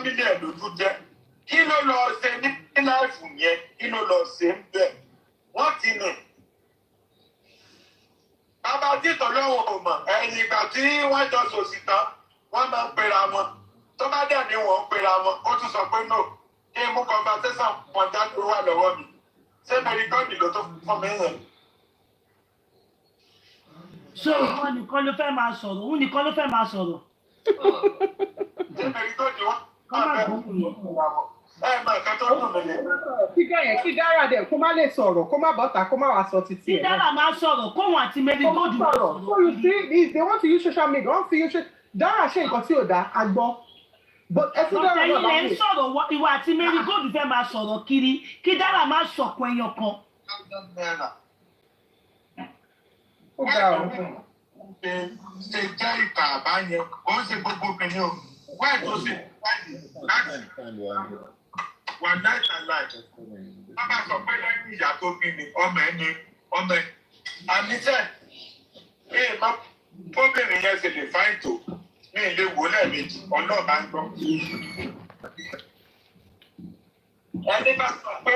family ẹ̀ lójú jẹ́ kí ló lọ ṣe ní láìfù yẹn kí ló lọ ṣe ń bẹ̀ wọ́n ti nù. Bàbá títọ̀ lọ́wọ́ ò mọ̀ ẹ̀yìn ìgbà tí wọ́n jọ sòsì tán wọ́n máa ń pera wọn tó bá dẹ̀ ní wọ́n ń pera wọn ó tún sọ pé no kí n mú conversation wọn jáde wà lọ́wọ́ mi ṣé mẹ́ríkọ́ọ̀dì ló tó fún mi yẹn. So ìwọ nìkan ló fẹ́ máa sọ̀rọ̀ òun nìkan ló fẹ́ máa sọ̀rọ̀. Ṣé mẹ́ríkọ́ọ̀dì wọn máa bẹ̀rẹ̀ máa kẹ́ tó dùn mí lé. Kíkẹ́ yẹn kí Dara dẹ̀ kó má lè sọ̀rọ̀ kó má bọ́ta kó má wá sọ títí ẹ̀. Kí Dara máa sọ̀rọ̀ kóhun àti mẹ́ríkọ́ọ̀dì máa sọ̀rọ̀. So you see they want to use social media wọ́n fi use Dara ṣe nǹkan tí ò dáa a gbọ́. Ọ̀tẹ̀ ilẹ̀ ń sọ̀rọ̀ ìwà àti mẹ́ríkọ́ọ̀dì fẹ́ máa sọ̀rọ̀ kiri kí Dara máa sọ̀kun ẹyọ kan. Ó ga ọ̀. Ṣe jẹ́ ìkà àbáyẹ, ó ń ṣe gbogbo obìnrin o. Wáì tó ṣe láti wà láìka láì. Bàbá sọ pé lẹ́yìn ìyá tó bí mi, ọmọ ẹ̀ ni ọmọ ẹ̀. Àníṣe, má bóbìnrin yẹn ṣe lè fáìn tó ní ilé wo lẹ́ẹ̀mejì, ọlọ́ọ̀bá ń gbọ́. Ẹni bá sọ pé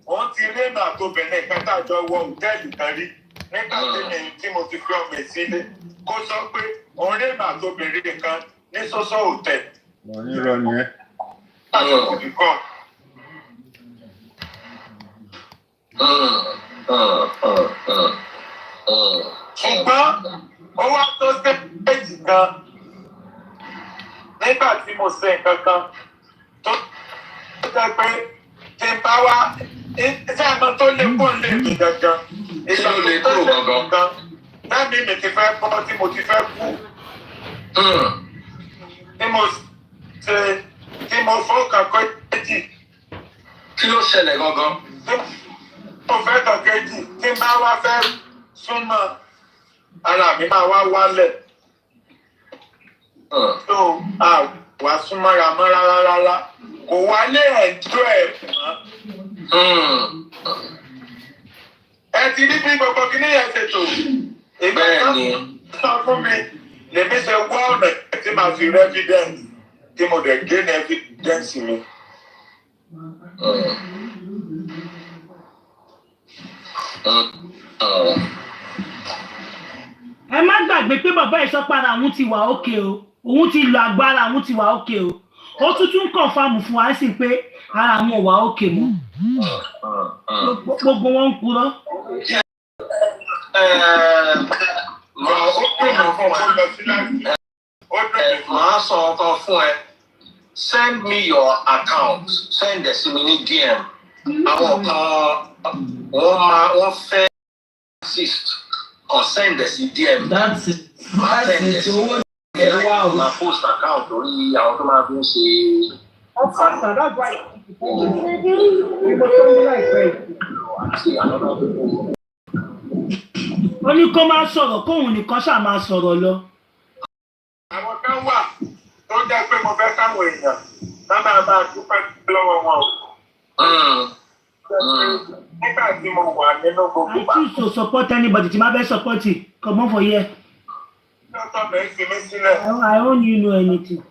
òun ti rí èèmọ̀ àtobìnrin ìpẹ́tà jọ wọ òtẹ́ẹ̀lì kan rí. Nígbà tí mo ti fi ọmọ ìsílé kó sọ pé òun rí èèmọ̀ àtobìnrin kan ní sọ́sọ́ òtẹ̀. Wọ́n ní irọ́ ni ẹ́. Ṣùgbọ́n ó wá tó stéèjì kan nígbà tí mo ṣe nǹkan kan tó jẹ́ pé tí n bá wá iṣẹ́ àmọ́ tó lè kó lè mí gangan. Ìṣe ló lè kúrò gangan. Bẹ́ẹ̀ni mi ti fẹ́ bọ́ tí mo ti fẹ́ kú. Tí mo fọ́ kankan kéjì. Kí ló ṣẹlẹ̀ gangan? Mo fẹ́ kan kéjì tí n bá wá fẹ́ súnmọ́ ara mi máa wá wálẹ̀. Tó wá súnmọ́ra mọ́ rárá kò wálé ẹ̀jọ́ ẹ̀ mọ́. Ẹ ti rí bí gbogbo kìíní yẹn ṣe tò. Ìgbà kan sọ fún mi lèmi ṣe wá ọ̀nà tí màá fi rí evidence tí mo dẹ̀ gain evidence mi. Ẹ má gbàgbé pé bàbá ẹ̀ sọ pé ara òun ti wà ókè o òun ti lo agbára òun ti wà ókè o ó tuntun kọ̀ǹfàmù fún wa sí pé ara àwọn ò wà ókè mọ́ gbogbo wọn ń purọ́. Màá sọ ọkàn fún ẹ. Send me your account. Send it sí mi ní DM. Àwọn kan wọ́n fẹ́ assist or send it sí DM. That's it. Máa post account lórí àwọn tó máa fi ń ṣe. That's right. Ó ní kó máa sọ̀rọ̀ kóhun nìkan ṣáà máa sọ̀rọ̀ lọ. Àwọn kan wà tó jẹ́ pé mo fẹ́ káwọn èèyàn máa dúpẹ́ lọ́wọ́ wọn o. Nígbà tí mo wà nínú gbogbo I choose to support anybody tí máa fẹ́ support it. Come on for here. Lọ́tọ̀ bẹ́ẹ̀ fi mí sílẹ̀. I don't you know anything.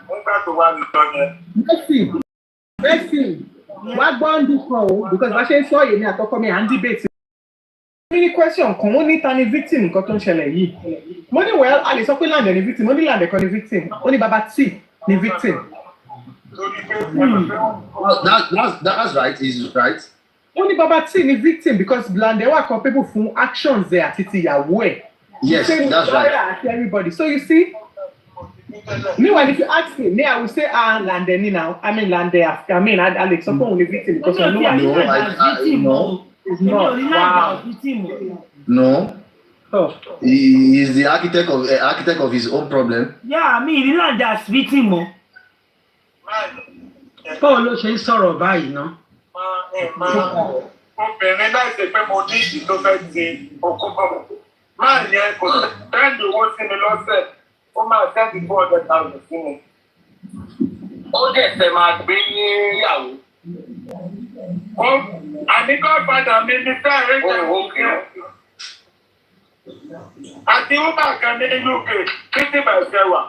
Nígbà tó wà lọ yẹn. Messi, wá gbọ́ ń dúpọ̀ o because bá ṣe ń sọ èyí ní àtọkọ mi à ń debate. Mo ní question kan, mo ní ta ni victim nǹkan tó ń ṣẹlẹ̀ yìí. Mo ní well, a lè sọ pé Lande ni victim, mo ní Lande kan ni victim, ó ní baba T ni victim. That's right, he's right. Ó ní baba T ni victim because Lande wà culpable fún actions ẹ̀ àti ti ìyàwó ẹ̀. Yes, that's right. Àti everybody. So you see, meanwhile, if you ask me, I will say, Lande ni now. I mean, Lande. I mean, Alex, someone will be victim because I know I No. It's not. Wow. No. Oh. He is the architect of his own problem. Yeah, I mean, it's not just victim. Báwo ló ṣe ń sọ̀rọ̀ báyìí ná? Obìnrin láì ṣe pé mo ní ìdí tó fẹ́ di okó bọ̀. Máa yẹ kò sẹ́ndì owó sí mi lọ́sẹ̀, ó máa sẹ́ndì 400,000 sí mi. Ó dẹ̀ fẹ́ máa gbé níyàwó. Àní godfather mi ní fẹ́ẹ̀rẹ́ ìjẹ̀kùnkì. Àti Uber kan ní UK, 50 by 7.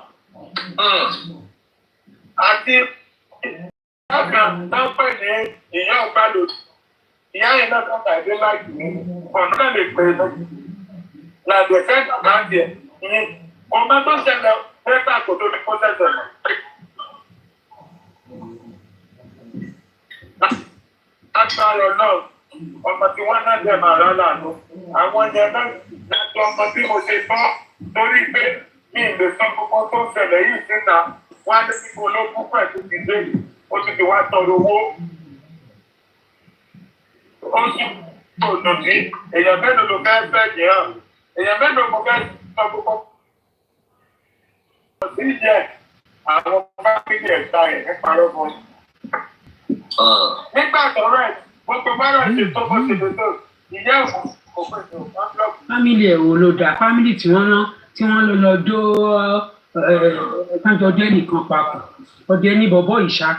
Àti kan tó ń pè ní ìyá ọ̀gbádò. Ìyá yẹn náà kọ́ta ìdí láìpẹ́ mi. Ọ̀nà lè pè é lọ. Làdẹ̀ fẹ́ dàgbà díẹ̀. Ọmọ tó ṣẹlẹ̀ pẹ́pà kò tó ní kó ṣẹ̀ṣẹ̀ lọ. Agbára náà, ọmọ tí wọ́n náà jẹ́ màrá lànà. Àwọn yẹn náà lájọ ọmọ bí mo ṣe bọ́ torí pé mi ì lè sọ gbogbo tó ṣẹlẹ̀ yìí síta. Wọ́n á ní kíkó ológun pẹ̀lú ìdílé. Ó ti di wá tọrọ owó. Ó sì kò lò sí. Èèyàn mélòó ló fẹ́ fẹ́ yìí hàn? Èèyàn mélòó mo fẹ́ sọ gbogbo. Sí jẹ́ àwọn fámìlì ẹ̀ka ẹ̀ ní parọ́ fún mi. Nígbà tọ́rọ̀ ẹ̀ gbogbo bára ṣe tó bó ṣe lè tó ìyá ẹ̀wọ̀n kò pè ní ọ̀pọ̀lọpọ̀. Fámìlì ẹ̀ wo ló dà? Fámìlì tí wọ́n lọ lọ dó kájọ jẹ́ nìkan papọ̀. Ọdẹ ní bọ̀bọ̀ ìṣá.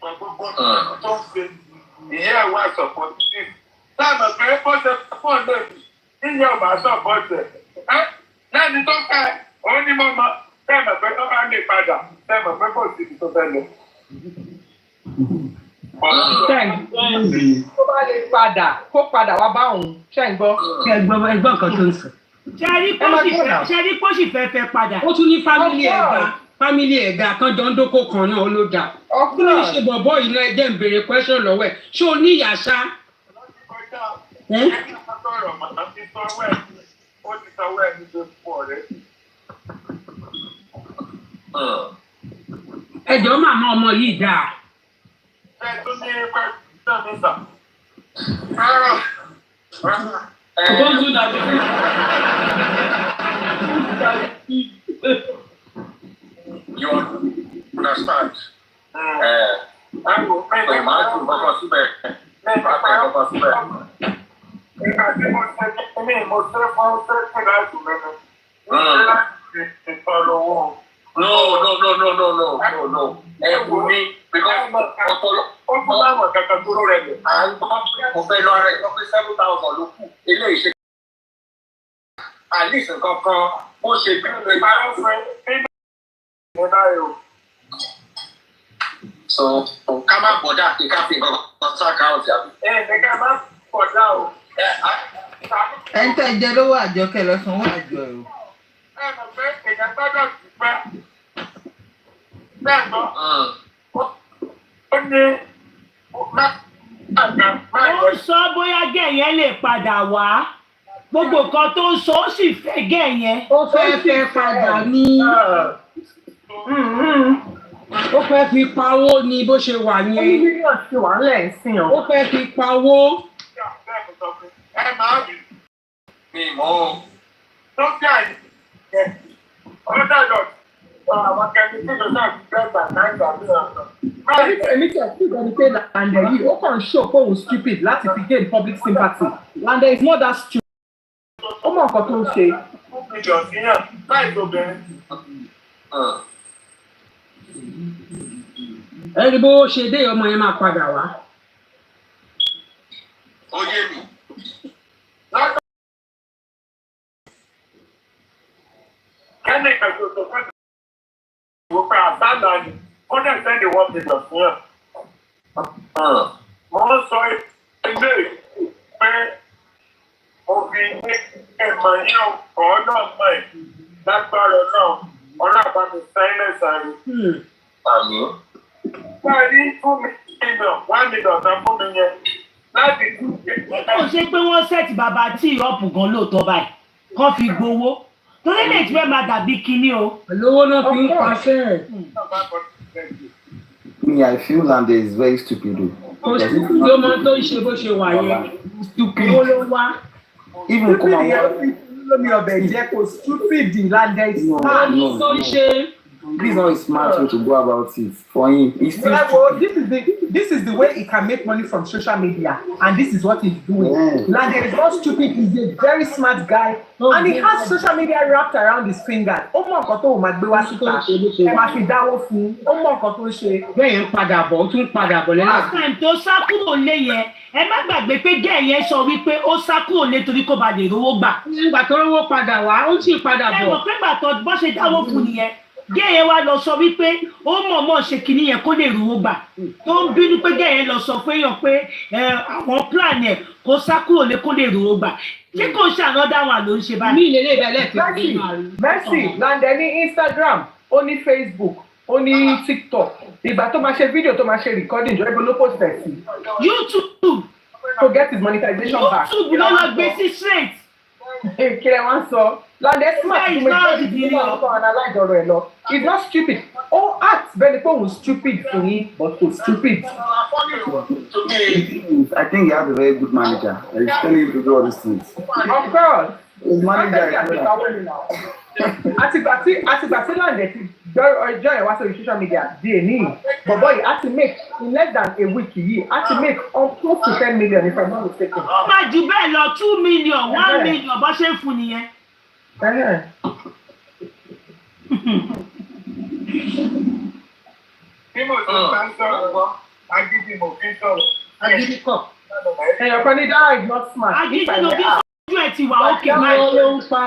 Gbogbo tó ń ṣe ìyá ẹ̀wọ̀n àṣọ̀pọ̀ sí. Láàmú pé bó ṣe fún ọ̀dọ́ ìlú ìyá ọ̀bà àṣọ̀pọ̀ tẹ̀. Lẹ́ni tó ká ẹ̀ òun ní mọ́mọ́ tẹ́ẹ̀mọ̀ pé tó bá lè padà tẹ́ẹ̀mọ̀ pé kò sí ibi tó fẹ́ lọ. Tó bá lè padà kó padà wá bá òun ṣe ń gbọ́. Ẹgbọ́n nǹkan tó ń sọ. ṣe rí kó sì fẹ́ padà. Ó tún ní fámìlì ẹ̀gá kan jọ ń dókò kan náà ló dà. Kí ló ń ṣe bọ̀bọ̀ yìí náà ẹjẹ́ ń béèrè question lọ́wọ́ ẹ̀? Ṣé o ní ìyá ṣá? Ẹjọ́ màmá ọmọ yìí dáa. Don't do that. You understand? No. Because at least kankan bó ṣe bí so ká má bọ̀dá àti ká fi nǹkan sá káàntì àbí. Ká má bọ̀dá o. Ẹni tẹ́ jẹ́ lówó àjọ kẹ́ lọ sanwó àjọ ẹ̀ o. Mọ̀ pé èèyàn gbọ́dọ̀ ti pẹ́. Bẹ́ẹ̀ lọ. Ó ní ó sọ bóyá gẹ̀yẹ́ lè padà wá. Gbogbo nǹkan tó ń sọ ó sì fẹ́ gẹ̀yẹ́. Ó fẹ́ padà ní. Ó fẹ́ fi pawó ní bó ṣe wà yẹn. Mílíọ̀nù ti wà ńlẹ̀ ń sìn ọ́. Ó fẹ́ fi pawó. ẹ máa rí mi mọ́ tó bí àyè ọ̀dọ́dọ̀ àwọn kẹ́mi tí ló náà ti gbẹ́gbà náà gbà bí ọ̀sán. Èmi tí ẹ̀ sì gbọ́ ni pé Lande yìí ó kàn ń show pé òun stupid láti fi gain public sympathy. Lande is not that stupid. Ó mọ nǹkan tó ń ṣe. Mílíọ̀nù yàn láì tóbìnrin. Ẹni bó ṣe dé ọmọ yẹn máa padà wá. ó yé mi. Kẹ́ni ìkàtí òtò fún ìwò pé àbáńdà ni ó dẹ̀ sẹ́ni wọ́n ti lọ fún yàn. Mo ń sọ ilé pé òfin ní ìmọ̀ yín ọ̀ọ́ náà mọ̀ ẹ̀ lágbára náà ọlọ́pàá mi sẹ́lẹ̀ sáré. Àmì. Báyìí fún mi $1 million tán fún mi yẹn láti tún ṣe. Ó ṣe pé wọ́n sẹ́ẹ̀tì bàbá tí ìrọ́pù gan lóòótọ́ báyìí kán fi gbowó. Torí lè ti fẹ́ máa dàbí kinní o. Lówó náà fi ń paṣẹ́ ẹ̀. Me, I feel Lande is very stupid. Kò sí ló máa tó ń ṣe bó ṣe wà yẹn. Stupid. Owó ló wá. Even come on. Lómi ọbẹ̀ jẹ́ kó stupid Lande is No, smart. no, Tó ń no. ṣe. This is not a smart way to go about it. For him, he's still Well, this is the way he can make money from social media, and this is what he's doing. Yeah. Lande is not stupid. He's a very smart guy, and he has social media wrapped around his finger. Ó mọ nǹkan tó máa gbé wá síta. Ẹ máa fi dáwó fún un. Ó mọ nǹkan tó ń ṣe. Bẹ́ẹ̀ ń padà bọ̀, ó tún padà bọ̀ lẹ́yìn. Last time tó sá kúrò lé yẹn, ẹ má gbàgbé pé gẹ́ẹ̀ yẹn sọ wípé ó sá kúrò lé torí kó ba lè rówó gbà. Nígbà tó rówó padà wá, ó sì padà Ẹ bọ̀. mọ̀ pé gbàtọ̀ bọ́ ṣe dáwó fún nìyẹn. gẹ́yẹn wá lọ sọ wípé ó mọ̀ọ́mọ̀ ṣe kinní yẹn kó lè rówó gbà tó ń bínú pé gẹ́yẹn lọ sọ fún èèyàn pé àwọn plan ẹ̀ kó sá kúrò lé kó lè rówó gbà ṣé kò ń ṣànádà wà ló ń ṣe báyìí. mi ìlélẹ̀ ìbẹ̀lẹ̀ ti Mercy Mercy Lande ní Instagram ó ní Facebook ó ní TikTok ìgbà tó máa ṣe fídíò tó máa ṣe recording ìjọba ibo ló post ẹ̀ sí. YouTube to get his monetization back. YouTube ló lọ gbé sí straight. Kí lẹ wọ́n sọ Lande smart Guys, to make now sure the you video. don't analyze ọ̀rọ̀ ẹ̀ lọ. He's not stupid. Ó act bẹ́ẹ̀ni pé òun stupid fún yín but kò stupid. I think he has a very good manager. He's telling him to do all these things. Of course. His manager is there. Àtìgbà tí Lande ti ọjọ́ ẹ̀ wá sórí social media di èní bọ̀bọ̀ yìí á ti make in less than a week yìí á ti make close to 10 million if I'm not mistaken. ó máa jù bẹ́ẹ̀ lọ 2 million 1 million bó ṣe ń fún nìyẹn. Bí mo ti bá ń sọ̀rọ̀ agídí mo fi ń sọ̀rọ̀. agídí kọ̀. Ẹ̀yọ̀ kan ní Dara is not smart. agídí ló bí sójú ẹ̀ ti wà ókè Ló báyìí. ń pa.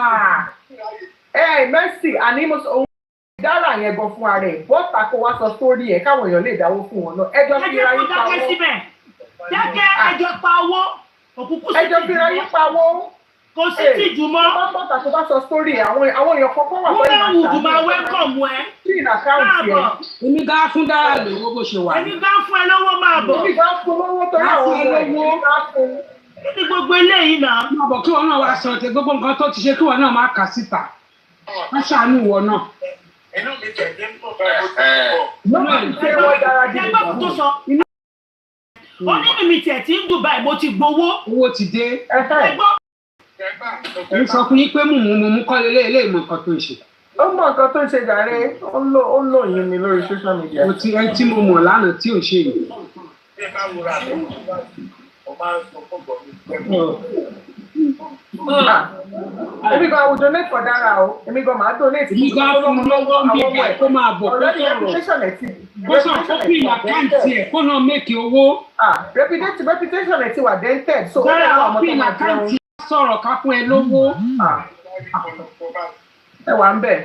Mercy àní mo sọ Dara yẹn gan fún ara ẹ̀ bọ́ta kó wá sọ sórí ẹ̀ káwọn èèyàn lè dáwó fún wọn náà ẹjọ́ fi ra yín pawó. dákẹ́ síbẹ̀ dákẹ́ ẹjọ́ pa owó òkùnkùn sí ẹjọ́ fi ra yín pawó. kò sí tìjú mọ́. bọ́ta tó bá sọ sórí ẹ̀ àwọn èèyàn kọ́kọ́ wà wọ́n máa wù dùn máa wẹ́kọ̀mù ẹ. sí in àkáǹtì ẹ̀. èmi gá fún Dara lówó bó ṣe wà. èmi bá fún ẹ lọ́wọ́ máa bọ̀. èmi bá fún lówó torí àwọn ọmọ ẹ̀ ní gbogbo eléyìí náà. máa bọ̀ kí wọn náà wá sọ tẹ gbogbo nǹkan tó ti ṣe kí wọn náà má kà síta wọ́n ṣàánú ìwọ náà. Inú mi tẹ̀lé ń bọ̀ báyìí mo ti bọ̀. ṣé wọ́n dára jù ẹgbẹ́ tó sọ ó ní mímí tiẹ̀ tí ń Dubai mo ti gbowó. owó ti dé. èmi sọ fún yín pé mú kọ́ lélẹ̀ ilé ìmọ̀ nǹkan tó ń ṣe. ó mọ nǹkan tó ń ṣe jàre ó ń lò yín ni lórí social media. mo ti ẹni tí mo mọ̀ lánàá tí ò ṣe yìí. Ṣé máa wúra mi? Mo máa ń sọ fún bọ̀ mi pẹ̀lú. Èmi gan I will donate for Dara o. Èmi gan máa donate. èmi gan fún lọ́wọ́ ń bí ẹ̀ kó máa bọ̀ kó Already sọ̀rọ̀ reputation ẹ̀ ti. kó sọ̀rọ̀ kó pín àkáǹtì ẹ̀ kó náà mẹ́kì owó. Reputation ẹ̀ ti wà dented. So ó Dara yẹ àwọn ọmọ tó pín máa àkáǹtì jẹun. sọ̀rọ̀ ká fún ẹ lówó. Ẹ wà ń bẹ̀.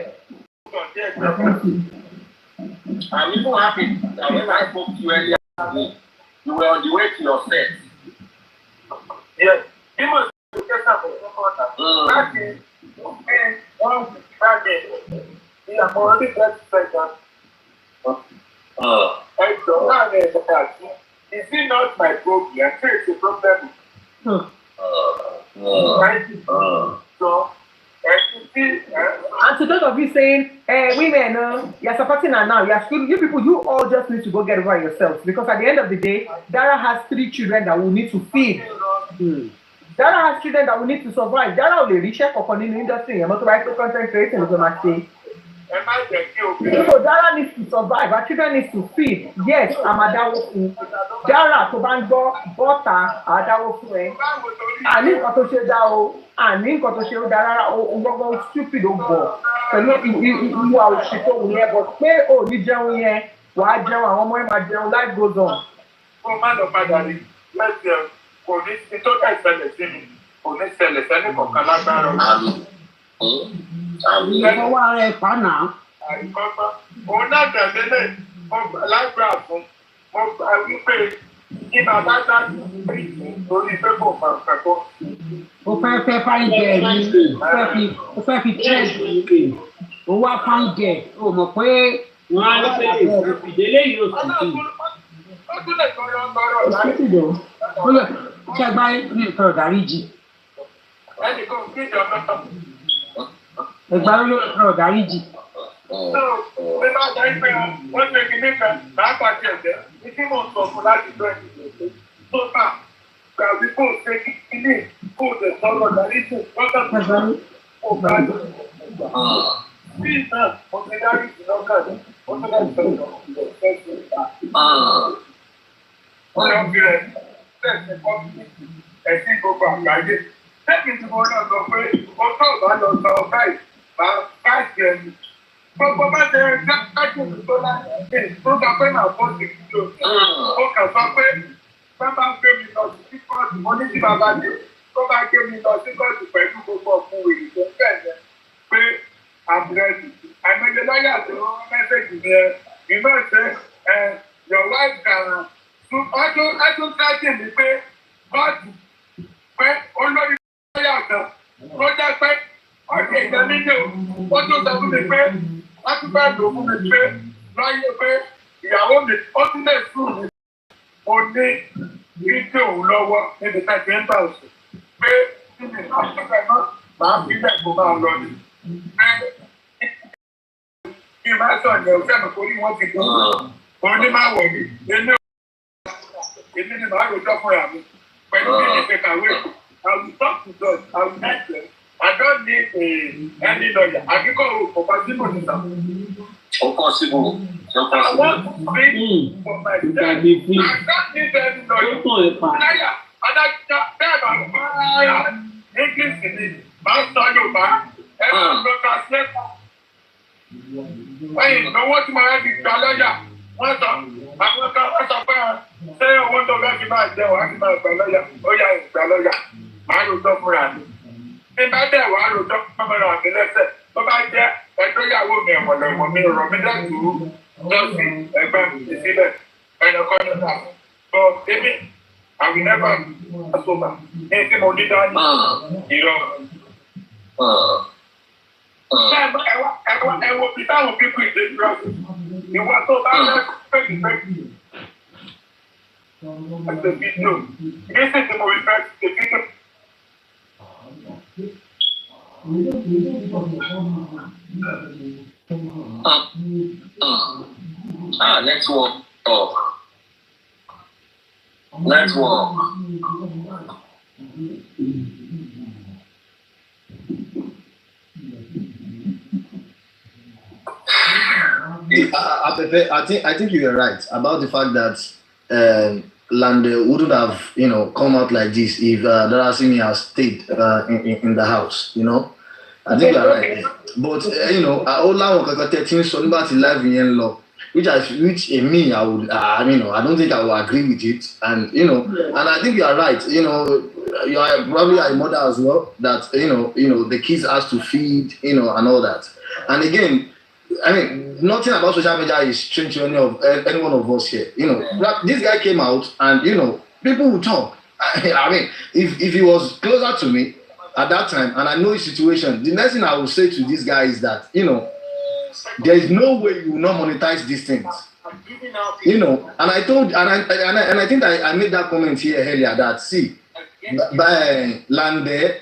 I'm even happy that when I spoke to you earlier today, you were on the way to your set. Yes. Bí mo ṣe ṣe ṣàkóso ọ̀tà láti wọ́n bá mi ní àwọn oníbẹ̀rẹ̀ ṣẹ̀dá. Ẹ̀jọ̀ láàrin ẹ̀dá àti is it not my problem? Ṣé it's a problem? So, And to those of you saying, women, you're supporting her now, you people, you all just need to go get over yourselves. Because at the end of the day, Dara has 3 children that will need to feed. Dara has children that will need to survive. Dara will reach out for the industry. I'm not right to content creating is my say. So Dara needs to survive. Our children need to feed. Yes, I'm a Dawo food. Dara to bango butter, a Dawo food. I need to share Dawo. I need to share Dara. Oh, stupid over. Pẹ̀lú ìwà òṣìṣẹ́ òun yẹn but pé ò ní jẹun yẹn wàá jẹun àwọn ọmọ ẹ̀ máa jẹun life goes on. Kó má lọ padà rí lẹ́sẹ̀ kò ní sí tó dá ìṣẹ̀lẹ̀ sí mi kò ní ṣẹlẹ̀ sẹ́ni kọ̀ọ̀kan lágbára ọ̀la. ìwọ wá rẹ pa náà. Àìkọ́gbọ́n òun náà tẹ̀lé lè mo lágbára fún mo gbà wípé kí bàbá dájú lórí pé kò mọ̀ nǹkan tó. ó fẹ́ fáńgẹ̀ ni ó fẹ́ fi tírẹ̀sì ó wá fáńgẹ̀ ó mọ̀ pé wọ́n á lọ́sẹ̀ ìdílé yìí ó sì fi. Ó tún lè tọrọ láti ó lè ṣẹ́gbá ní nǹkan ọ̀dáríjì. ẹnì kan kí ìjọba. ẹgbà ló ló nǹkan ọ̀dáríjì. Bí bá sọ pé wọ́n ṣe kìíní kan máa pàṣẹ ẹ̀jẹ̀ ní tí mò ń sọ fún láti lọ ẹ̀jẹ̀ tó bá gbàgbé kò ṣe kìíní kò ṣe sọ̀rọ̀ dáríjì lọ́kàn tó kò bá jù. Bí náà mo ti dáríjì lọ́kàn ní ó tó láti sọ̀rọ̀ ìgbésẹ̀ sí ìta. Wọ́n lọ bí rẹ̀ ṣẹ̀ṣẹ̀ kọ́míìtì ẹ̀sìn gbogbo àgbáyé. Lẹ́yìn tí mo náà sọ pé ó tó bá lọ sọ báyìí máa káàkiri ẹni. Gbogbo bá ṣe káàkiri tó láti ṣe tó sọ pé màá fọ́ sí ìlú. Ó kàn sọ pé bàbá gbé mi lọ sí kóòtù. Mo ní tí bàbá dé tó bá gbé mi lọ sí kóòtù pẹ̀lú gbogbo ọ̀fun wèrè tó ń bẹ̀ yẹn. Pé I'm ready. I know the lawyer to message me. You know, say, your wife can. I don't try to pay, but when only lawyer can. Ó jẹ́ pé ọ̀dẹ̀ ìdánilé o, ó tó sọ fún mi pé wọ́n tún fẹ́ lò fún mi pé lọ́yẹ̀ pé ìyàwó mi ó tún lè sùn mi. Mo ní fídíò lọ́wọ́ níbi tá a ti ń bá òsè pé kí ni àtúntẹ̀ náà máa fi lẹ̀ kó máa lọ ni. Kí n bá sọ̀rọ̀ ní ọ̀sẹ̀ mi kò ní wọ́n ti dùn. Mo ní máa wọ̀ ní èmi ni màá rojọ́ fúnra mi pẹ̀lú bí mi ṣe kàwé. I will talk to God. I will help them. I don't need any lawyer. Akíkọ̀ possible ni sir. Possible. I want to speak for myself. I don't need any lawyer. Lawyer, adájọ́ bẹ́ẹ̀ bá fara English ni máa sọ Yorùbá. Ẹ máa lọ translator. Ẹ̀yin lọ́wọ́ tí mo rẹ́ fi gba lọ́yà. Wọ́n sọ àwọn kan wọ́n sọ pé ṣé owó tó fẹ́ fi máa jẹun á fi máa gbà lọ́yà. Ó yà ìgbà lọ́yà. Màá rojọ́ fúnra mi. Bí bá dẹ̀ wá rojọ́ fúnra mi lẹ́sẹ̀, tó bá jẹ́ ẹjọ́ ìyàwó mi ẹ̀wọ̀n lọ́wọ́ mi rọ̀ mí lẹ́tùú lọ́sí ẹgbẹ́ mi síbẹ̀ ẹnìkan ní ta. Sọ èmi, I will never sober. Ní tí mo dídá ní ìrọ̀. Ẹ̀wọ̀n bí táwọn pípọ̀ ìdè ìrọ̀. Ìwọ tó bá rẹ̀ pẹ̀lú the video. This is the movie back the video. Network. Network. I think you are right about the fact that Lande wouldn't have, come out like this if Dara has stayed in the house, I think you're right. But all I 13 so live in law, which in me I would, I don't think I will agree with it, and and I think you are right. You are probably a mother as well. That the kids has to feed, and all that. And again, nothing about social media is strange to any one of us here. This guy came out, and people will talk. If he was closer to me at that time, and I know his situation, the next thing I will say to this guy is that there is no way you will not monetize these things. And I told, and I think I made that comment here earlier that by Lande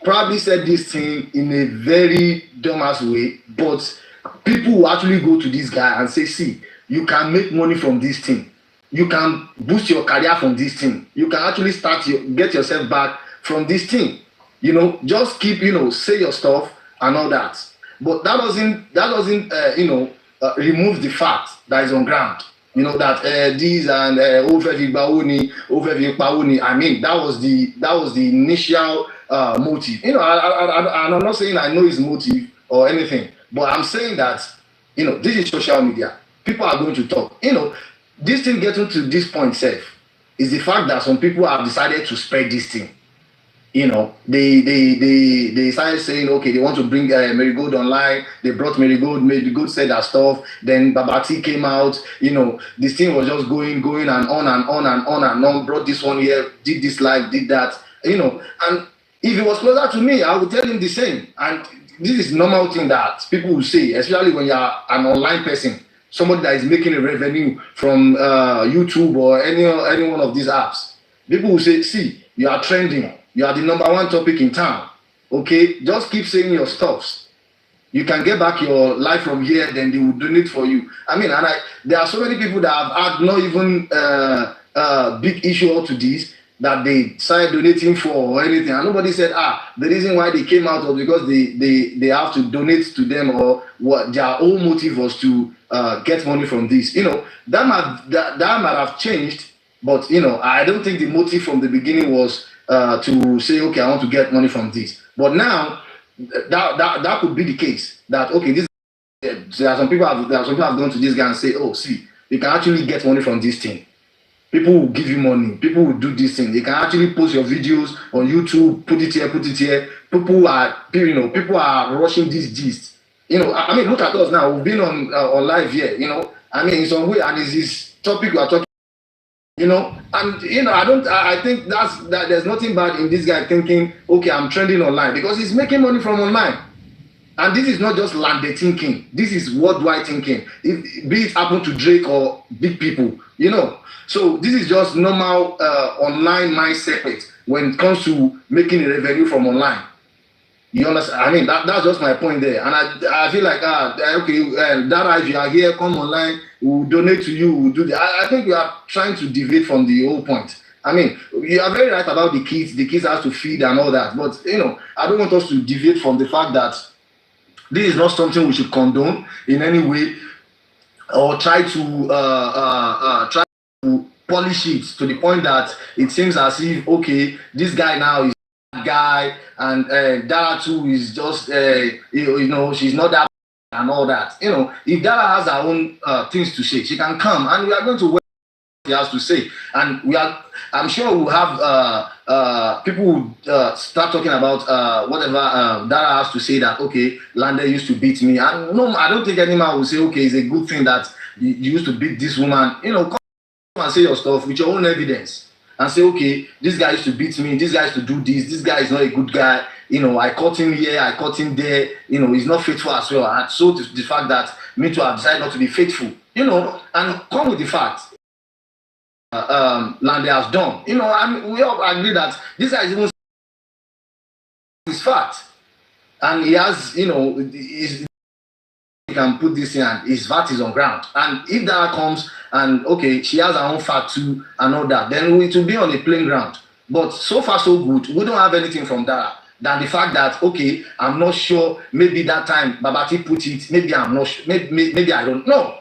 probably said this thing in a very dumbass way, but people will actually go to this guy and say, you can make money from this thing. You can boost your career from this thing. You can actually get yourself back from this thing. Just keep, say your stuff and all that. But that doesn't remove the fact that is on ground. That these and Overview Bauni, that was the initial motive. I'm not saying I know his motive or anything, but I'm saying that this is social media. People are going to talk. This thing getting to this point safe is the fact that some people have decided to spread this thing. They started saying, okay, they want to bring Marigold online. They brought Marigold. Marigold said that stuff. Then Babati came out. This thing was just going and on and on and on and on. Brought this one here, did this live, did that. And if he was closer to me, I would tell him the same. And this is normal thing that people will say, especially when you are an online person, somebody that is making a revenue from YouTube or any one of these apps. People will say, you are trending. You are the number one topic in town. Okay, just keep saying your stuffs. You can get back your life from here, then they will donate for you. There are so many people that have had not even big issue all to this that they started donating for or anything. And nobody said, the reason why they came out was because they have to donate to them or what their whole motive was to get money from this. That might have changed, but I don't think the motive from the beginning was to say, okay, I want to get money from this. But now that could be the case. That okay, there are some people have gone to this guy and say, you can actually get money from this thing. People will give you money. People will do this thing. They can actually post your videos on YouTube, put it here. People are rushing this gist. You know, I mean, look at us now. We've been on live here. You know, I mean, in some way, and it's this topic we are talking. You know, and you know, I think that there's nothing bad in this guy thinking, okay, I'm trending online, because he's making money from online. And this is not just Lande thinking. This is worldwide thinking. Be it happen to Drake or big people, you know. So this is just normal online mindset when it comes to making a revenue from online. You understand? I mean, that's just my point there. And I feel like, okay, Dara, if you are here, come online, we'll donate to you, we'll do that. I think we are trying to deviate from the whole point. I mean, you are very right about the kids. The kids have to feed and all that. But, you know, I don't want us to deviate from the fact that this is not something we should condone in any way, or try to polish it to the point that it seems as if, okay, this guy now is that guy, and Dara too is just you know, she's not that and all that. You know, if Dara has her own things to say, she can come, and we are going to wait what he has to say, and I'm sure we'll have people who start talking about whatever Dara has to say, that okay, Lande used to beat me, and no, I don't think any man will say, okay, it's a good thing that you used to beat this woman. You know, come and say your stuff with your own evidence, and say, okay, this guy used to beat me, this guy used to do this guy is not a good guy, you know, I caught him here, I caught him there, you know, he's not faithful as well, and so the fact that me too have decided not to be faithful, you know, and come with the fact Lande has done, you know, and we all agree that this guy is even his fact, and he has, you know, he can put this in, and his fact is on ground. And if Dara comes and okay, she has her own fact too and all that, then it will be on a plain ground. But so far so good, we don't have anything from Dara than the fact that okay, I'm not sure, maybe that time Babati put it, maybe I'm not sure, maybe I don't know.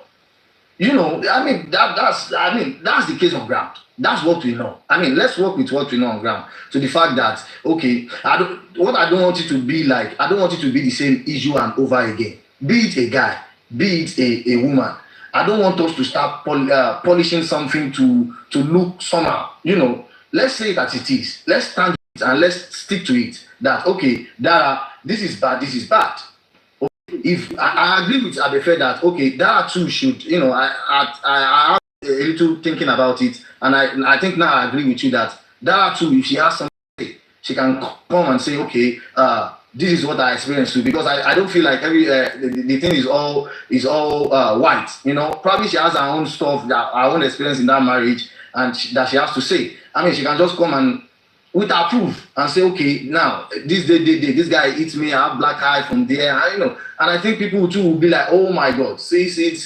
You know, I mean that's the case on ground. That's what we know. I mean, let's work with what we know on ground. To the fact that okay, I don't want it to be like, I don't want it to be the same issue and over again. Be it a guy, be it a woman. I don't want us to start polishing something to look somehow. You know, let's say that it is. Let's stand it and let's stick to it. That okay, Dara, this is bad. This is bad. If I agree with Abefe that okay, Dara too should, you know, I have a little thinking about it, and I think now I agree with you that Dara too, if she has something to say, she can come and say, okay, this is what I experienced too, because I don't feel like the thing is all white, you know. Probably she has her own stuff, her own experience in that marriage, and that she has to say. I mean, she can just come and with her proof and say, okay, now this guy eats me, I have black eye from there, and, you know. And I think people too will be like, oh my God, see this.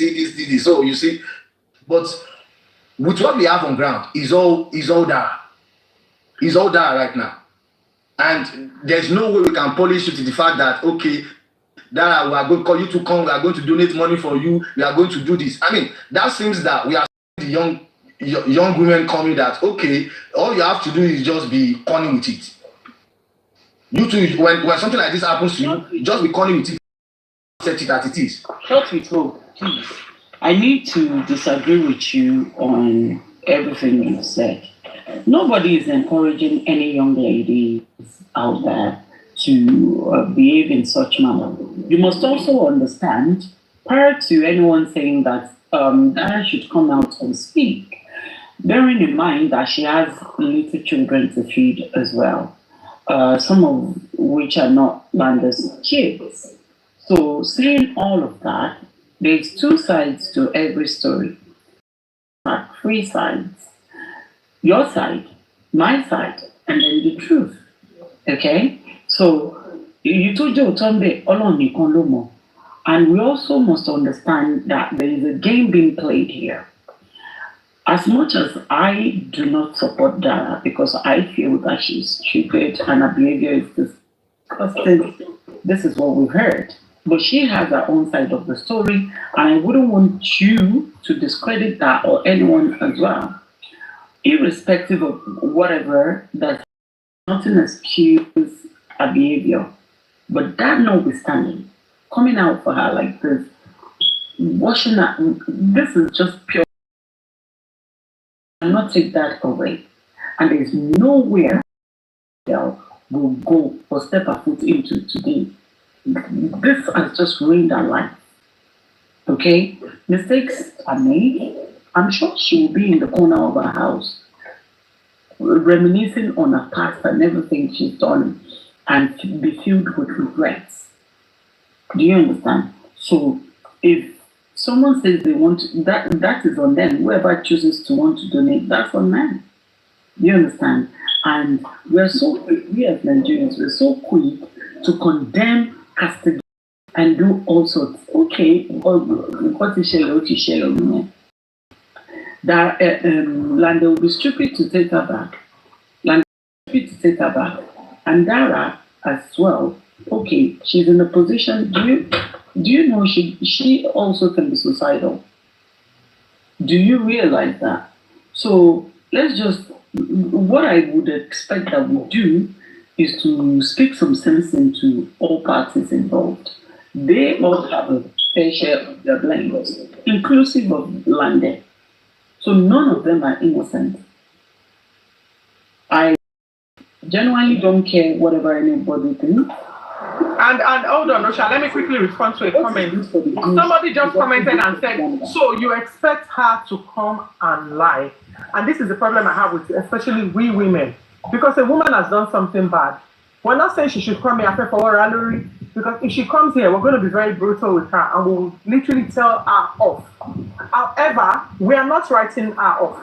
So you see, but with what we have on ground is all Dara. Is all Dara right now. And there's no way we can polish it to the fact that, okay, Dara, we are going to call you to come, we are going to donate money for you, we are going to do this. I mean, that seems that we are the young women coming that, okay, all you have to do is just be cunning with it. You too, when something like this happens to you, just be cunning with it, accept it as it is. Short with hope, please. I need to disagree with you on everything you said. Nobody is encouraging any young lady out there to behave in such manner. You must also understand, prior to anyone saying that Dara should come out and speak, bearing in mind that she has little children to feed as well, some of which are not Lande's kids. So saying all of that, there's two sides to every story, not three sides. Your side, my side, and then the truth. Okay? So you told your Tombe Olonikonlomo. And we also must understand that there is a game being played here. As much as I do not support Dara because I feel that she's stupid and her behavior is disgusting, this is what we've heard. But she has her own side of the story, and I wouldn't want you to discredit that or anyone as well. Irrespective of whatever, that's not an excuse her behavior. But that notwithstanding, coming out for her like this, washing her, this is just pure. I will not take that away. And there's nowhere girl will go or step her foot into today this has just ruined her life. Okay? Mistakes are made. I'm sure she will be in the corner of her house, reminiscing on her past and everything she's done and be filled with regrets. Do you understand? So if someone says they want to, that is on them. Whoever chooses to want to donate, that's on them. Do you understand? And we as Nigerians, we're so quick to condemn, castigate, and do all sorts. Okay, what is Shelo? That Lande will be stupid to take her back. Lande will be stupid to take her back. And Dara as well. Okay, she's in a position. Do you know she also can be suicidal? Do you realize that? So let's just, what I would expect that we do is to speak some sense into all parties involved. They all have a fair share of their blames, inclusive of Lande. So none of them are innocent. I genuinely don't care whatever anybody thinks. And hold on, Osha, let me quickly respond to a comment. Somebody just commented and said, so you expect her to come and lie. And this is the problem I have with especially we women. Because a woman has done something bad. We're not saying she should come here for Rallery, because if she comes here, we're going to be very brutal with her and we'll literally tell her off. However, we are not writing her off.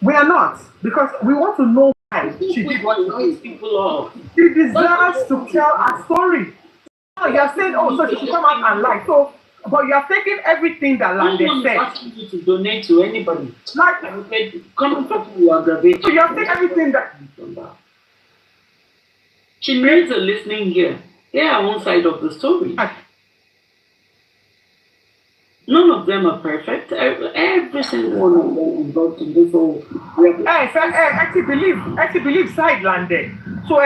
We are not, because we want to know why she did what she did. People off. She deserves to tell her story. Oh, you are saying, oh, so she should come out and lie. So, but you are taking everything that Lande said. No one is asking you to donate to anybody. Like, come and talk to you aggravate. So you are taking everything that. She needs a listening ear. They are one side of the story. None of them are perfect. Every single one of them involved in this whole. Actually believe side Lande. So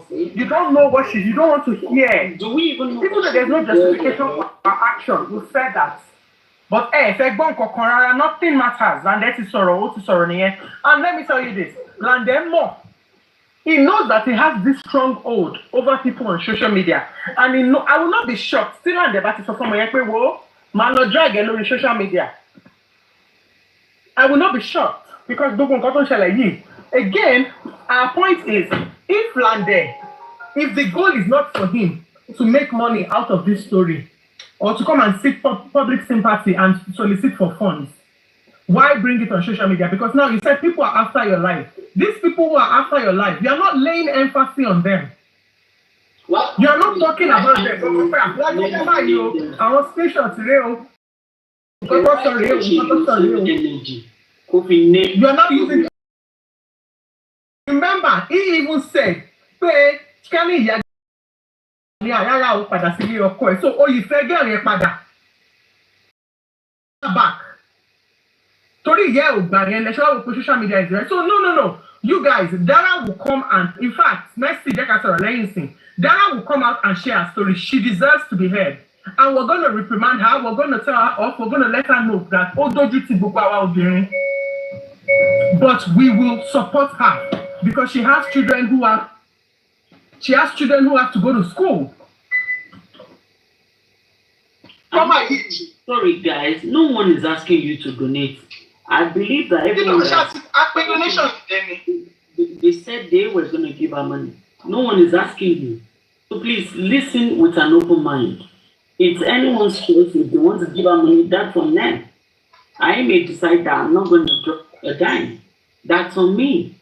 you don't know what you don't want to hear. Do we even know? People that there's no justification for our action. We said that. But nothing matters. Lande is sorrow. And let me tell you this, Lande more. He knows that he has this stronghold over people on social media. And I will not be shocked. Still on the battle for someone drag on social media. I will not be shocked because again, our point is if Lande, if the goal is not for him to make money out of this story or to come and seek public sympathy and solicit for funds, why bring it on social media? Because now you said people are after your life. These people who are after your life, you are not laying emphasis on them. What? You are not talking about them. I was special today. You are not using. Remember, he even said, so you figure back. Social media is right. So no. You guys, Dara will come and in fact, next week, Dara will come out and share her story. She deserves to be heard. And we're gonna reprimand her, we're gonna tell her off, we're gonna let her know that but we will support her because she has children who have to go to school. Sorry guys, no one is asking you to donate. I believe that everyone they said they were going to give her money. No one is asking you. So please listen with an open mind. It's anyone's choice. If they want to give her money, that's on them. I may decide that I'm not going to drop a dime. That's on me.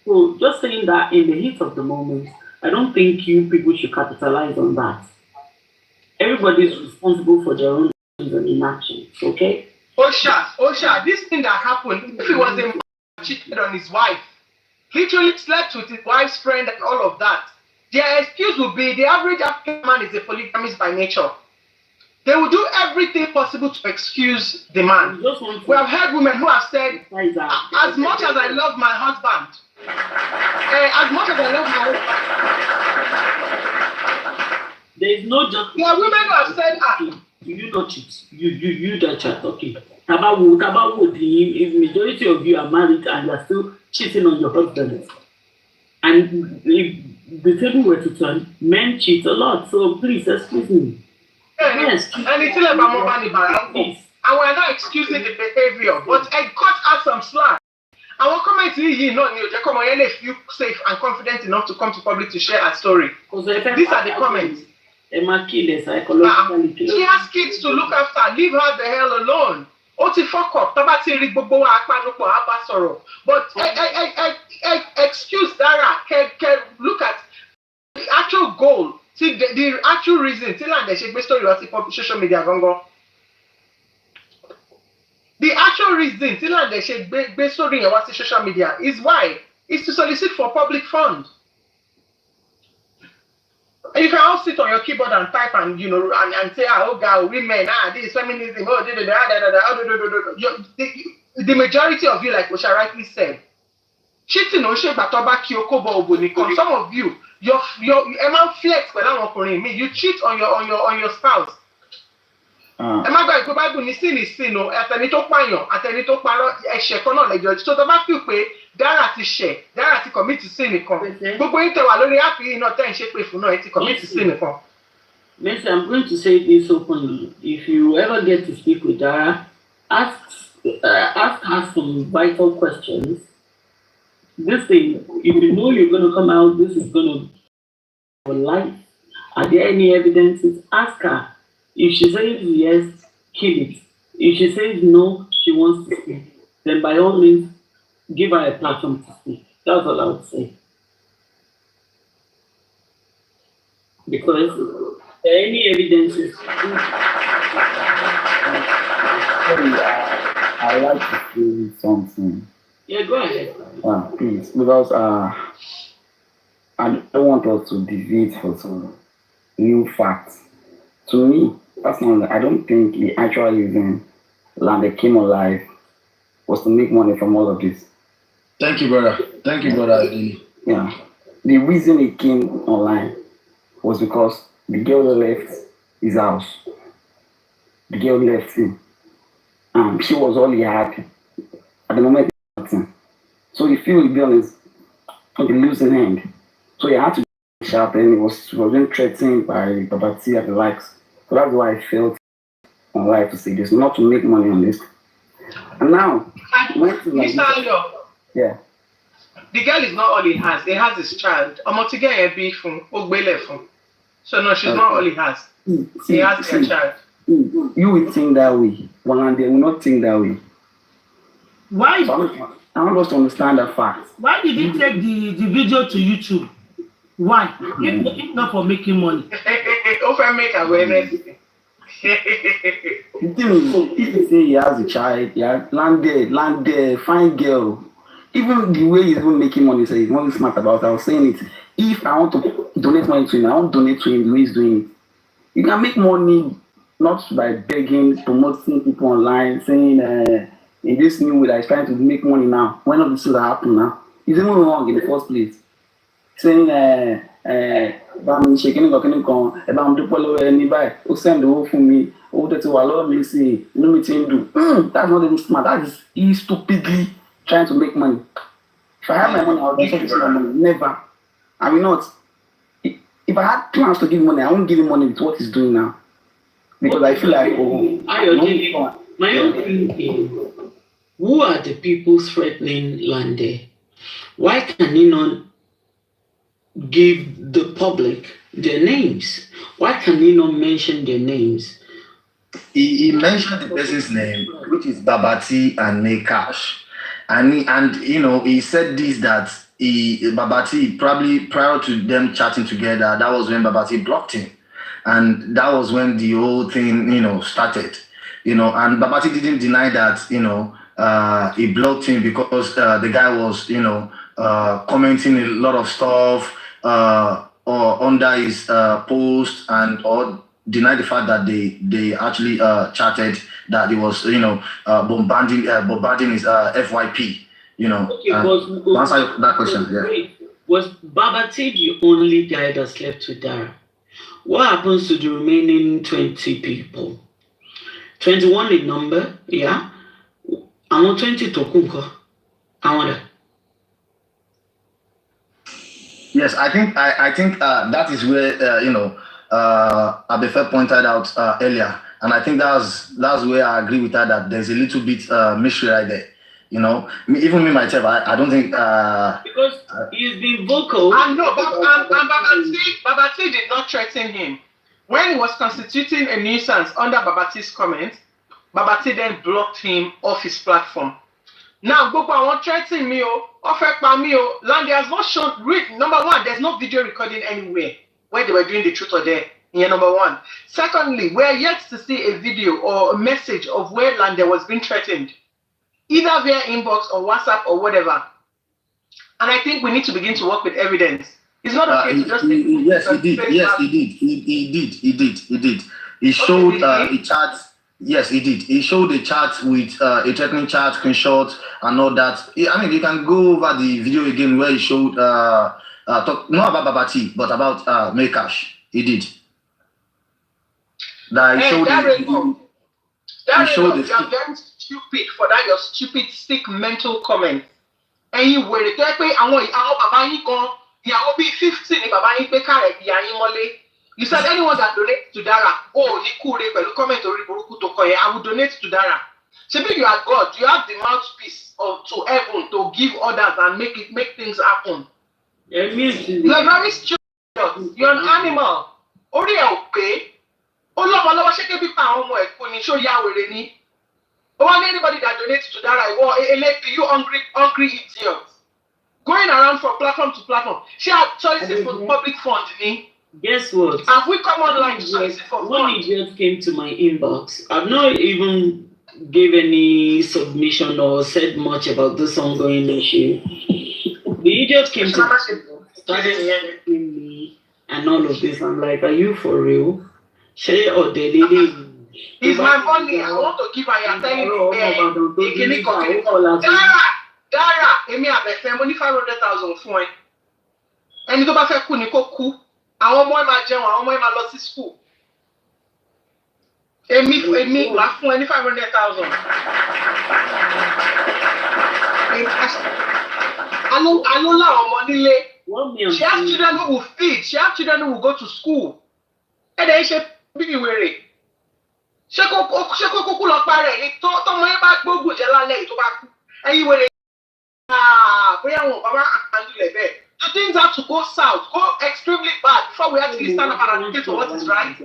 So just saying that in the heat of the moment, I don't think you people should capitalize on that. Everybody is responsible for their own actions and inactions, okay? Osha, this thing that happened, if he was a man cheated on his wife, literally slept with his wife's friend and all of that, their excuse would be the average African man is a polygamist by nature. They will do everything possible to excuse the man. We have heard women who have said, as much as I love my husband, there is no justice. There are women who have said, you not cheat. You that chat, okay. Tabawo, if majority of you are married and you are still cheating on your husband, and if the table were to turn, men cheat a lot. So please excuse me. Yes. And it's still about more money, and we're not excusing the behavior, but I cut out some slack. Our comment here, not new. If feel safe and confident enough to come to public to share her story. These are the comments. She has kids to look after. Leave her the hell alone. Oti fuck up. Tabati ri gbogbo wa apanupo aba sọ̀rọ̀. But excuse Dara. Look at the actual goal. See the actual reason. Till and she make story on social media gongo. The actual reason till and she make story on social media is why? Is to solicit for public fund. And you can all sit on your keyboard and type and and say, oh God, women, this feminism, the majority of you, like Osha rightly said, cheating on Some of you, your flex me, you cheat on your spouse. Ẹ má gbà pé Bible ní sin is sin o, àtẹni tó pààyàn, àtẹni tó parọ́ ẹ̀ṣẹ̀ kan náà lẹ́jọ́. So tó bá feel pé Dara ti ṣẹ̀, Dara ti commit sin nìkan. Gbogbo yín tẹ́ wà lórí app yìí náà tẹ́ ń ṣe pé fún náà ẹ ti commit sin nìkan. Miss, I'm going to say this openly. If you ever get to speak with Dara, ask her some vital questions. This thing, if you know you're going to come out, this is going to be for life. Are there any evidences? Ask her. If she says yes, kill it. If she says no, she wants to speak, then by all means, give her a platform to speak. That's all I would say. Because any evidences. I like to say something. Yeah, go ahead. Please, because I don't want us to deviate for some new facts. To me, personally, I don't think the actual reason Lande came alive was to make money from all of this. Thank you, brother. Thank you, brother. Yeah. The reason he came online was because the girl left his house. The girl left him. She was all he had. At the moment, nothing. So he feel the girl is on the losing end. So he had to sharp and he was being threatened by Babati and the likes. So that's why I felt on life to say this, not to make money on this. And now, yeah. The girl is not all he has. He has his child. So no, she's not all he has. He has their child. You will think that way. One they will not think that way. Why? So I want us to understand that fact. Why did he take the video to YouTube? Why? If not for making money. Over make awareness. The thing is, if you say he has a child, yeah, Lande, fine girl. Even the way he's even making money, so he's not smart about it. I was saying it. If I want to donate money to him, I want to donate to him the way he's doing it. You can make money not by begging, promoting people online, saying in this new way that he's trying to make money now. When all this things are happening now, he's even wrong in the first place. Saying I'm shaking about anybody who send the whole for me, oh that's what I love me see, no me do. That's not even smart. That is he stupidly trying to make money. If I have my money, I'll give my money. Never. I will not. If I had plans to give money, I won't give him money with what he's doing now. Because I feel like my own thing is, who are the people threatening Lande? Why can he not give the public their names? Why can he not mention their names? He mentioned the person's name, which is Babati and Nekash. And he said this that Babati, probably prior to them chatting together, that was when Babati blocked him. And that was when the whole thing, started. And Babati didn't deny that, he blocked him because the guy was, commenting a lot of stuff or under his post or denied the fact that they actually chatted, that he was, bombarding his FYP, Okay, to answer that question, yeah. Was Babati the only guy that slept with Dara? What happens to the remaining 20 people? 21 in number, yeah? I want 20 to Kunko. I want that. Yes, I think that is where Abefe pointed out earlier, and I think that's where I agree with her that there's a little bit mystery right there. Even me myself, I don't think because he's been vocal. And no, but Babati did not threaten him when he was constituting a nuisance under Babati's comment. Babati then blocked him off his platform. Now, Gogo, I want threatening me, Lande has not shown. Number one, there's no video recording anywhere where they were doing the truth or dare. Yeah, number one. Secondly, we're yet to see a video or a message of where Lande was being threatened, either via inbox or WhatsApp or whatever. And I think we need to begin to work with evidence. It's not okay to just. Yes, he did. Yes, he did. He showed a chat. Yes, he did. He showed a chat with a threatening chat, screenshot, and all that. I mean, you can go over the video again where he showed not about Babati, but about Mekash. He did. That he showed. He showed. You are very stupid for that. Your stupid, sick mental comment. And you were the type I want Baba yín kan, ìyàwó bí 50 ni Baba yín pé kare bí yín mọ́lé. You said anyone that donates to Dara, oh, ní kúre pẹ̀lú comment orí burúkú tó kọ yẹn, I will donate to Dara. Ṣebí you are God, you have the mouthpiece to heaven to give orders and make things happen. You are very stupid. You are an animal. Orí ẹ̀ ò pé. Ó lọ́wọ́ ṣé kébí pa àwọn ọmọ ẹ̀ kò ní ṣó yá wèrè ni. Want anybody that donates to Dara, you hungry idiot. Going around from platform to platform. She had choices for public fund, Guess what? And we come online to choices for one fund. idiot came to my inbox. I've not even gave any submission or said much about this ongoing issue. The idiot came to me, started asking me and all of this. I'm like, are you for real? Share or the lady? It's my money. I want to give her. You're telling me, Dara, Emi Abefe, money 500,000 fún ẹ. Ẹni tó bá fẹ́ kú ni kó kú. Àwọn ọmọ ẹ máa jẹun, àwọn ọmọ ẹ máa lọ sí school. Èmi máa fún ẹ ní 500,000. Àló làwọn ọmọ nílé. She has children who will feed. She has children who will go to school. Ẹ̀dẹ̀ ṣe bí wèrè. Ṣé kó kúkú lọ parẹ́ ní tọ́mọ yẹn bá gbógun jẹ́ lálẹ́ yìí tó bá kú. Ẹ̀yin wèrè. Bóyá wọn bàbá àkàndùlẹ̀ bẹ́ẹ̀. The things have to go south, go extremely bad before we actually stand up and advocate for what is right.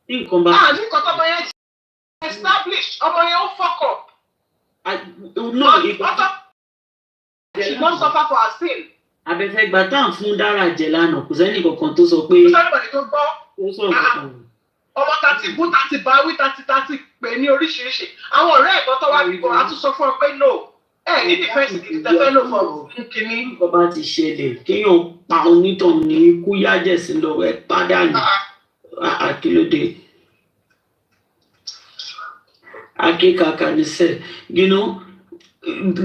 Ní nǹkan tọ́mọ yẹn establish, ọmọ yẹn ó fuck up. She don't suffer for her sin. Abẹ́fẹ́ gba tán fún Dara jẹ lánàá, kò sẹ́ni kankan tó sọ pé. Kò sẹ́ni kankan tó gbọ́. Ọmọ tàti bú tàti báwí tàti pè ní oríṣiríṣi. Àwọn ọ̀rẹ́ ẹ̀gbọ́n tó wá bíbọ̀ á tún sọ fún ọ pé no. Ní defense ní tẹ́fẹ́ ló fọ kíní. Nǹkan bá ti ṣẹlẹ̀ kéèyàn pa onítàn ní ikú yájẹ̀ sí lọ ẹ̀ pàdánù àkìlódé. Akíkàkà ní sẹ́,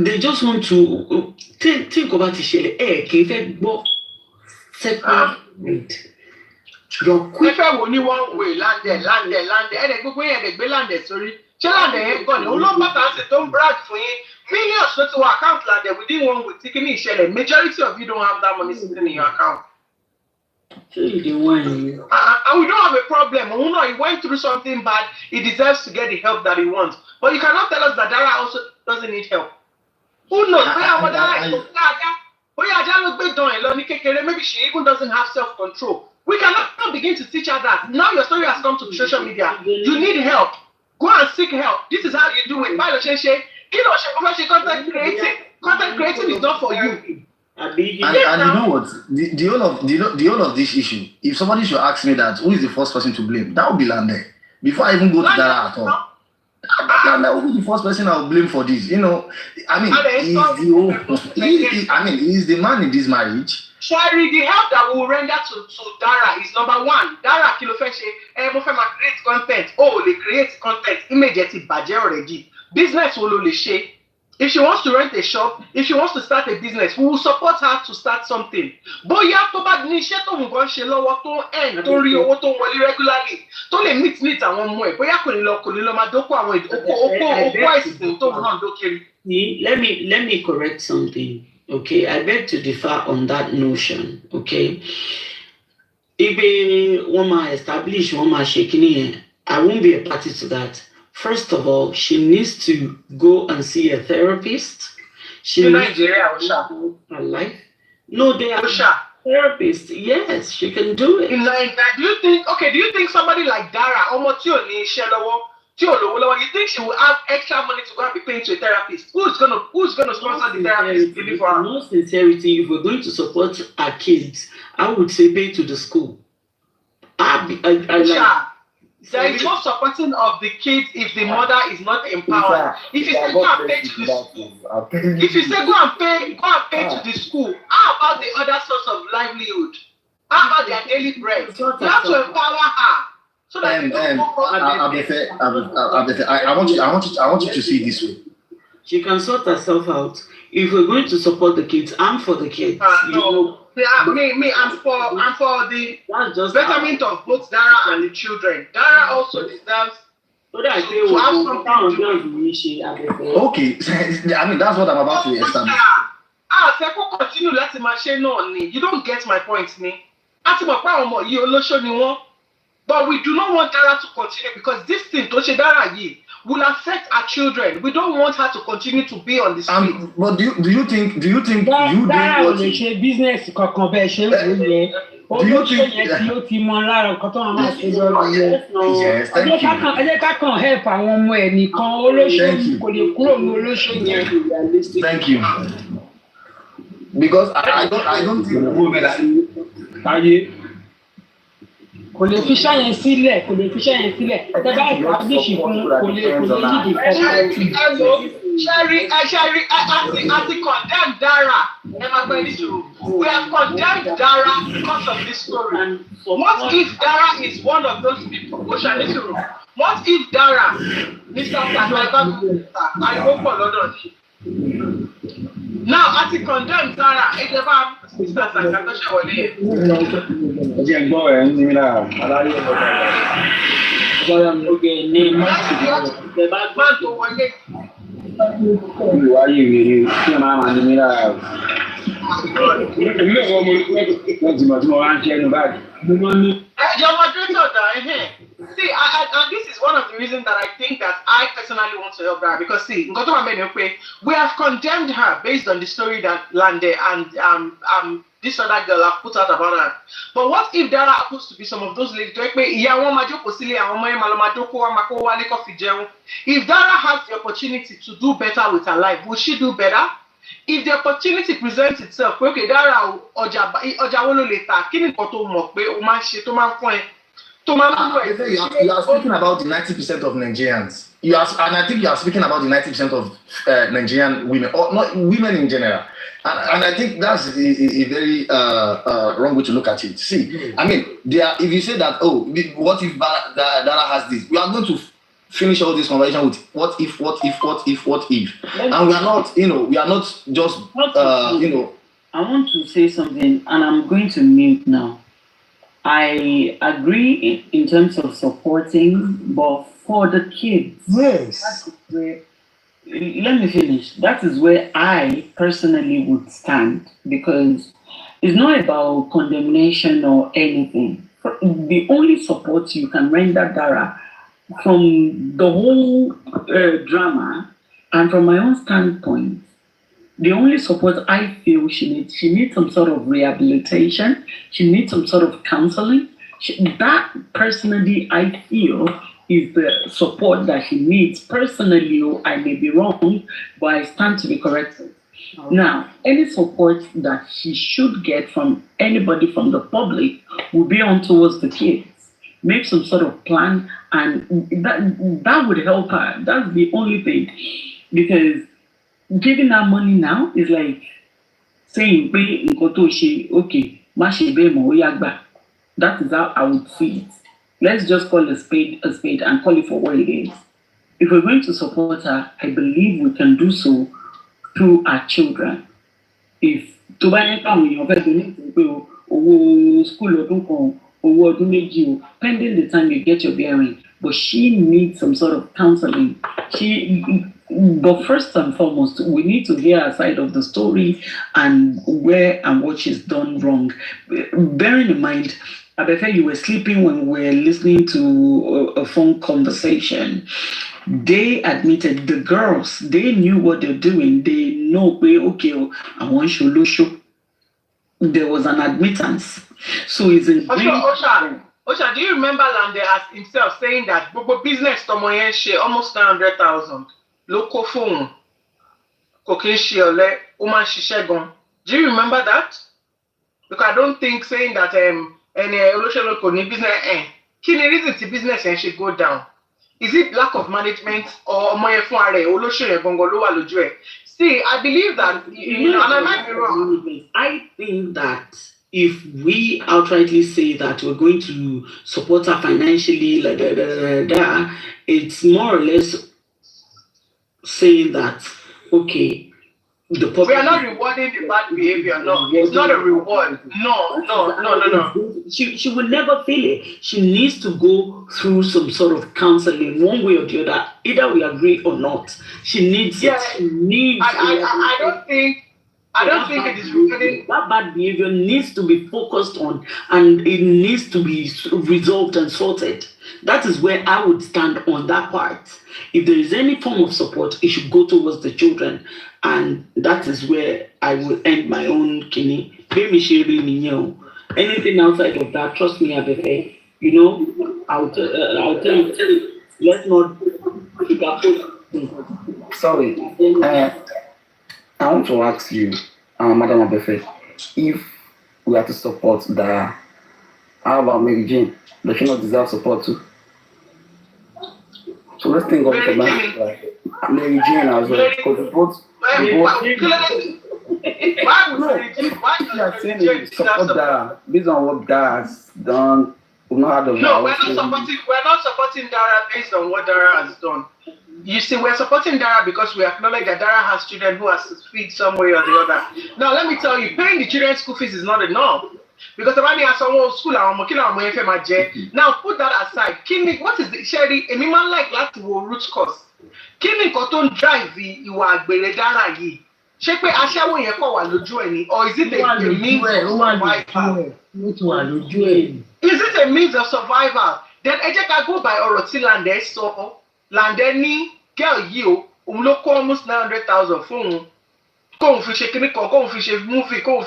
they just want to tí nǹkan bá ti ṣẹlẹ̀ kì í fẹ́ gbọ́ second rate. Ìfẹ́ wo ni one way Lande ẹ̀ẹ́dẹ̀ gbogbo yẹn ẹ̀ẹ́dẹ̀ gbé Lande sórí. Ṣé Lande yẹn gan ni? Òun ló ń bàtà ṣe tó ń brag fún yín. Millions ló ti wọ account Lande within 1 week tí kí ní ìṣẹ̀lẹ̀. Majority of you don't have that money sitting in your account. And we don't have a problem. He went through something bad. He deserves to get the help that he wants. But you cannot tell us that Dara also doesn't need help. Who knows? Maybe she even doesn't have self-control. We cannot begin to teach her that. Now your story has come to social media. You need help. Go and seek help. This is how you do it. Content creating is not for you. And you know what? The whole of this issue, if somebody should ask me that, who is the first person to blame? That would be Lande. Before I even go to Dara at all. Lande will be the first person I will blame for this. I mean, he's the man in this marriage. Shari, the help that we will render to Dara is number one. Dara Kilofeche, create content. They create content. Immediately budget already. Business will only share. If she wants to rent a shop, if she wants to start a business, we will support her to start something. Bóyá tó bá ní iṣẹ́ tó nǹkan ṣe lọ́wọ́ tó tó rí owó tó wọlé regularly, tó lè meet àwọn ọmọ ẹ̀, bóyá kò ní lọ máa dókó àwọn okó àìsàn tó náà dókèrè. Let me correct something. okay, I beg to differ on that notion, okay? If one ma establish, one ma shaking, I won't be a party to that. First of all, she needs to go and see a therapist. She In needs Nigeria, to know her life. No, they are therapists. Yes, she can do it. in Nigeria, do you think somebody like Dara, you think she will have extra money to go and be paying to a therapist? Who's gonna sponsor the therapist for her? No sincerity, if we're going to support our kids, I would say pay to the school. There is no supporting of the kids if the mother is not empowered. If you say go and pay to the school, if you say go and pay to the school, how about the other source of livelihood? How about their daily bread? You have to empower her. So that I want you to see it this way. She can sort herself out. If we're going to support the kids, I'm for the kids. No. I'm for the betterment of both Dara and the children. Dara also deserves to have something to do. Okay, I mean that's what I'm about to establish. Continue letting my share no. You don't get my point, me. But we do not want Dara to continue because this thing, Toshe Dara will affect our children. We don't want her to continue to be on the street. But do you think you doing what business Yes, thank you. Thank you. Because I don't think kò lè fi ṣáyẹn sílẹ̀ tẹ́ bá establish fún kò lè yídi Ṣẹ́rí condemned Dara. We have condemned Dara because of this story. What if Dara is one of those people? What if Dara, Mr. I hope for London. Now, I condemn Dara. Mr. See, and this is one of the reasons that I think that I personally want to help Dara because see, we have condemned her based on the story that Lande and this other girl have put out about her. But what if Dara happens to be some of those ladies? If Dara has the opportunity to do better with her life, will she do better? If the opportunity presents itself, okay, Dara Ojawolo later, kini koto mo pe o ma se to ma fun e. You are speaking about the 90% of Nigerians. And I think you are speaking about the 90% of Nigerian women, or not women in general. And I think that's a very wrong way to look at it. See, I mean, if you say that, what if Dara has this? We are going to finish all this conversation with what if, and we are not just, I want to say something, and I'm going to mute now. I agree in terms of supporting, but for the kids, yes. Let me finish. That is where I personally would stand because it's not about condemnation or anything. The only support you can render Dara from the whole drama and from my own standpoint, the only support I feel she needs some sort of rehabilitation. She needs some sort of counseling. That personally, I feel is the support that she needs. Personally, I may be wrong, but I stand to be corrected. Okay. Now, any support that she should get from anybody from the public will be on towards the kids. Make some sort of plan, and that would help her. That's the only thing, because giving her money now is like saying, okay, that is how I would see it. Let's just call a spade and call it for what it is. If we're going to support her, I believe we can do so through our children. If pending the time you get your bearing, but she needs some sort of counseling. But first and foremost, we need to hear her side of the story and where and what she's done wrong. Bearing in mind, Abefe, you were sleeping when we were listening to a phone conversation. They admitted, the girls, they knew what they're doing. They know, okay, I want show. There was an admittance. So it's in Osha, do you remember Lande as himself saying that Bobo business Tomoyen share almost 900,000 local phone? Cocaine share woman shishegon. Do you remember that? Because I don't think saying that any local business kini reason the business and should go down. Is it lack of management or moye fun are olosere gongo lo wa loju e? See, I believe that and I might be wrong. I think that if we outrightly say that we're going to support her financially, it's more or less saying that, okay, we are not rewarding the bad behavior. No, it's not a reward. No. She will never feel it. She needs to go through some sort of counseling, one way or the other. Either we agree or not, she needs it. She needs. I don't think it is rewarding. That bad behavior needs to be focused on, and it needs to be resolved and sorted. That is where I would stand on that part. If there is any form of support, it should go towards the children. And that is where I will end my own kini. Anything outside of that, trust me, Abefe, I'll tell you, let's not keep up. Sorry. I want to ask you, Madam Abefe, if we are to support Dara, how about Mary Jane? Does she not deserve support too? So let's think of the Mary Jane as well, because both. Why support Dara based on what Dara has done? We're not supporting Dara based on what Dara has done. You see, we're supporting Dara because we acknowledge that Dara has children who has to feed some way or the other. Now, let me tell you, paying the children's school fees is not enough. Because the money has someone school now put that aside. What is the Sherry? A man like that will root cause. Kini cotton drive the Iwa Dara yi. Ṣé pé aṣẹ́wó yẹn kọ̀ wà lójú ẹ̀ ni, or is it a means of survival? Is it a means of survival? Then ẹ jẹ́ ká go by ọ̀rọ̀ tí Lande sọ. Lande ní girl yìí o, òun ló kó almost 900,000 fún un. Kóun fi ṣe kíní kan, kóun fi ṣe movie, kóun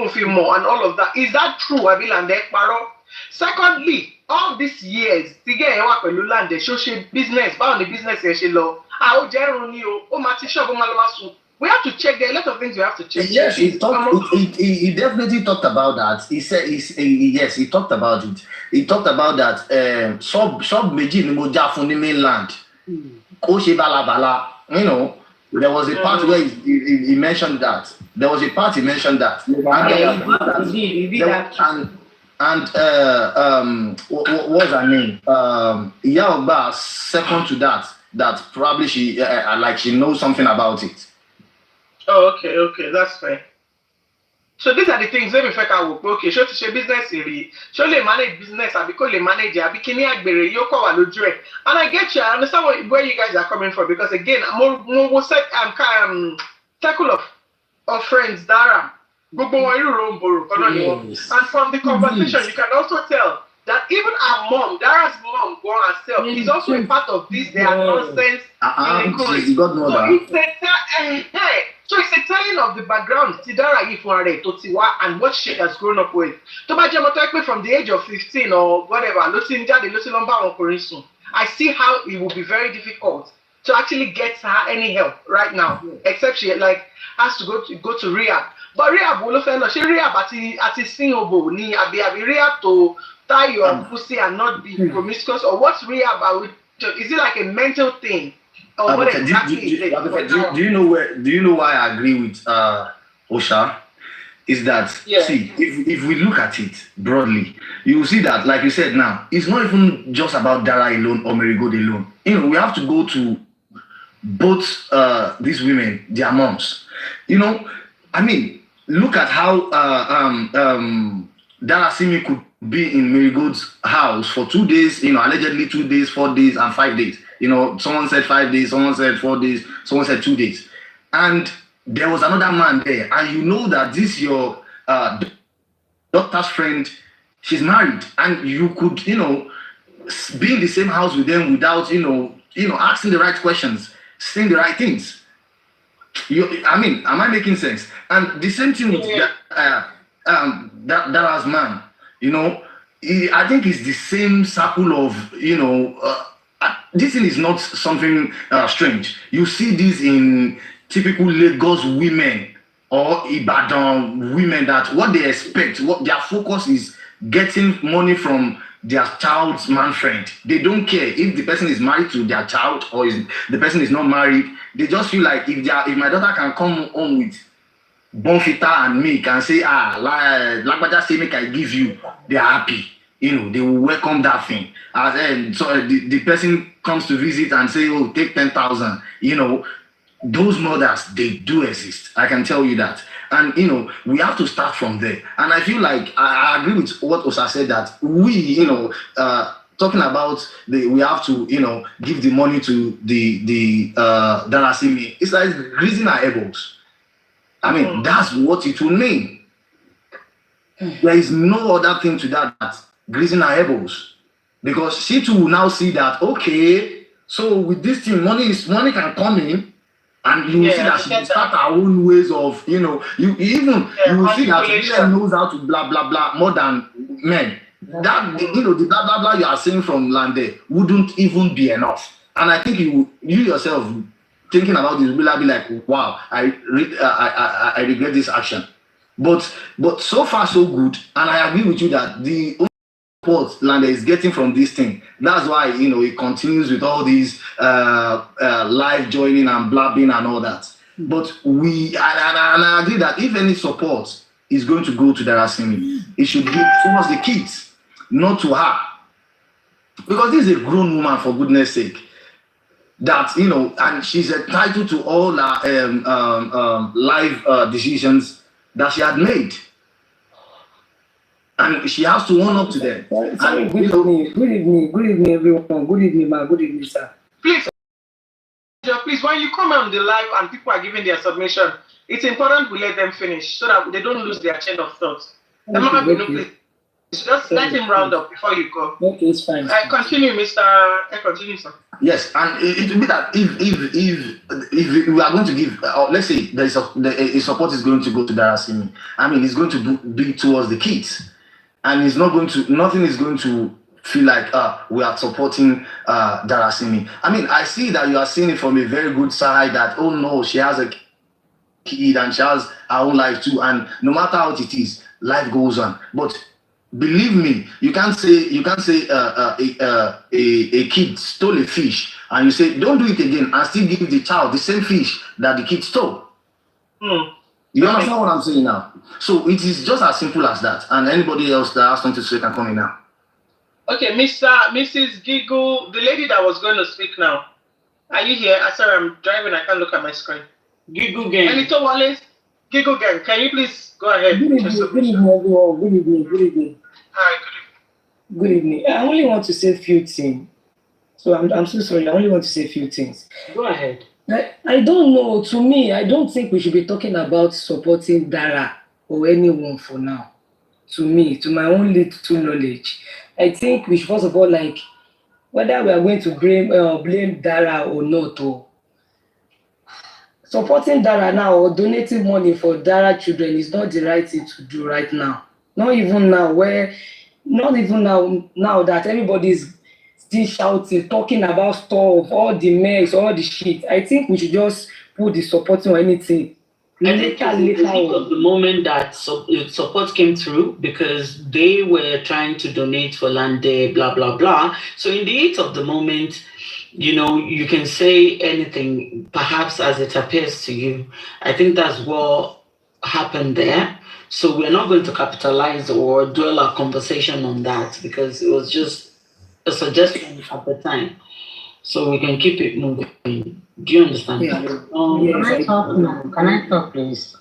fi mọ̀ and all of that. Is that true, àbí Lande parọ́? Secondly, all these years, tí gẹ̀ yẹn wà pẹ̀lú Lande, ṣó ṣe business, báwo ni business yẹn ṣe lọ? Ó jẹ́rùn ni o, ó máa ti ṣọ́ọ̀bù máa lọ máa sùn. We have to check. There are a lot of things we have to check. Yes, he definitely talked about that. He said, yes, he talked about it. He talked about that. Shop meji ni mo ja fun ni mainland. Ko se balabala. There was a part where he mentioned that. What was her name? Ijoba second to that. That probably she knows something about it. Oh, okay, that's fair. So these are the things let me fake out. Okay, show to share business show le manage business, abiko le manage, abikini agbere, yoko wa loju e. And I get you, I understand where you guys are coming from, because again, more circle of friends, Dara. And from the conversation, you can also tell that even our mom, Dara's mom, herself, is also a part of this. Their nonsense. So it's a telling of the background Dara and what she has grown up with. From the age of 15 or whatever, I see how it will be very difficult to actually get her any help right now, except she has to go to rehab. But rehab will she rehab at a single ni abi rehab to tie your pussy and not be promiscuous, or what's rehab? Is it like a mental thing? Or what exactly is it? Do you know why I agree with Osha? Is that see, if we look at it broadly, you will see that, like you said now, it's not even just about Dara alone or Marigold alone. We have to go to both these women, their moms. Look at how Dara Simi could be in Marigold's house for 2 days, allegedly 2 days, 4 days, and 5 days. someone said 5 days, someone said 4 days, someone said 2 days. And there was another man there. And you know that this your doctor's friend, she's married. And you could, be in the same house with them without, asking the right questions, saying the right things. Am I making sense? And the same thing with Dara's man, I think it's the same circle of, this thing is not something strange. You see this in typical Lagos women or Ibadan women, that what they expect, what their focus is getting money from their child's man friend. They don't care if the person is married to their child or the person is not married. They just feel like if my daughter can come home with bonfita and milk and say, like say make I give you, they're happy. They will welcome that thing. So the person comes to visit and say, oh, take 10,000. Those mothers, they do exist. I can tell you that. And, we have to start from there. And I feel like I agree with what Osa said, that we, talking about we have to, give the money to the Dara Simi. It's like greasing our elbows. I mean, that's what it will mean. There is no other thing to that greasing our elbows. Because she too will now see that, okay, so with this thing, money can come in. And you will see that she will start her own ways of, you will see that women knows how to blah, blah, blah more than men. That, the blah, blah, blah you are saying from Lande wouldn't even be enough. And I think you yourself thinking about this will be like, wow, I regret this action. But so far so good. And I agree with you that the support Lande is getting from this thing, that's why it continues with all these live joining and blabbing and all that. But I agree that if any support is going to go to Dara Simi, it should be towards the kids, not to her, because this is a grown woman, for goodness sake, that and she's entitled to all the live decisions that she had made. And she has to own up to them. Sorry, good evening, everyone. Good evening, ma. Good evening, sir. Please, when you come on the live and people are giving their submission, it's important we let them finish so that they don't lose their chain of thought. Okay. Just let him round up before you go. Okay, it's fine. Continue, continue, sir. Yes, and it will be that if we are going to give, let's say a support is going to go to Dara Simi, I mean, it's going to be towards the kids. And nothing is going to feel like we are supporting Dara Simi. I mean, I see that you are seeing it from a very good side, that, oh no, she has a kid and she has her own life too. And no matter how it is, life goes on. But believe me, you can't say a kid stole a fish and you say, don't do it again, and still give the child the same fish that the kid stole. You understand what I'm saying now? So it is just as simple as that. And anybody else that has something to say can come in now. Okay, Mrs. Giggle, the lady that was going to speak now. Are you here? Sorry, I'm driving. I can't look at my screen. Giggle gang. Elito Wallace, Giggle gang. Can you please go ahead? Good evening, everyone. Good evening. Hi, good evening. I only want to say a few things. So I'm so sorry. I only want to say a few things. Go ahead. I don't know. To me, I don't think we should be talking about supporting Dara or anyone for now. To me, to my own little knowledge, I think we should first of all, like, whether we are going to blame Dara or not, or supporting Dara now or donating money for Dara children is not the right thing to do right now. Not even now that everybody is still shouting, talking about stuff, all the mess, all the shit. I think we should just put the supporting or anything. I think of the moment that support came through, because they were trying to donate for Lande, blah, blah, blah. So in the heat of the moment, you can say anything, perhaps as it appears to you. I think that's what happened there. So we're not going to capitalize or dwell our conversation on that, because it was just a suggestion at the time. So we can keep it moving. Do you understand? Yeah. Can I talk now? Can I talk, please?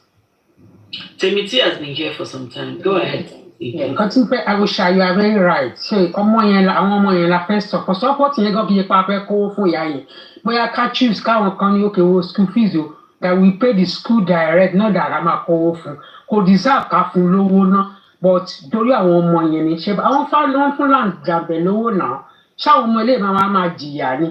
Temiti has been here for some time. Go ahead. nǹkan tí pé Arusha you are very right ṣe ọmọ yẹn àwọn ọmọ yẹn la fẹ́ support yẹn gan kì í pa fẹ́ kówó fún ìyá yẹn bóyá ká choose káwọn kan ní òkè wo school fees o that we pay the school direct not that a máa kówó fún kò deserve ká fún lówó ná but torí àwọn ọmọ yẹn ní ṣe àwọn fáwọn fún làǹdàbẹ̀ lówó náà ṣáwọn ọmọ ilé máa jìyà ni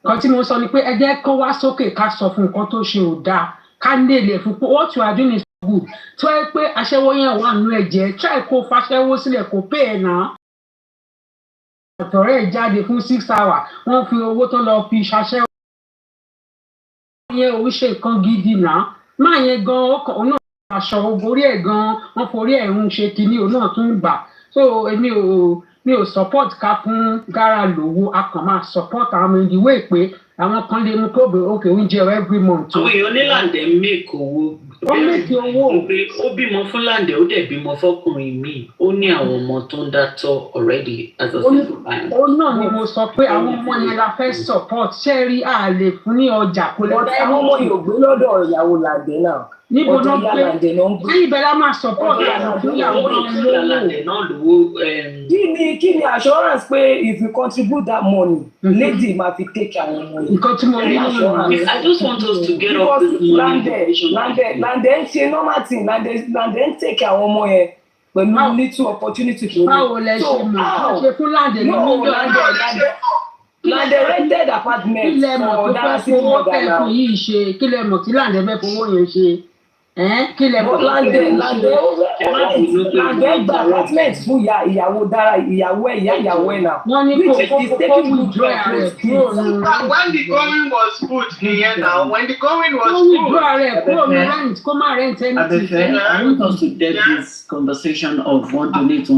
nǹkan tí mo sọ ni pé ẹ jẹ́ kó wá sókè ká sọ fún nǹkan tó ṣe ò dáa ká nílé fún pé what you are doing is good tó yẹ pé aṣẹ́wó yẹn wà nínú ẹ̀jẹ̀ try kó faṣẹ́wó sílẹ̀ kó pay ẹ̀ náà ọ̀tọ̀rẹ́ ẹ̀ jáde fún 6 hours wọ́n fi owó tó lọ fi ṣaṣẹ́wó yẹn ò ṣe nǹkan gidi náà máa yẹn gan òun náà aṣọ orí ẹ̀ gan wọ́n forí ẹ̀ ń ṣe kinní òun náà tún gbà so èmi ò support ká fún Dara lówó a kàn máa support àwọn ìdíwé pé àwọn kan lè mú kóbe òkè oúnjẹ every month. àwọn èèyàn ní Lande make owó ó bímọ fún Lande ó dẹ̀ bímọ fọkùnrin míì ó ní àwọn ọmọ tó ń dátọ́ already as a single parent. ó náà ni mo sọ pé àwọn ọmọ yẹn la fẹ́ support ṣé rí a lè fún ní ọjà kó lè. ọ̀dà ẹ̀wọ̀n ọmọ yóò gbé lọ́dọ̀ ìyàwó Lande náà. níbo ló gbé ní ibẹ̀ la máa support àwọn ìyàwó Lande náà lówó. kí ni assurance pé if you contribute that money lady máa fi take àwọn ọmọ yìí. nǹkan tí mo rí nínú I just want us to get off this money. Lande ń ṣe normal thing Lande ń take àwọn ọmọ yẹn pẹ̀lú little opportunity to do. báwo lẹ ṣe mọ̀ ṣe fún Lande ní mílíọ̀nù. Lande rented apartment for Dara sí mọ̀gá náà. kí lẹ mọ̀ tí Lande fẹ́ fowó yẹn ṣe kí lẹ mọ̀ Lande gba apartment fún ìyàwó Dara ìyàwó ẹ̀ náà. wọ́n ní kó withdraw rẹ̀ kúrò ní. when the going was good nìyẹn now when the going was kó withdraw rẹ̀ kúrò ní rent kó má rent anything. I want us to get this conversation of one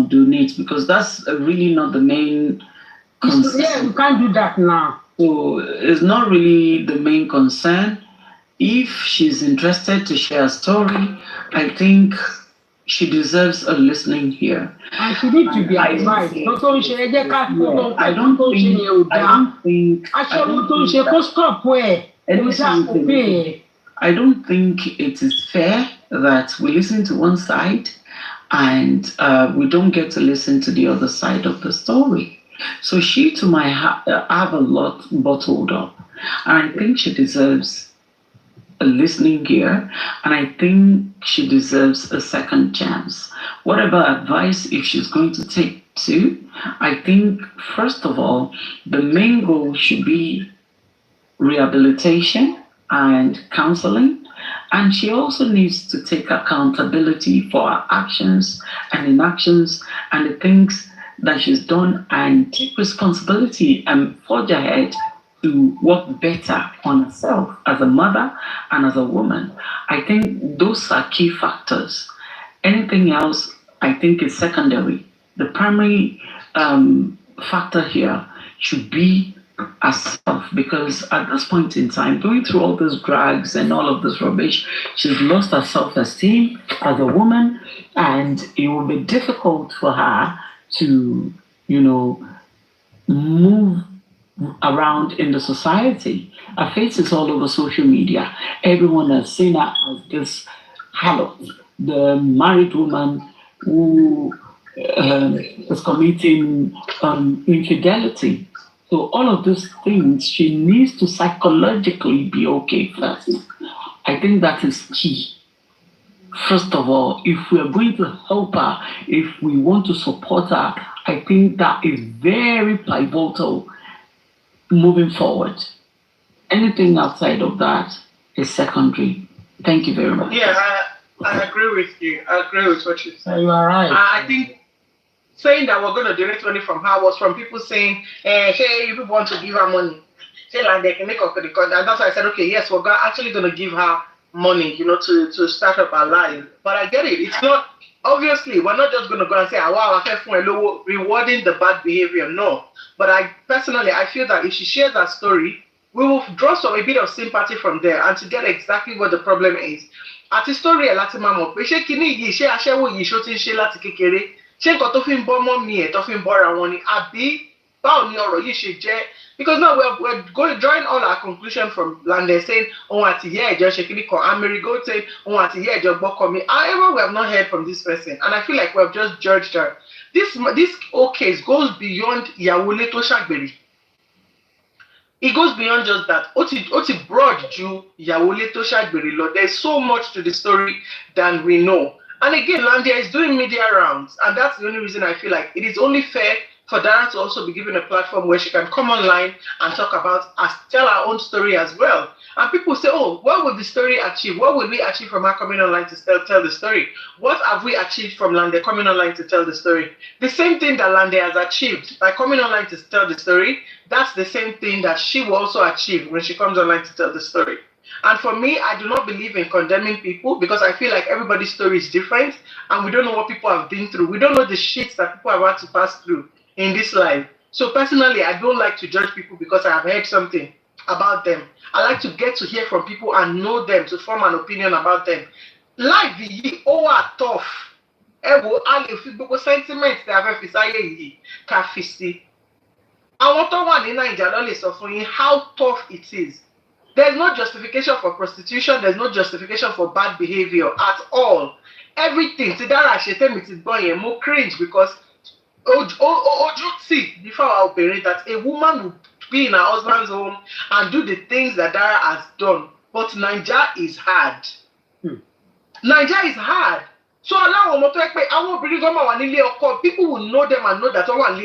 donate because that's really not the main concern. Yeah, we can't do that now. So it's not really the main concern. If she's interested to share a story, I think she deserves a listening here. And she needs to be advised. I don't think it is fair that we listen to one side and we don't get to listen to the other side of the story. So she too might have a lot bottled up. And I think she deserves a listening ear, and I think she deserves a second chance. Whatever advice, if she's going to take too, I think, first of all, the main goal should be rehabilitation and counseling. And she also needs to take accountability for her actions and inactions and the things that she's done and take responsibility and forge ahead to work better on herself as a mother and as a woman. I think those are key factors. Anything else, I think, is secondary. The primary factor here should be herself, because at this point in time, going through all those drugs and all of this rubbish, she's lost her self-esteem as a woman, and it will be difficult for her to, move around in the society. Her face is all over social media. Everyone has seen her as this harlot, the married woman who is committing infidelity. So all of these things, she needs to psychologically be okay first. I think that is key. First of all, if we are going to help her, if we want to support her, I think that is very pivotal moving forward. Anything outside of that is secondary. Thank you very much. Yeah, I agree with you. I agree with what you said. You are right. I think saying that we're going to donate money from her was from people saying, hey, you people want to give her money. Say like they can make up the record. And that's why I said, okay, yes, we're actually going to give her money, to start up her life. But I get it. It's not, obviously, we're not just going to go and say, wow, rewarding the bad behavior. No. But I feel that if she shares that story, we will draw a bit of sympathy from there and to get exactly what the problem is. At the story, láti máa mọ̀ pé ṣé kíní yìí, ṣé aṣẹ́wó yìí ṣó ti ń ṣe láti kékeré, ṣé nǹkan tó fi ń bọ́ mọ́ mi ẹ̀ tó fi ń bọ́ra wọn ni, àbí báwo ni ọ̀rọ̀ yìí ṣe jẹ́, because now we're going drawing all our conclusion from Lande saying ohun àti ìyá ẹ̀jọ́ ṣe kíní kan, and Mary Gold saying ohun àti ìyá ẹ̀jọ́ gbọ́kọ̀ mi. However, we have not heard from this person, and I feel like we have just judged her. This whole case goes beyond ìyàwó ilé tó ṣàgbèrè. It goes beyond just that. Oti broad ju ìyàwó ilé tó ṣàgbèrè lọ. There's so much to the story than we know. And again, Landia is doing media rounds, and that's the only reason I feel like it is only fair for Dara to also be given a platform where she can come online and talk about, tell her own story as well. And people say, oh, what will the story achieve? What will we achieve from her coming online to tell the story? What have we achieved from Lande coming online to tell the story? The same thing that Lande has achieved by coming online to tell the story, that's the same thing that she will also achieve when she comes online to tell the story. And for me, I do not believe in condemning people because I feel like everybody's story is different and we don't know what people have been through. We don't know the shit that people have had to pass through in this life. So personally, I don't like to judge people because I have heard something about them. I like to get to hear from people and know them to form an opinion about them. Life is tough. Sentiments how tough it is. There's no justification for prostitution. There's no justification for bad behavior at all. Everything. Dara more cringe because before I'll bury that a woman would be in her husband's home and do the things that Dara has done. But Nigeria is hard. Nigeria is hard. So allow people will know them and know that why they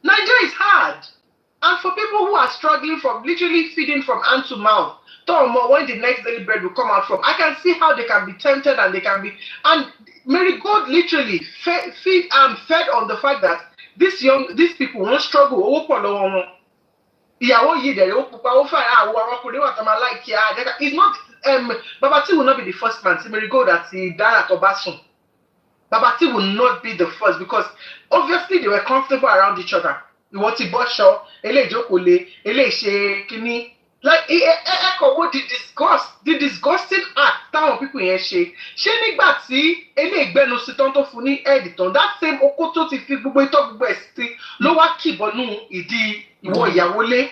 Nigeria is hard. And for people who are struggling from literally feeding from hand to mouth, when the next daily bread will come out from, I can see how they can be tempted and they can be. And Mary God literally fed on the fact that these people won't struggle. It's not Babati will not be the first man. Mary God that Dara Tobasun. Babati will not be the first because obviously they were comfortable around each other. What he bought show, like the disgusting act táwọn people yẹn ṣe nígbà tí eléègbẹ́nu sí tán tó fún ní ẹ̀ẹ́dìtàn that same okó tó ti fi gbogbo itọ́ gbogbo ẹ̀ sí ló wá kìbọnú ìdí ìwọ ìyàwó lé.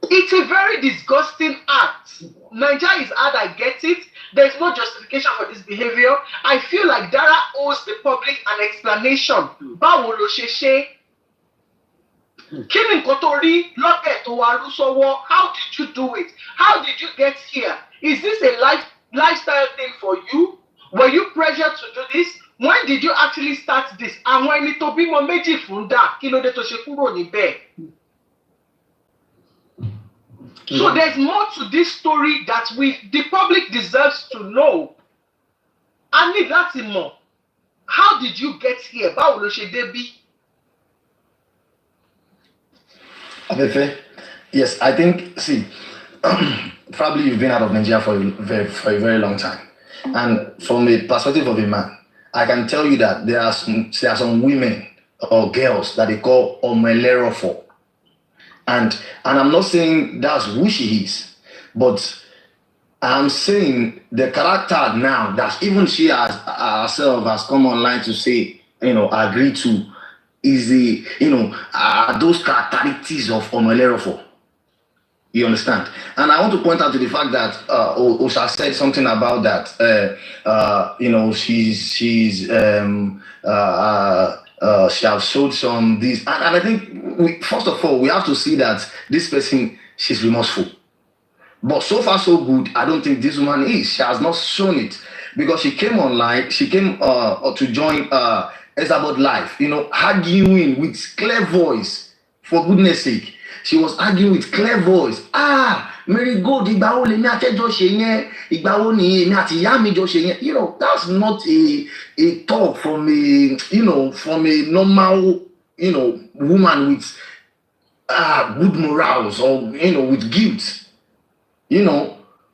It's a very disgusting act. Nigeria is hard, I get it. There's no justification for this behavior. I feel like Dara owes the public an explanation. Báwo ló ṣe ṣe? How did you do it? How did you get here? Is this a lifestyle thing for you? Were you pressured to do this? When did you actually start this? And when it be mo méjì fún dà, kí ló dé tó ṣe kúrò níbẹ̀? So there's more to this story that the public deserves to know. I need láti mọ̀. How did you get here? Báwo ló ṣe débí? Yes, I think, probably you've been out of Nigeria for a very long time. And from a perspective of a man, I can tell you that there are some women or girls that they call omelero for. And I'm not saying that's who she is, but I'm saying the character now that even she herself has come online to say, agree to, is those characteristics of Omelerofo. You understand? And I want to point out to the fact that Osha said something about that. She has showed some this, and I think first of all we have to see that this person, she's remorseful. But so far so good, I don't think this woman is. She has not shown it because she came online. She came to join Ezabod Live, arguing with clear voice. For goodness sake, she was arguing with clear voice. Mary Gold, ìgbà wo lèmi àti ẹjọ́ ṣe yẹn, ìgbà wo ni èmi àti ìyá mi jọ ṣe yẹn. That's not a talk from a normal woman with good morals or with guilt.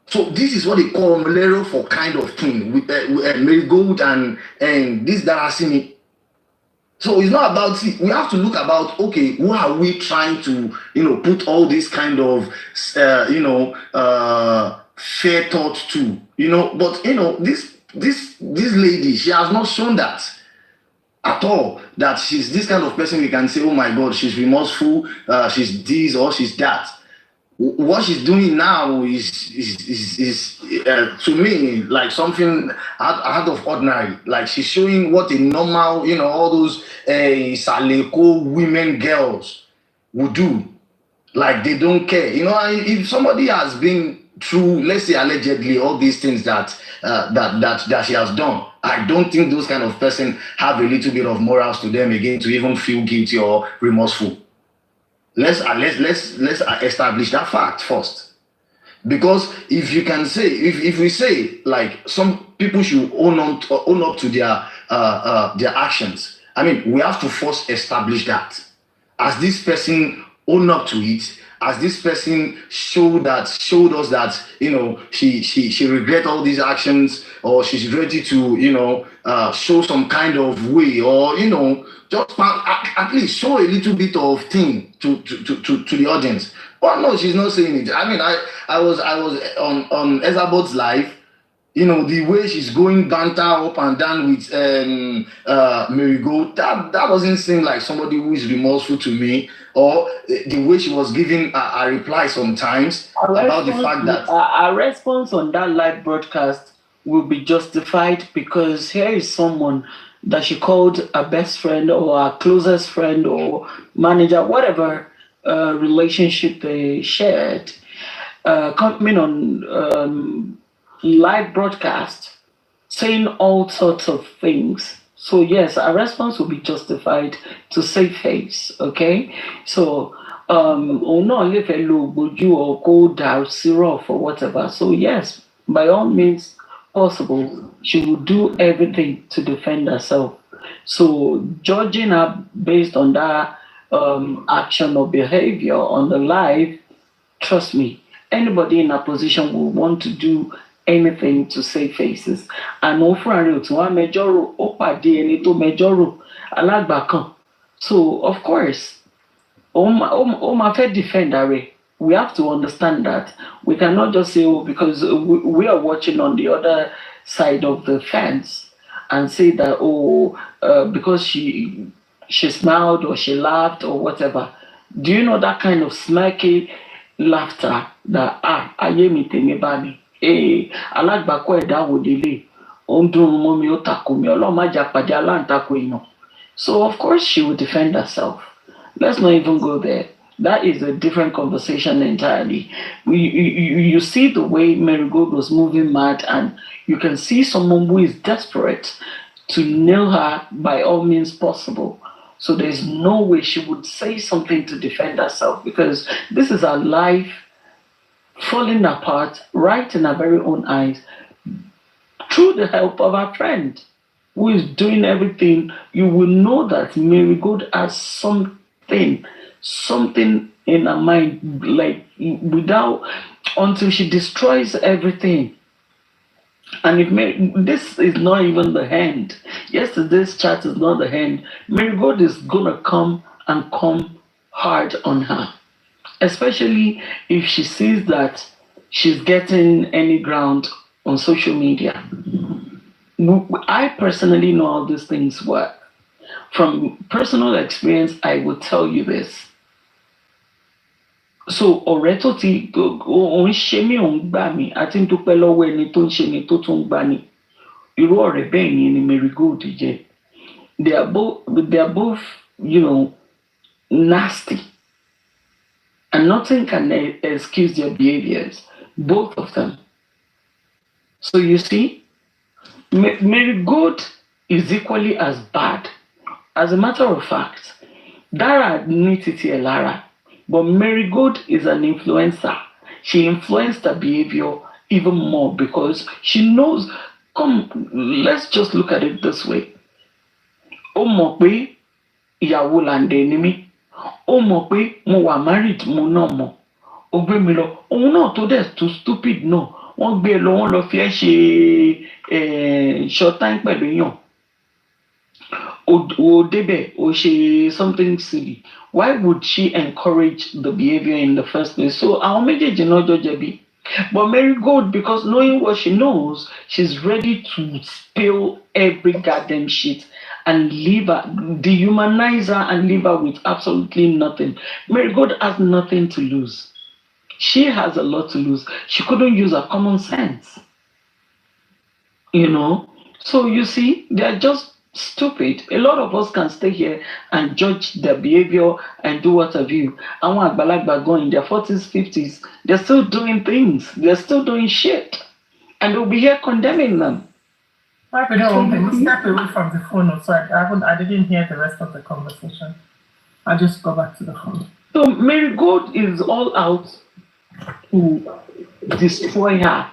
So this is what they call Omelero for kind of thing with Mary Gold and this Darasini. So it's not about we have to look about, okay, who are we trying to put all this kind of fair thought to, but this lady, she has not shown that. at all. That she's this kind of person we can say, oh my God, she's remorseful, she's this or she's that. What she's doing now is to me like something out of ordinary. Like she's showing what a normal, all those Saleko women girls would do. Like they don't care, if somebody has been through, let's say allegedly, all these things that she has done, I don't think those kind of person have a little bit of morals to them again to even feel guilty or remorseful. Let's establish that fact first, because if you can say, if we say like some people should own up to their actions, I mean we have to first establish that. As this person own up to it, as this person showed us that she regret all these actions, or she's ready to show some kind of way, or just at least show a little bit of thing to the audience. But no, she's not saying it. I mean, I was on Ezabot's live. The way she's going banter up and down with Marigold, that doesn't seem like somebody who is remorseful to me. Or the way she was giving a reply sometimes about the fact that our response on that live broadcast will be justified, because here is someone that she called a best friend or a closest friend or manager, whatever relationship they shared, coming on live broadcast saying all sorts of things. So yes, our response will be justified to save face. Okay, so not if you or cold or syrup or whatever. So yes, by all means possible, she will do everything to defend herself. So judging her based on that action or behavior on the live, trust me, anybody in a position will want to do anything to save faces. And so of course, defend her. We have to understand that we cannot just say, oh, because we are watching on the other side of the fence and say that, because she smiled or she laughed or whatever. Do you know that kind of smirky laughter that aye mi tèmi bá mi, alágbàkọ ẹ̀dá wò délé, ó ń dùn mọ́ mi, ó takò mi, Ọlọ́run má jà pàdé aláǹtakò èèyàn. So of course she will defend herself. Let's not even go there. That is a different conversation entirely. You see the way Marigold was moving mad, and you can see someone who is desperate to nail her by all means possible. So there's no way she would say something to defend herself, because this is her life falling apart right in her very own eyes through the help of her friend who is doing everything. You will know that Marigold has something in her mind, like until she destroys everything. And this is not even the end. Yesterday's chat is not the end. Marigold is gonna come hard on her, especially if she sees that she's getting any ground on social media. I personally know how these things work. From personal experience, I will tell you this. So ọ̀rẹ́ tó ti òun ṣe mí òun gbà mí, àti ń dúpẹ́ lọ́wọ́ ẹni tó ń ṣe mí tó tún gbà ní. Irú ọ̀rẹ́ bẹ́ẹ̀ ni Marigold jẹ́. They are both, nasty. And nothing can excuse their behaviors. Both of them. So you see, Marigold is equally as bad. As a matter of fact, Dara needs it here, Lara. But Marigold is an influencer. She influenced her behavior even more because she knows. Let's just look at it this way. Ó mọ̀ pé ìyàwó Lande ni mí. Ó mọ̀ pé mo wà married, mo náà mọ̀. Ó gbé mi lọ. Òun náà tó dẹ̀ too stupid náà. Wọ́n gbé lọ, wọ́n lọ fi ẹ́ ṣe short time pẹ̀lú èèyàn. Ó débẹ̀, ó ṣe something silly. Why would she encourage the behavior in the first place? So àwọn méjèèjì náà jọ jẹ̀bi. But Marigold, because knowing what she knows, she's ready to spill every goddamn shit and leave her, dehumanize her and leave her with absolutely nothing. Marigold has nothing to lose. She has a lot to lose. She couldn't use her common sense. So you see, they're just stupid. A lot of us can stay here and judge their behavior and do what have you. Àwọn àgbàlagbà going in their 40s, 50s, they're still doing things. They're still doing shit. And we'll be here condemning them. Step away from the phone, so I didn't hear the rest of the conversation. I'll just go back to the phone. So Marigold is all out to destroy her.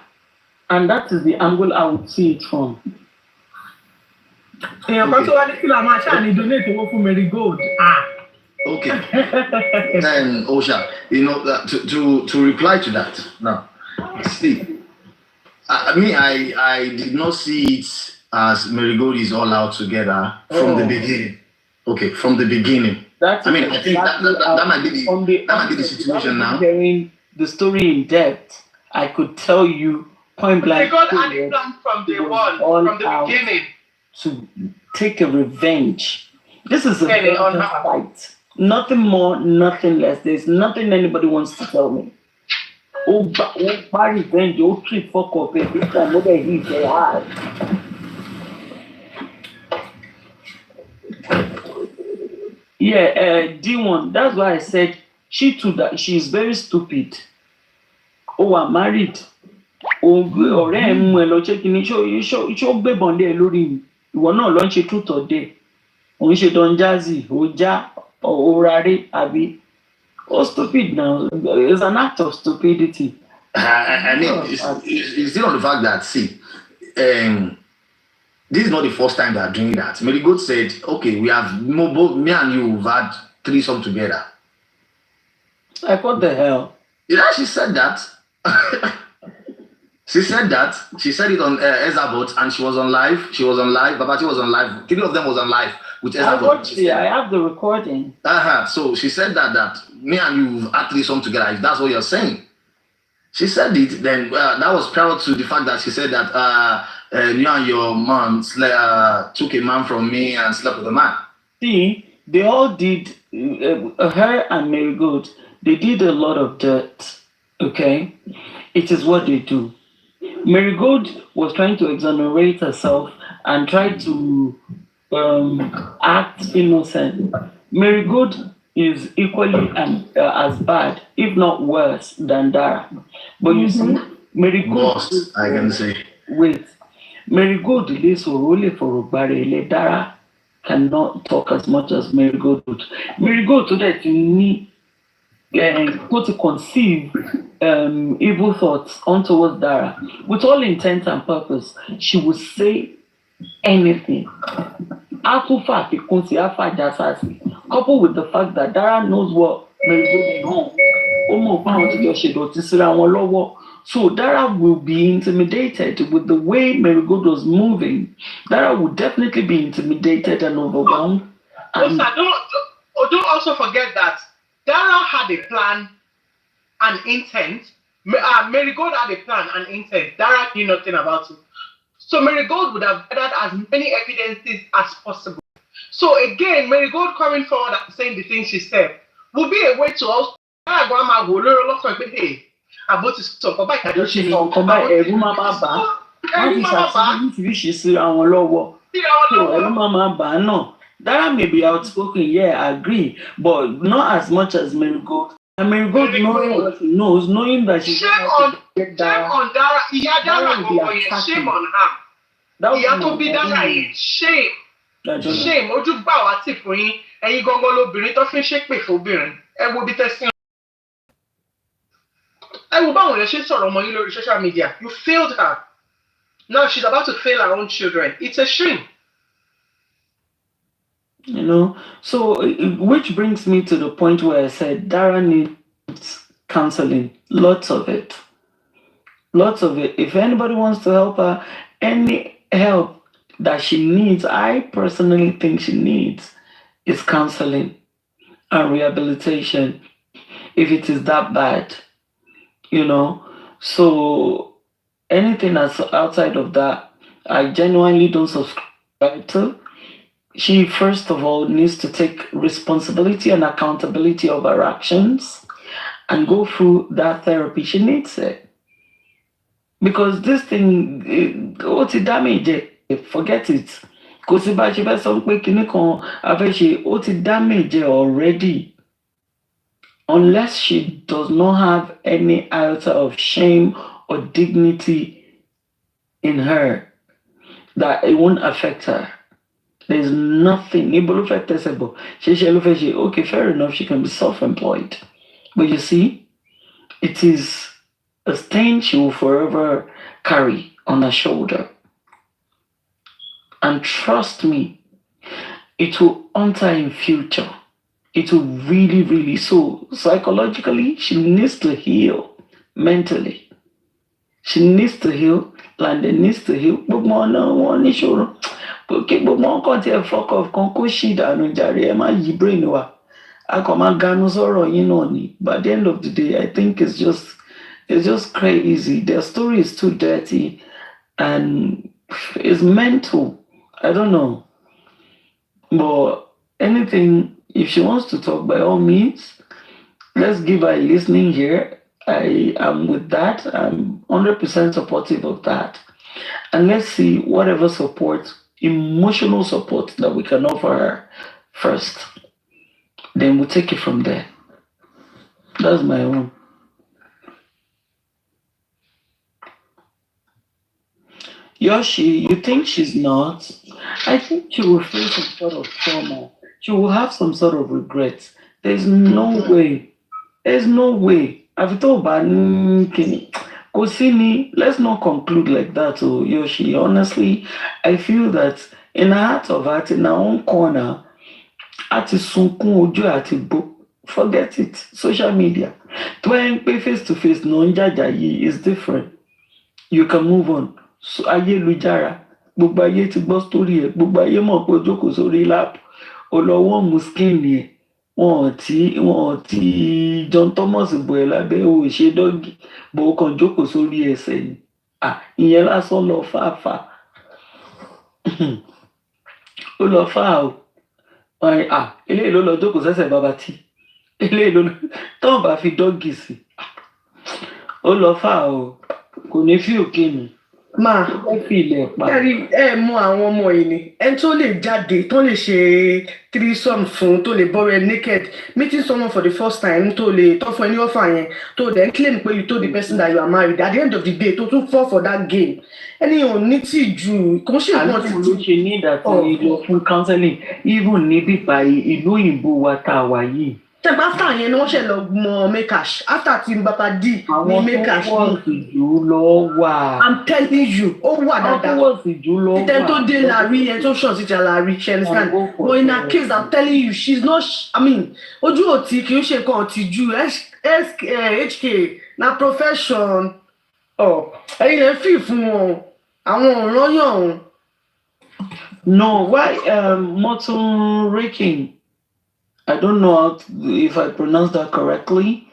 And that is the angle I would see it from. Okay. Okay. Then Osha, to reply to that now, see, I did not see it as Marigold is all out together from the beginning. Okay, from the beginning. I think that might be the situation now. Hearing the story in depth, I could tell you point blank. Marigold had a plan from day one, from the beginning. To take a revenge. This is a fight. Nothing more, nothing less. There's nothing anybody wants to tell me. Revenge, treat fuck up every time what they hit their heart. Yeah, D1, that's why I said she too that she's very stupid. I'm married. Ọ̀rẹ́ ẹ̀ mú ẹ lọ ṣé kìíní ṣó gbébọn lé ẹ lórí mi. Ìwọ náà lọ ń ṣe truth or dare. Òun ṣe Don Jazzy, ó já, ó rárẹ̀, àbí. Oh, stupid now. It's an act of stupidity. I mean, it's still on the fact that, see, this is not the first time they are doing that. Marigold said, okay, both me and you have had threesome together. Like, what the hell? Yeah, she said that. She said that. She said it on Ezabot, and she was on live. Babati was on live. 3 of them was on live with Ezabot. I have the recording. So she said that me and you had threesome together. If that's what you're saying. She said it. Then that was prior to the fact that she said that you and your mom took a man from me and slept with a man. See, they all did. Her and Marigold, they did a lot of dirt. Okay, it is what they do. Marigold was trying to exonerate herself and try to act innocent. Marigold is equally as bad, if not worse, than Dara. But you see, Marigold... Worst, I can say. Wait. Marigold is only for Ogbare. Dara cannot talk as much as Marigold would. Marigold, so that you need to conceive evil thoughts on towards Dara. With all intent and purpose, she would say anything. Coupled with the fact that Dara knows what Marigold knows. So Dara will be intimidated with the way Marigold was moving. Dara would definitely be intimidated and overwhelmed. And don't also forget that Dara had a plan and intent. Marigold had a plan and intent. Dara knew nothing about it. So Marigold would have gathered as many evidences as possible. So again, Marigold coming forward and saying the things she said would be a way to also Dara may be outspoken, yeah, I agree, but not as much as Marigold. And Marigold knowing what she knows, knowing that she's shame on Dara. Shame on her. Shame. Shame. Ojú gbà wá tì fún yín. Ẹ̀yin gangan lobìnrin tó fi ń ṣépè fóbìnrin. Ẹ wo bí tẹ́sí. Ẹ wo báwọn èèyàn ṣe ń sọ̀rọ̀ ọmọ yín lórí social media. You failed her. Now she's about to fail her own children. It's a shame. So which brings me to the point where I said Dara needs counseling. Lots of it. If anybody wants to help her, any help that she needs, I personally think she needs, is counseling and rehabilitation, if it is that bad, So anything that's outside of that, I genuinely don't subscribe to. she first of all needs to take responsibility and accountability of her actions and go through that therapy. She needs it. Because this thing, what's the damage? Forget it. Because if I damage already. Unless she does not have any iota of shame or dignity in her, that it won't affect her. There's nothing. Okay, fair enough, she can be self-employed. But you see, it is a stain she will forever carry on her shoulder. And trust me, it will haunt her in future. It will really, really. So psychologically, she needs to heal. Mentally, she needs to heal. Lande needs to heal. But more no one issue. Okay, but more content fuck off. Conco shit and jari. Am I brain wa? I come and ganusoro ni. But at the end of the day, I think it's just crazy. Their story is too dirty, and it's mental. I don't know. But anything, if she wants to talk, by all means, let's give her a listening here. I am with that. I'm 100% supportive of that. And let's see whatever support, emotional support that we can offer her first. Then we'll take it from there. That's my own. Yoshi, you think she's not? I think she will feel some sort of trauma. She will have some sort of regret. There's no way. There's no way. I've told Kosini, let's not conclude like that, oh Yoshi. Honestly, I feel that in the heart of heart, in our own corner, forget it. Social media. Face to face, no is different. You can move on. So ayélujára gbogbo ayé ti gbọ́ story ẹ̀, gbogbo ayé mọ̀ pé ó jókòó sórí lap olówó muskin ni wọn ti John Thomas bọ̀ ẹ́ lábẹ́ ò ṣe dọ́gì bọ̀ ó kàn jókòó sórí ẹsẹ̀ ni ìyẹn lásán lọ fàáfà ó lọ fà ó eléyìí ló lọ jókòó sẹ́sẹ̀ bàbá tí eléyìí ló tó bá fi dọ́gì sí ó lọ fà ó kò ní fi òkè nù. máa kẹ́rí mú àwọn ọmọ yìí ni ẹni tó lè jáde tó lè ṣe threesome fún tó lè bọ́rẹ̀ naked meeting someone for the first time tó lè tọ́ fún ẹni offer yẹn tó then claim pé you told the person that you are married at the end of the day tó tún fall for that game ẹni ò ní tí ju kò ṣe nǹkan tí ló ṣe ní ìdàtí lọ fún counseling even níbí báyìí ìlú òyìnbó wa tá a wà yìí. Tẹ́gbà after yẹn ni wọ́n ṣe lọ mọ Mekash after tí Baba D ní Mekash ní. Àwọn tó wọ̀ ìjú lọ wà. I'm telling you, ó wà dáadáa. Àwọn tó wọ̀ ìjú lọ wà. Ìtẹ́ tó dé láàrí ẹ̀ tó ṣọ̀ sí ti àlàrí, she understand? But in her case, I'm telling you, she's not, ojú òtí kì í ṣe nǹkan ọ̀tìjú, HK na profession. Ẹ̀yin lè fi fún wọn, àwọn ọ̀ràn yàn. No, why motor raking? I don't know if I pronounced that correctly,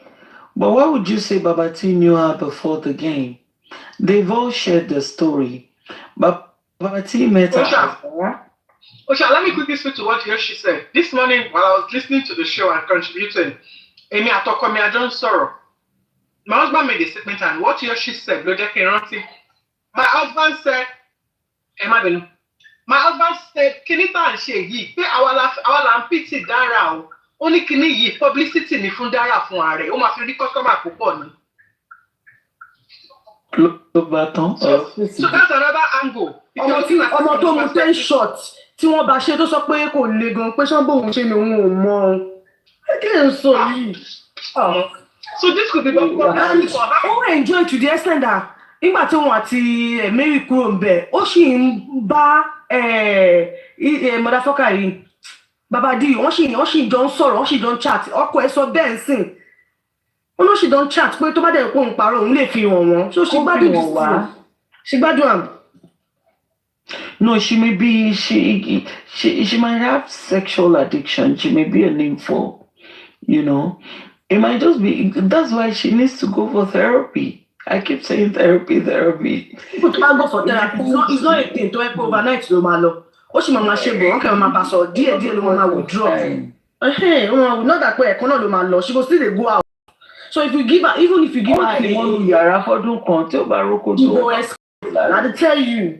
but why would you say Babati knew her before the game? They've all shared their story, but Babati met her. Osha, let me quickly speak to what Yoshi said. This morning, while I was listening to the show and contributing, Emi Atokomi Ajon Soro, my husband made a statement, and what Yoshi said, my husband said, Emma Benu. My husband said, Kinita and Shegi, pay our lampiti Dara, only Kini publicity ni fun Dara fun are, o ma fi ri customer púpọ̀ ni. So that's another angle. Ọmọ tó mú 10 shots tí wọ́n bá ṣe tó sọ pé kò le gan pé ṣán bóun ṣe ni òun ò mọ̀. Kí n sọ yìí? So this could be very important for her. Ó enjoy to the extent that nígbà tí wọn àti Mary kúrò ń bẹ̀, ó sì ń bá motherfucker yìí Baba D wọ́n sì jọ ń sọ̀rọ̀, wọ́n sì jọ ń chat, ọkọ ẹ̀ sọ bẹ́ẹ̀ sìn wọ́n ló sì jọ ń chat pé tó bá dẹ̀ kó ń parọ́ òun lè fi hàn wọ́n so ṣe gbádùn am. No, she may be she might have sexual addiction. She may be a nympho, you know. It might just be that's why she needs to go for therapy. I keep saying therapy. People can't go for therapy. It's not a thing to help overnight, no matter. ó sì máa ṣe bọ̀ wọ́n kẹ́ máa bá sọ díẹ̀ ló máa withdraw. Not that way, ẹ̀kan náà ló máa lọ, she go still dey go out. So if you give her, even if you give her a yàrá fọdún kan tí ó bá rókò tó. you go escape. I dey tell you.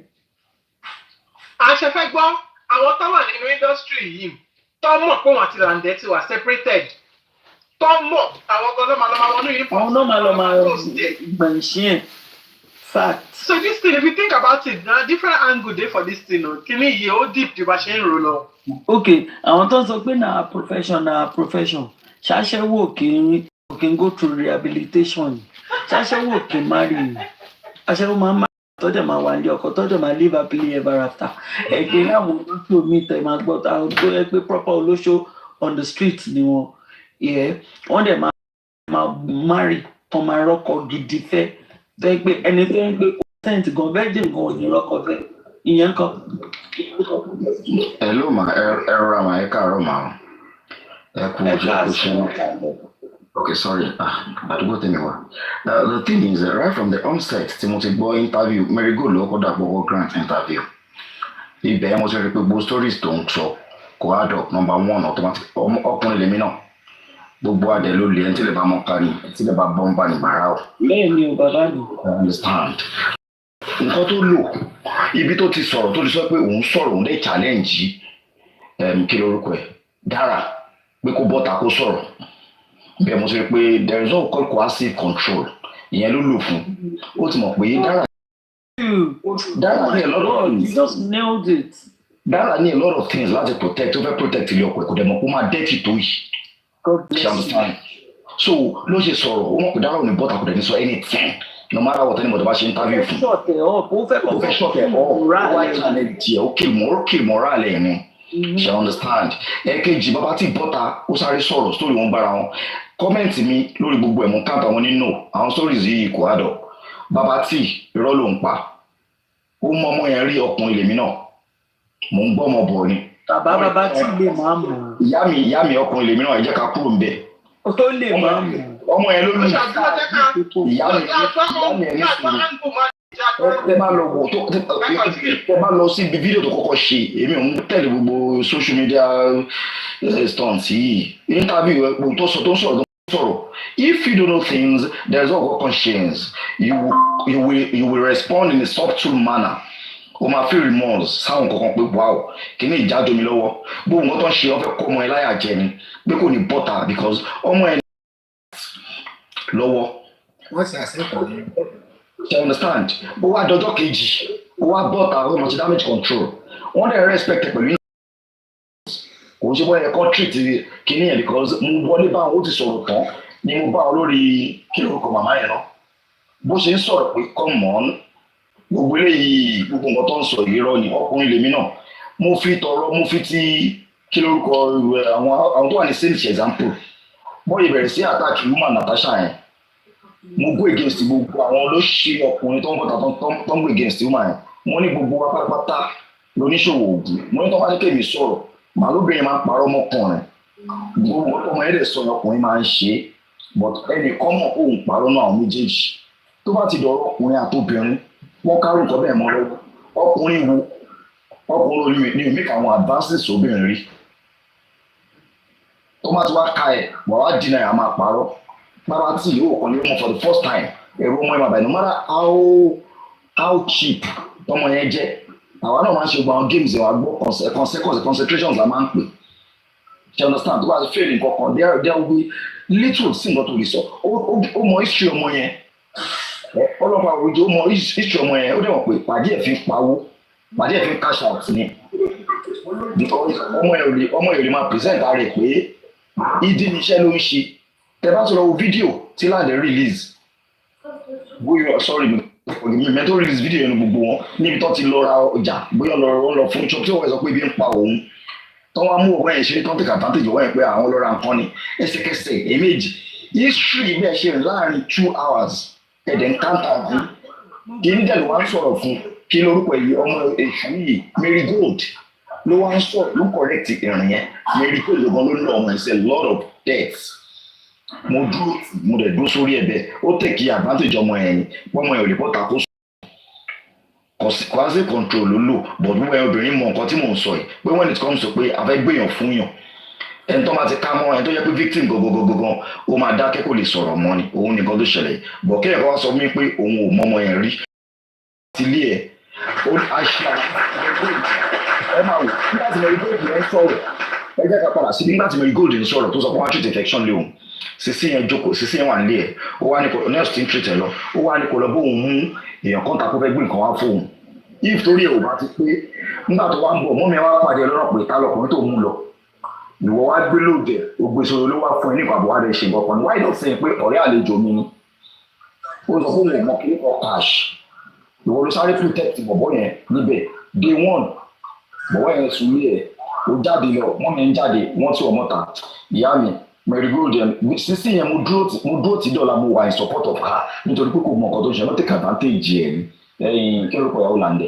àṣẹ fẹ́ gbọ́ àwọn tó wà nínú industry yìí tó mọ̀ pé wọ́n àti Lande ti wà separated tó mọ̀ àwọn gan ló máa lọ máa wọnú uniform. àwọn náà máa lọ máa gbẹ̀ǹṣin ẹ̀. Fact. So this thing, if you think about it, there are different angle there for this thing. Kini ye o deep the machine roll. Okay, àwọn tó ń sọ pé na profession. Ṣaṣẹ́wó can go through rehabilitation. Ṣaṣẹ́wó can marry. Aṣẹ́wó máa tọ́jà máa wà ní ọkọ tọ́jà máa live happily ever after. Ẹgbẹ́ láwọn olóṣù mi tẹ̀ máa gbọ́ àwọn tó yẹ pé proper olóṣù on the street ni wọn. Wọ́n dẹ̀ máa marry tó máa rọ́kọ gidi fẹ́. Bẹ́ẹ̀ pé ẹni tó ń gbé consent gan virgin gan ò ní rọ́kọ fẹ́. Ìyẹn kan. Hello ma, ẹ rọra ma, ẹ káàárọ̀ ma. Ẹ kú ṣe. Okay, sorry. Àdúgbò tèmi wá. The thing is, right from the onset, tí mo ti gbọ́ interview, Marigold ló kọ́ dàpọ̀ grant interview. Ibẹ̀ mo ti rí pé gbogbo stories tó ń sọ kò add up. Number one, automatic ọkùnrin lèmi náà. Gbogbo adẹ ló lè ẹni tí lè bá mọ ká ní, tí lè bá bọ́ ń bá ní bàrà o. Bẹ́ẹ̀ ni o, bàbá mi. I understand. Nǹkan tó lò, ibi tó ti sọ̀rọ̀ tó ti sọ pé òun sọ̀rọ̀ òun dé challenge kí lorúkọ ẹ̀ Dara pé kó bọ́ta kó sọ̀rọ̀. Bẹ́ẹ̀ mo sọ pé there is no called coercive control. Ìyẹn ló lò fún. Ó ti mọ̀ pé Dara ní a lot of things. You just nailed it. Dara ní a lot of things láti protect, ó fẹ́ protect ilé ọkọ ẹ̀ kò dẹ̀ mọ̀ kó máa dẹ́tì tó yìí. She understand. So ló ṣe sọ̀rọ̀ ó mọ̀ pé Dara ò ní bọ́ta kò dẹ̀ ní sọ anything. No matter what anybody bá ṣe interview fún. Ó fẹ́ ṣọ̀tẹ̀ ọ́ wá challenge tiẹ̀ ó kill moral ẹ̀ ni. She understand. Ẹ̀kejì bàbá tí bọ́ta ó sáré sọ̀rọ̀ story wọn bára wọn. Kọ́mẹ̀ntì mi lórí gbogbo ẹ̀ mú káàtà wọn nínú àwọn stories yìí kò àdọ̀. Bàbá tí irọ́ ló ń pa. Ó mọ ọmọ yẹn rí ọkùnrin lèmi náà. Mò ń gbọ́ ọmọ bọ̀ ni. Bàbá tí lè máa mọ̀. Ìyá mi ọkùnrin lèmi náà ẹ jẹ́ ká kúrò ń bẹ̀. Ó lè máa mọ̀. Ọmọ yẹn ló lù. Ìyá mi ẹni sùn. Ẹ máa lọ wò tó ẹ máa lọ sí ibi fídíò tó kọ́kọ́ ṣe èmi ò ń tẹ̀lé gbogbo social media stunts yìí. Interview ẹ̀ tó sọ̀rọ̀. If you don't know things, there's no conscience. You will respond in a subtle manner. O máa feel remorse sáwọn kankan pé wow kìíní ìjájọ mi lọ́wọ́ gbogbo nǹkan tó ń ṣe ọ̀fẹ́ kọ́ ọmọ ẹ láyà jẹ ni pé kò ní bọ́tà because ọmọ ẹ lọ́wọ́. Wọ́n ti àṣẹ́kọ̀ọ́ ni. You understand? Ó wá dọjọ́ kejì ó wá bọ́tà ó mọ̀ sí damage control wọ́n dẹ̀ respect pẹ̀lú kò ń ṣe bọ́ ẹ̀ kọ́ treat kìíní yẹn because mo wọlé bá wọn ó ti sọ̀rọ̀ tán ni mo bá wọn lórí kí lórúkọ màmá yẹn náà bó ṣe ń sọ̀rọ̀ pé come on gbogbo eléyìí gbogbo nǹkan tó ń sọ yìí rọ ni ọkùnrin lèmi náà mo fi ti kí lórúkọ àwọn tó wà ní saint example bọ́ọ̀lù ìbẹ̀rẹ̀ sí attack woman Natasha yẹn mo go against gbogbo àwọn olóṣèlú ọkùnrin tó ń bọ̀tà tó ń go against woman yẹn mo ní gbogbo wa pátápátá lóníṣòwò ògùn mo ní tó bá ní kémi sọ̀rọ̀ màá lóbìnrin máa ń parọ́ mọ́kùnrin gbogbo ọmọ yẹn lè sọ ọkùnrin máa ń ṣe but ẹnì kan mọ̀ òun parọ́ náà àwọn méjèèjì tó bá ti dọ̀rọ̀ ọkùnrin àtobìnrin wọ́n kárò nǹkan bẹ́ẹ̀ mọ́ lọ́wọ́ ọkùnrin ni omi kà àwọn advances obìnrin rí tó má ti wá ka ẹ̀ wà wá dínà ẹ̀ máa parọ́ bàbá tí yóò kàn lé wọn for the first time ẹ̀rọ ọmọ ẹ̀ máa bàyẹ̀ no matter how cheap tọmọ yẹn jẹ́ àwa náà máa ń ṣe gbọ́n games ẹ̀ wá gbọ́ concentrations la máa ń pè you understand tó bá ti fail nǹkan kan there will be little sí nǹkan tó lè sọ ó mọ history ọmọ yẹn ọlọ́pàá òjò mọ history ọmọ yẹn ó dẹ̀ mọ̀ pé pàdé ẹ̀ fi ń pawó pàdé ẹ̀ fi ń cash out ni because ọmọ yẹn ò lè máa present ara rẹ̀ pé ìdí ni iṣẹ́ ló ń ṣe tẹ bá sọ̀rọ̀ fídíò tí Lande release bóyá sorry mi mẹ́tò release fídíò yẹn gbogbo wọn níbi tó ti lọ ra ọjà bóyá wọ́n lọ fún shop tí wọ́n sọ pé ibi ń pa òun tó wá mú ọ̀wọ́ yẹn ṣe tó ń take advantage ọ̀wọ́ yẹn pé àwọn lọ ra nǹkan ni ẹsẹ̀kẹsẹ̀ èméjì history bẹ́ẹ̀ ṣe láàrin 2 hours ẹ̀dẹ̀ ń káńtà fún kí ní dẹ̀lú wá ń sọ̀rọ̀ fún kí lórúkọ yìí ọmọ èṣù yìí Marigold ló wá ń sọ̀rọ̀ ló correct ìrìn yẹn Marigold ló gan ló ń lọ ọmọ ẹ̀sẹ̀ lot of deaths mo dẹ̀ dúró sórí ẹ̀bẹ̀ ó tẹ̀kí advantage ọmọ ẹ̀yìn pọ́nmọ ẹ̀ ò lè bọ́ta kó sùn quasi control ló lò but wíwẹ́ obìnrin mọ nǹkan tí mò ń sọ yìí pé when it comes to pé a fẹ́ gbéyàn fún yàn ẹni tó máa ti ká mọ́ ẹni tó yẹ pé victim gangan ó máa dákẹ́ kó lè sọ̀rọ̀ mọ́ ni òun nìkan tó ṣẹlẹ̀ yìí but kí ẹ̀kọ́ wá sọ mí pé òun ò mọ ọmọ yẹn rí tilé ẹ̀ ó á ṣe ẹ máa wò nígbà tí Marigold yẹn sọ̀rọ̀ ẹ jẹ́ ká padà sí nígbà tí Marigold yẹn sọ̀rọ̀ tó sọ pé wọ́n á treat infection lé òun sísí yẹn jókòó sísí yẹn wà nílé ẹ̀ ó wá ní kò nurse tí ń treat ẹ lọ ó wá ní kò lọ bóun mú èèyàn kan takó fẹ́ gbé nǹkan wá fóun if torí ẹ̀ ò bá ti pé nígbà tó wá ń bọ̀ mọ́mi ẹ wá pàdé lọ́nà pé ta lọkùnrin tó mú lọ ìwọ wá gbé lóde ògbé sọ̀rọ̀ ló wá fún ẹ nípa àbúwá rẹ̀ ṣe nǹkan kan ní wáyé náà sẹ́yìn pé ọ̀rẹ́ àlejò mi ni ó sọ fún òun mọ̀ kí ọ cash ìwọ ló sáré protect bọ̀bọ̀ yẹn níbẹ̀ day one bọ̀bọ̀ yẹn sùn lé ẹ̀ ó jáde lọ mọ́mi ń jáde wọ́n tí ọmọ ta ìyá mi Marigold yẹn sísí yẹn mo dúró tí dọ́là mo wà in support of her nítorí pé kò mọ nǹkan tó ń ṣe ló take advantage ẹ̀ ní ẹ̀yìn kí ló kọ̀ ìyàwó Lande.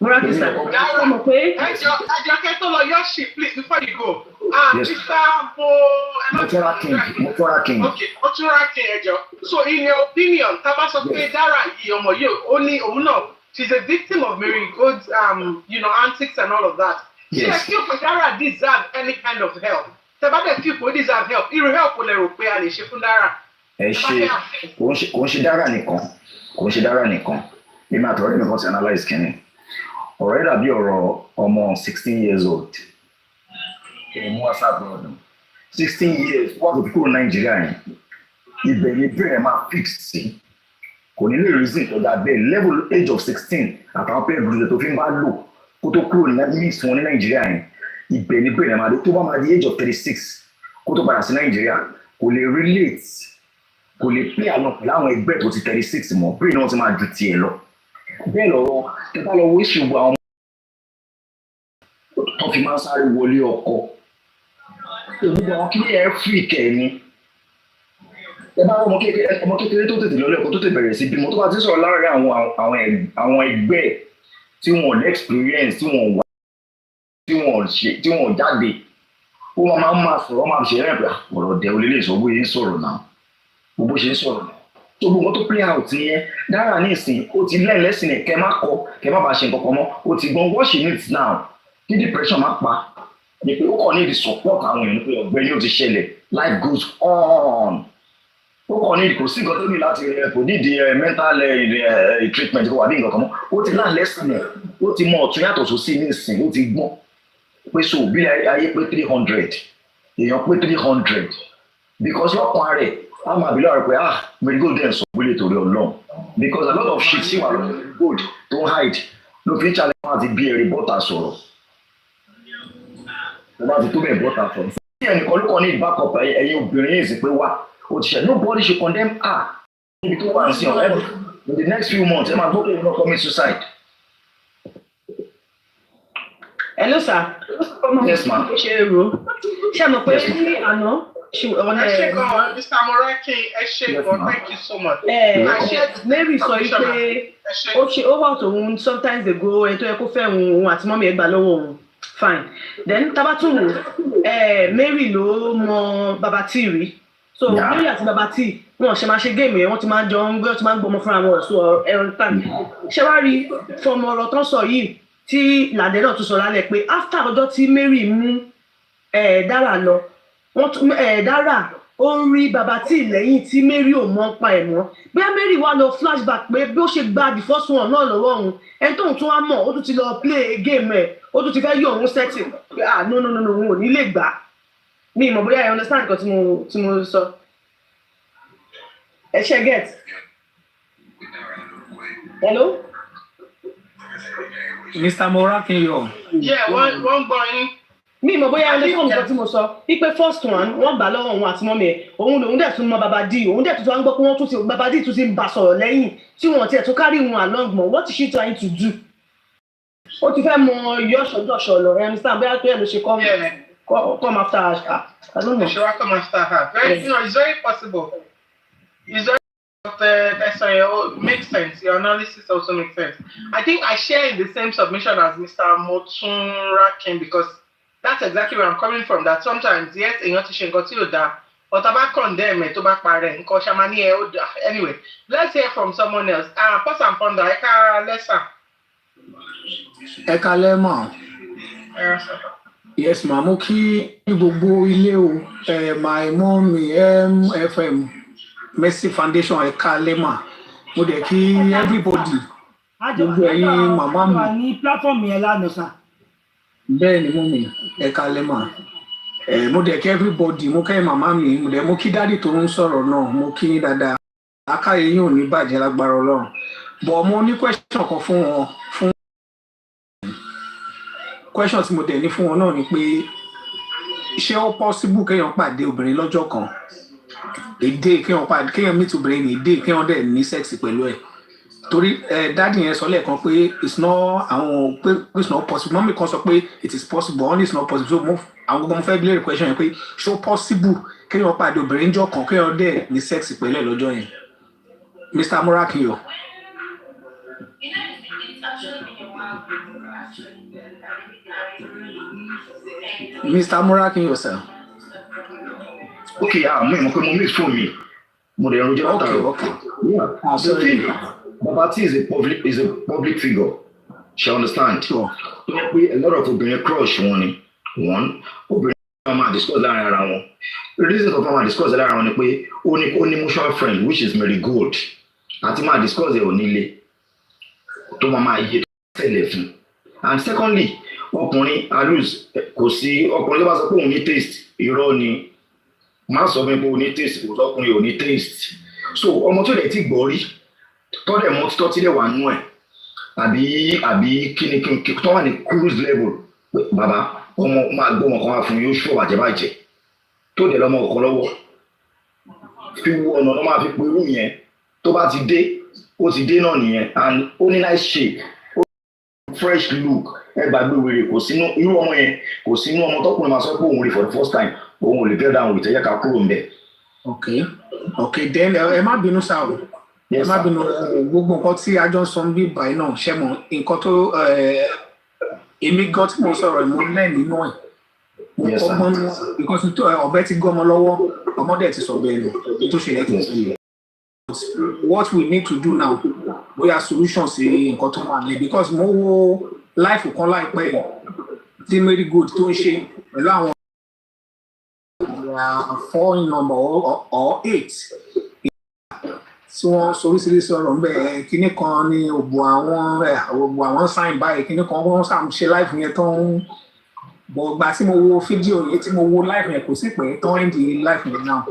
Murakisa. Dara, Mo pé. Àjọkẹ́ tó lọ Yoshi, please, before you go. Yes. Mr. Motora King. Okay, Motora King, ẹjọ́. So, in your opinion, tá bá sọ pé Dara yìí ọmọ yìí, ó ní òun náà, she's a victim of Marigold's, antics and all of that. Yes. So, I feel for Dara deserve any kind of help. Tá bá dẹ̀ feel for deserve help, irú help wo lẹ rò pé a lè ṣe fún Dara? Ẹ ṣe kò ń ṣe Dara nìkan èmi àtọ̀rẹ́ mi kan ti analyse kínní ọ̀rọ̀ dàbí ọ̀rọ̀ ọmọ 16 years old mú whatsapp lọ́dún 16 years wọ́n tó fi kúrò Nàìjíríà yẹn ibẹ̀ ni bẹ́ẹ̀ máa fix sí kò ní lè reason tó dà bẹ́ẹ̀ level age of 16 àtàwọn pé ìbùdó tó fi ń bá lò kó tó kúrò ní mix wọn ní Nàìjíríà yẹn ibẹ̀ ni bẹ́ẹ̀ máa lò tó bá máa di age of 36 kó tó padà sí Nàìjíríà kò lè relate kò lè play along pẹ̀lú àwọn ẹgbẹ́ tó ti 36 mọ́ brain náà ti máa ju tiẹ̀ lọ bẹ́ẹ̀ lọ́rọ̀ tẹ́tà lọ wíṣì gbogbo àwọn tó fi máa ń sáré wọlé ọkọ gbogbo àwọn kílé ẹ̀ free kẹ́ni ẹ bá ọmọ kékeré tó tètè lọ́lẹ́ ọkọ tó tètè bẹ̀rẹ̀ sí bímọ tó bá ti sọ̀rọ̀ láàárín àwọn ẹgbẹ́ tí wọ́n lè experience tí wọ́n wá tí wọ́n jáde ó máa sọ̀rọ̀ máa ṣe rẹ̀ pé ọ̀rọ̀ dẹ̀ olè lè sọ bóyá ń sọ̀rọ̀ náà bó ṣe ń sọ̀rọ̀ náà tó gbogbo tó play out yẹn Dara ní ìsìn ó ti lẹ́ẹ̀lẹ́sìn ẹ̀ kẹ́ má bàa ṣe nǹkan kan mọ́ ó ti gbọ́n what she needs now kí depression má pa ni pé ó kàn ní the support àwọn èèyàn pé ọ̀gbẹ́ni ó ti ṣẹlẹ̀ life goes on ó kàn ní kò sí nǹkan tó ní láti kò ní di mental treatment kó wà ní nǹkan kan mọ́ ó ti lẹ́ẹ̀lẹ́sìn ẹ̀ ó ti mọ ọ̀tún yàtọ̀ sósì ní ìsìn ó ti gbọ́n pé so bí ayé pé 300 èèyàn pé 300 because lọ́kàn rẹ̀ a máa bí lọ́rọ̀ pé Marigold dẹ̀ sọ wílé torí Ọlọ́run because a lot of shit sí wà lọ́wọ́ Marigold tó ń hide ló fi ń challenge wọn àti bí ẹ̀rí bọ́tà sọ̀rọ̀ ló bá ti tó bẹ̀ bọ́tà sọ̀rọ̀ sí ẹnìkan ló kàn ní backup ẹ̀yin obìnrin yìí sì pé wá ó ti ṣe nobody should condemn her níbi tó wà sí ọ̀rẹ́ in the next few months ẹ máa gbọ́ pé ìwọ́n commit suicide. Hello sir. Yes ma'am. Ṣé mo pé ní àná Mr. Moraki, thank you so much. Mary sọ pé ó wà tóun sometimes ago ẹni tó yẹ kó fẹ́ òun àti mọ́mí ẹ̀ gbà lọ́wọ́ òun fine then tabatun Mary ló mọ Babati rí so Mary àti Babati wọn ṣe máa ṣe géèmù yẹn wọ́n ti máa jọ ń gbé wọ́n ti máa ń gbọmọ fúnra wọn so ẹran tán ṣé wàá rí fọmọ ọ̀rọ̀ tán sọ yìí tí Lande náà tún sọ lálẹ́ pé after ọjọ́ tí Mary mú Dara lọ Dara ó ń rí Babati lẹ́yìn tí Mary ò mọ̀ pa ẹ̀ mọ́ bí Mary wá lọ flashback pé bí ó ṣe gba the first one náà lọ́wọ́ òun ẹni tóun tún wá mọ̀ ó tún ti lọ play game ẹ̀ ó tún ti fẹ́ yọ òun setting pé no òun ò ní lè gbà mi ìmọ̀ bóyá ẹ understand nǹkan tí mo sọ ẹ ṣe get hello. Mr. Moraki yo. Yeah, one boy. Mi mo bóyá ilé fún nǹkan tí mo sọ wípé first one wọ́n gbà lọ́wọ́ òun àti mọ́mí ẹ̀ òun lòun dẹ̀ tún mọ Babadi òun dẹ̀ tún wá ń gbọ́ pé wọ́n tún ti Babadi tún ti ń bá sọ̀rọ̀ lẹ́yìn tí wọ́n tiẹ̀ tún carry wọn along mọ́ what is she trying to do? Ó ti fẹ́ mọ yọ̀ṣọ̀jọ̀ṣọ̀ lọ ẹ̀ understand bóyá tó yẹ ló ṣe come after her. I don't know. She will come after her. It's very possible. It's very makes sense. Your analysis also makes sense. I think I share in the same submission as Mr. Motunrakin because that's exactly where I'm coming from. That sometimes, yes, èèyàn ti ṣe nǹkan tí ò dáa, ọ̀tá bá condemn ẹ̀ tó bá parẹ́ nǹkan ṣàmání ẹ̀ ó dà. Anyway, let's hear from someone else. Pause and ponder, ẹ ká lẹ́sà. Ẹ kalẹ́ mà. Yes ma, mo kí gbogbo ilé o. My mommy MFM Mercy Foundation ẹ kalẹ́ mà. Mo dẹ̀ kí everybody. Gbogbo ẹ̀yin màmá mi. Àjọ ní platform yẹn lánàá sà. Bẹ́ẹ̀ ni mommy ẹ kalẹ́ mà. Mo dẹ̀ kí everybody, mo kẹ́ màmá mi, mo dẹ̀ mo kí dáàdì tó ń sọ̀rọ̀ náà, mo kí yín dáadáa. Akáyé yín ò ní bàjẹ́ lágbára Ọlọ́run. But mo ní question kan fún wọn fún question tí mo dẹ̀ ní fún wọn náà ni pé ṣé ó possible kéèyàn pàdé obìnrin lọ́jọ́ kan èdè kéèyàn meet obìnrin ní èdè kéèyàn dẹ̀ ní sex pẹ̀lú ẹ̀ torí dáàdì yẹn sọ lẹ́ẹ̀kan pé it's not possible mọ́mí kan sọ pé it is possible only it's not possible so àwọn gbogbo mo fẹ́ bílẹ̀ question yẹn pé ṣé ó possible kéèyàn pàdé obìnrin jọ kan kéèyàn dẹ̀ ní sex pẹ̀lú ẹ̀ lọ́jọ́ yẹn Mr. Murakiyo. Mr. Murakiyo, sir. Okay, mo miss phone me. Okay. Yeah. The thing, Babati is a public figure. She understand. Sure. A lot of obìnrin crush one. Obìnrin máa discuss láàrin ara wọn. The reason of máa discuss láàrin ara wọn ni pé ó ní mutual friend which is Mary Gold. Àti máa discuss ẹ̀ ò nílé. Tó máa yé tẹ̀lé fún. And secondly, ọkùnrin alus kò sí ọkùnrin tó bá sọ pé òun ní taste irọ́ ni má sọ fún mi pé òun ní taste kò sọkùnrin ò ní taste so ọmọ tó lè ti gbọ́ rí tọ́lẹ̀ mọ́ títọ́ tí lè wà nú ẹ̀ àbí kíni tó wà ní cruise level pé bàbá ọmọ máa gbọ́ wọn kan wá fún yóò ṣọ́ bàjẹ́ tó dẹ̀ lọ́mọ ọ̀kan lọ́wọ́ fi wo ọ̀nà tó máa fi pe irú yẹn tó bá ti dé ó ti dé náà nìyẹn and ó ní nice shape fresh look gbàgbé wèrè kò sínú irú ọmọ yẹn kò sínú ọmọ tọkùnrin máa sọ pé òun rí for the first time òun ò lè get down with ẹ̀yẹ́ ká kúrò ń bẹ̀. Okay then ẹ má bínú sáà o ẹ má bínú gbogbo nǹkan tí a jọ ń sọ bí báyìí náà ṣe mọ nǹkan tó èmi gan tí mo sọ̀rọ̀ mo lẹ́ẹ̀ nínú ẹ̀ mo kọ́gbọ́n because ọ̀bẹ ti gọ́ ọmọ lọ́wọ́ ọmọdé ti sọ bẹ́ẹ̀ ni tó ṣe yẹ kí n sọ yẹ. What we need to do now bóyá solution sí nǹkan tó wà ní because mo wo life kan láìpẹ́ yìí tí Mary Good tó ń ṣe pẹ̀lú àwọn 4 number or 8 tí wọ́n soríṣiríṣi ọ̀rọ̀ ńbẹ̀ kíní kan ní òbò àwọn sign báyìí kíní kan wọ́n ṣe life yẹn tó ń bọ̀ gbà tí mo wo fídíò yẹn tí mo wo life yẹn kò sí pé tó ń di life yẹn náà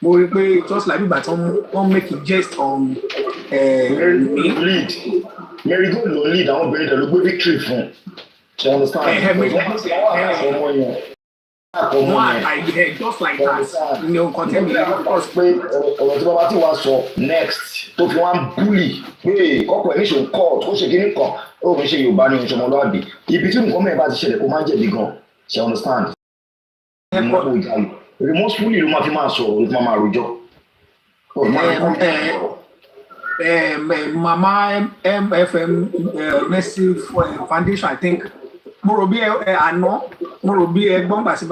mo rí pé just like bíbà tí wọ́n make a jest on Mary Good ló lead àwọn obìnrin dẹ̀ ló gbé victory fún ṣe understand just like that ní nǹkan tẹ́mi because pé ọ̀rọ̀ tí bàbá tí wàá sọ next tó fi wá ń bully pé kọ́kọ́ ẹ̀ níṣòro court ó ṣe kíní kan ó fi ṣe Yorùbá ní oṣù ọmọlúwàbí ibi tí nǹkan mẹ́rin bá ti ṣẹlẹ̀ kó máa ń jẹ̀bi gan ṣe understand remorsefully ló máa fi máa sọ̀rọ̀ ló fi máa rojọ́. Mama MFM Mercy Foundation I think mo rò bí àná mo rò bí ẹgbọ́n gbà sí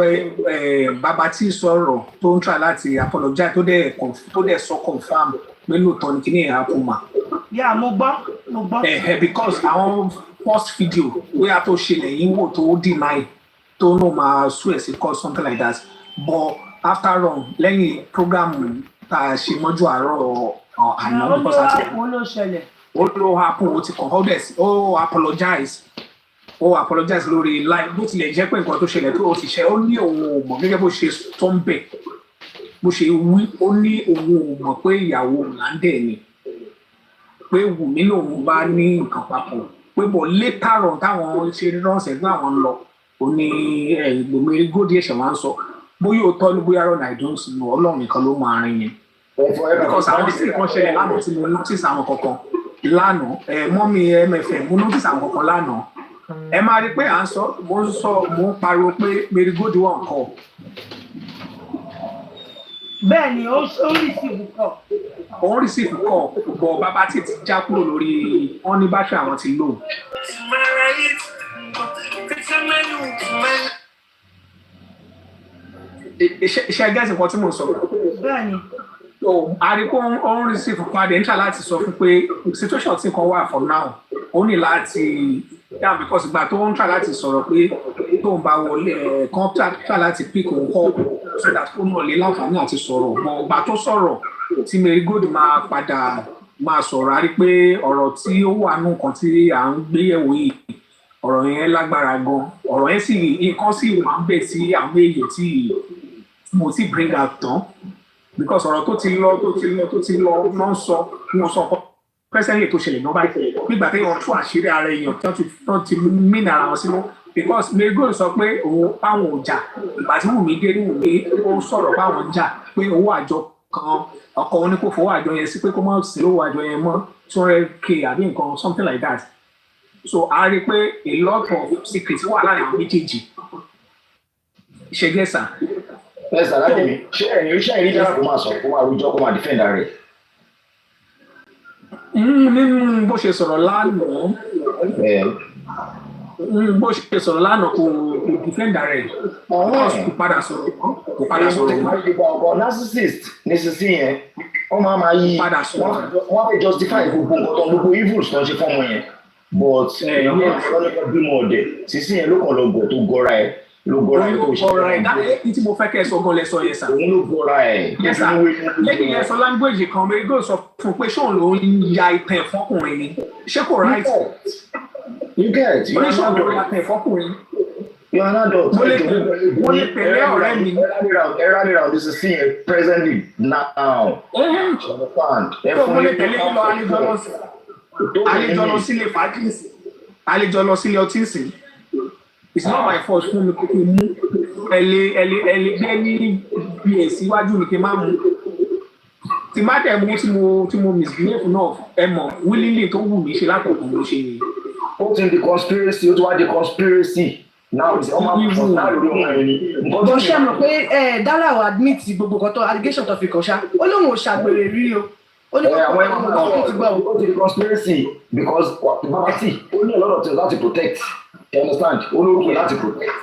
bàbá tí sọ̀rọ̀ tó ń try láti apologize tó dẹ̀ sọ confam pé lóòótọ́ ni kíní ẹ̀ àpòmà. Yeah, mo gbọ́. Because àwọn first video bóyá tó ṣe lẹ́yìn wò tó deny tó náà máa sue ẹ̀ sí court something like that but after all lẹ́yìn program tá a ṣe mọ́jú àárọ̀ àná because ó ló happen ó ti kàn ó apologize lórí live bó tilẹ̀ jẹ́ pé nǹkan tó ṣẹlẹ̀ tó ti ṣe ó ní òun ò mọ̀ gẹ́gẹ́ bó ṣe tó ń bẹ̀ bó ṣe wí ó ní òun ò mọ̀ pé ìyàwó Lande ni pé Wùmí lòun bá ní nǹkan papọ̀ pé bọ̀ later on táwọn ṣe ránṣẹ́ fún àwọn lọ ó ní Mary Good ẹ̀ṣẹ̀ wá ń sọ bóyá ó tọ́ ní bóyá rọ̀ náà ìdún sínú Ọlọ́run nìkan ló máa rin yẹn because àwọn tí nǹkan ṣẹlẹ̀ lánàá tí mo notice àwọn kankan lánàá mọ́mí MFM mo notice àwọn kankan lánàá ẹ máa rí pé à ń sọ mo ń pariwo pé Mary Good wà ń kọ. bẹ́ẹ̀ ni ó rìsíìfù kọ. òun rìsíìfù kọ bọ̀ bàbá tí ti já kúrò lórí wọn ní báṣọ àwọn ti lò. iṣẹ́ gẹ́sì kan tí mo sọ. Bẹ́ẹ̀ni. Àríkó ń receive padà ń try láti sọ fún pé situation tí kan wà for now ó ní láti yeah because ìgbà tó ń try láti sọ̀rọ̀ pé tó ń bá wọlé kan try láti pick òun kọ́ so that ó náà lè láǹfààní àti sọ̀rọ̀ mọ́ ìgbà tó sọ̀rọ̀ tí Marigold máa padà máa sọ̀rọ̀ a rí pé ọ̀rọ̀ tí ó wà nù kan tí à ń gbé yẹ̀wò yìí ọ̀rọ̀ yẹn lágbára gan ọ̀rọ̀ yẹn sì nǹkan sì wà ń bẹ̀ sí àwọn èèyàn tí mo ti bring out tán because ọ̀rọ̀ tó ti lọ náà sọ wọn sọ pẹ́sẹ́lì tó ṣẹlẹ̀ náà báyìí nígbà tí wọ́n tún àṣírí ara èèyàn tó ti mìnà ara wọn sínú because Marigold sọ pé òun páwọn ò jà ìgbà tí Wùmí dé ní Wùmí ó sọ̀rọ̀ páwọn jà pé owó àjọ kan ọkọ̀ wọn ní kó fowó àjọ yẹn sí pé kó má sí owó àjọ yẹn mọ́ 200k àbí nǹkan something like that so a rí pé a lot of secrets wà láàrin àwọn méjèèjì ṣẹgẹsà. ẹ sàlájì mi ṣé ẹ̀yin iṣẹ́ ìrí dára kó máa sọ kó máa rújọ́ kó máa defend rẹ̀. nínú bó ṣe sọ̀rọ̀ lánàá kò defend rẹ̀ kò padà sọ̀rọ̀ ọ̀gọ̀ narcissist ní sísí yẹn wọ́n máa yí wọ́n fẹ́ justify gbogbo nǹkan tó gbogbo evils tó ń ṣe fọ́ọ̀mù yẹn but ẹ̀yìn ọlọ́pàá bímọ ọ̀dẹ̀ sísí yẹn ló kàn lọ gọ̀ tó gọ́ra ẹ̀ ló gọ́ra ẹ̀ tó ṣe dáadé tí mo fẹ́ kẹ́ ẹ sọ gan lẹ́sọ yẹn sà. òun ló gọ́ra ẹ̀. lẹ́yìn yẹn sọ language kan Marigold sọ fún pé ṣóun ló ń ya ìtàn ẹ̀fọ́kùnrin ni ṣé kò right. you get you are an adult. you are an adult. mo lè tẹ̀lé ọ̀rẹ́ mi. ẹ rally round this is seeing presently now. mo lè tẹ̀lé kí lọ àlejò lọ sílé fàájìsì àlejò lọ sílé ọtíìsì it's not my fault fún mi kí n mú ẹlẹ ní bs iwájú mi kí n má mú tí má tẹ̀ mú tí mo misbehave náà ẹ mọ̀ willingly tó wù mí ṣe látọ̀kùn ló ṣe yìí. ó ti di conspiracy ó ti wá di conspiracy now it's ọmọ àpò náà lórí ọmọ ẹni. mo ṣe mọ̀ pé Dara wa admit gbogbo kan tó allegation tó fi kàn ṣá ó lóun ò ṣàgbèrè rí o. ó ní àwọn ẹ̀wọ̀n ó ti di conspiracy because babati ó ní a lot of things láti protect you understand olórúkọ láti protect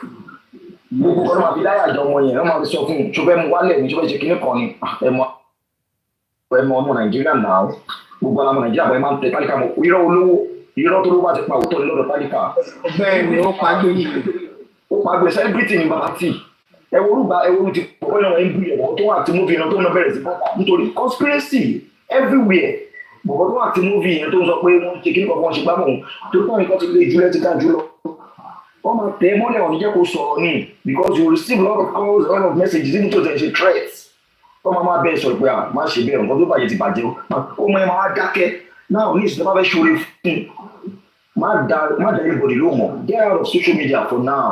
gbogbo kan máa fi dáyà àjọ ọmọ yẹn wọ́n máa fi sọ fún un tó fẹ́ mú wálẹ̀ ní tó fẹ́ ṣe kinní kan ni ẹmọ ọmọ Nàìjíríà náà gbogbo ọmọ Nàìjíríà bọ́ ẹ máa ń tẹ tálíkà mọ́ irọ́ olówó irọ́ tó ló bá ti pa òótọ́ lọ́dọ̀ tálíkà. bẹ́ẹ̀ni ó pàgbé yìí ó pàgbé celebrity ní babati ẹwọ́rú ti pọ̀ ọ́ ẹ̀ ń bí ẹ̀wọ̀n tó wà tí móvì náà tó ń bẹ̀rẹ̀ sí bọ́ta nítorí conspiracy everywhere bọ̀bọ̀ tó wà tí móvì yẹn tó ń sọ pé wọ́n ṣe kí ní kọ̀ọ̀kan ṣe gbámọ̀ tó kọ́ nǹkan ti lé jùlẹ̀ ti ká jùlọ wọ́n máa tẹ̀ mọ́lẹ̀ ọ̀nì jẹ́ kó sọ̀rọ̀ ní because you receive a lot of calls a lot of messages even though there is a threat wọ́n máa bẹ́ẹ̀ sọ pé má ṣe bẹ́ẹ̀ nǹkan tó bàjẹ́ ti bàjẹ́ ó mọ ẹ máa dákẹ́ náà ní ìsìnkú bá fẹ́ ṣoore fún má da anybody ló mọ̀ get out of social media for now